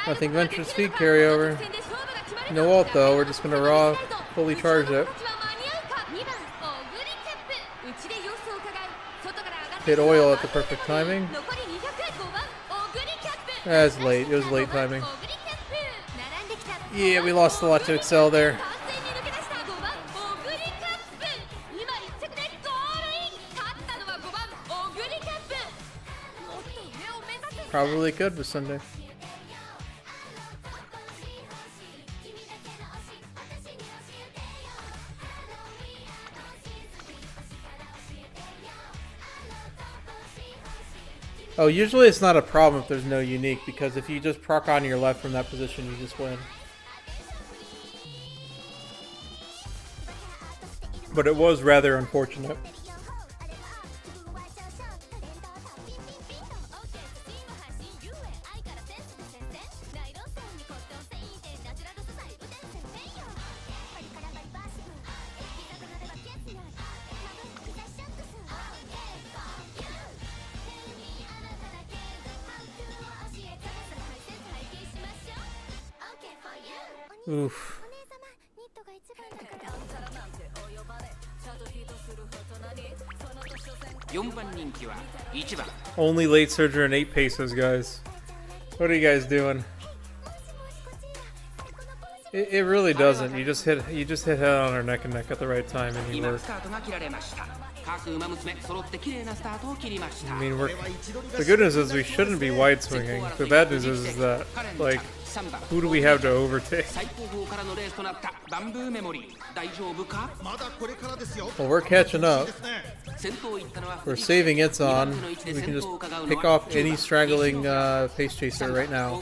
Nothing venture speed carryover. No ult though, we're just gonna raw fully charge it. Hit oil at the perfect timing. That's late, it was late timing. Yeah, we lost a lot to Excel there. Probably could with Sunday. Oh, usually it's not a problem if there's no unique, because if you just proc on your left from that position, you just win. But it was rather unfortunate. Oof. Only Late Surger and 8 paces, guys. What are you guys doing? It really doesn't. You just hit head on her neck and neck at the right time and you work. I mean, the good news is we shouldn't be wide swinging. The bad news is that, like, who do we have to overtake? Well, we're catching up. We're saving its on. We can just pick off any straggling pace chaser right now.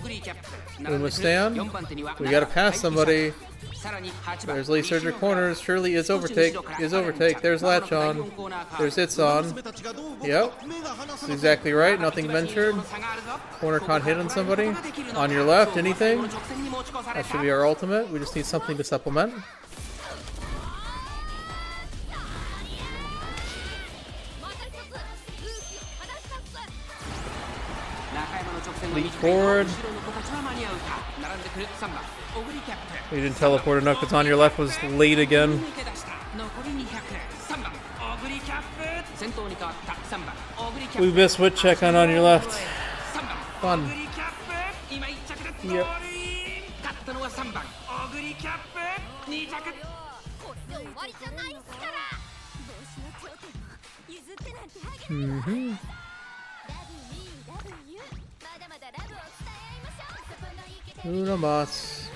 Umamusume, we gotta pass somebody. There's Late Surger corners. Surely is overtake. There's latch on. There's hits on. Yep. That's exactly right. Nothing ventured. Corner can't hit on somebody. On your left, anything? That should be our ultimate. We just need something to supplement. Leap forward. We didn't teleport enough because on your left was late again. We missed Wit check on your left. Fun. Yep. Mm-hmm. Unamas.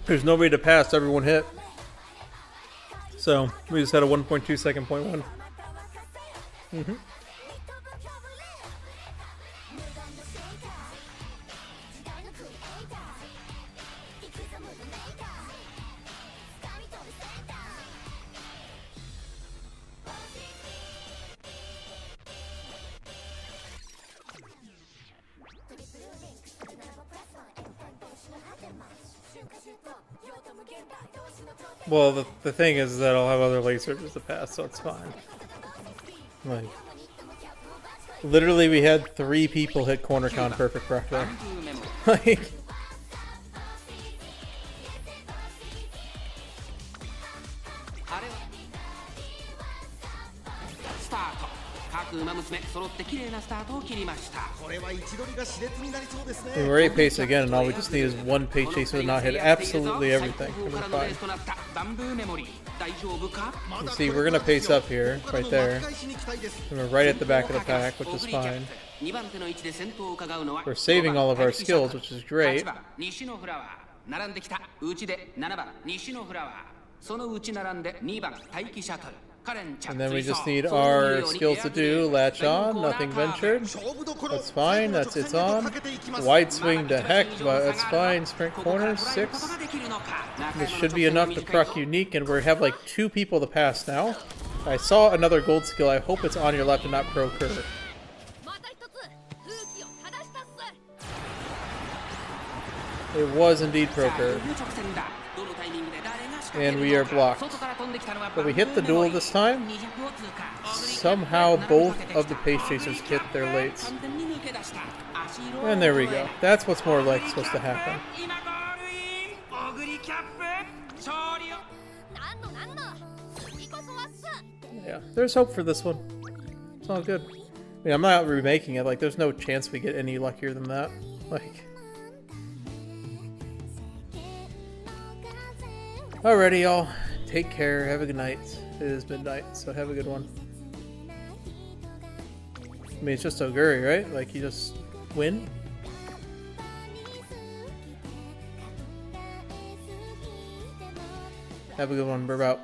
There's nobody to pass, everyone hit. So, we just had a 1.2 second point one. Mm-hmm. Well, the thing is that I'll have other leg surges to pass, so it's fine. Like, literally, we had 3 people hit corner con perfect rock there. Like,
ウマ娘揃って綺麗なスタートを切りました。これは位置取りが熾烈になりそうですね。
we're 8 pace again, and all we just need is 1 pace chaser to not hit absolutely everything. We're fine. You see, we're gonna pace up here, right there. And we're right at the back of the pack, which is fine. We're saving all of our skills, which is great. And then we just need our skills to do. Latch on, nothing ventured. That's fine, it's on. Wide swing to heck, but that's fine. Sprint corner, 6. This should be enough to proc unique, and we have like 2 people to pass now. I saw another gold skill. I hope it's on your left and not pro curve. It was indeed pro curve. And we are blocked. But we hit the duel this time. Somehow both of the pace chasers hit their lates. And there we go. That's what's more like supposed to happen. Yeah, there's hope for this one. It's all good. I mean, I'm not remaking it. Like, there's no chance we get any luckier than that. Like... Alrighty, y'all. Take care. Have a good night. It is midnight, so have a good one. I mean, it's just Oguri, right? Like, you just win? Have a good one. We're out.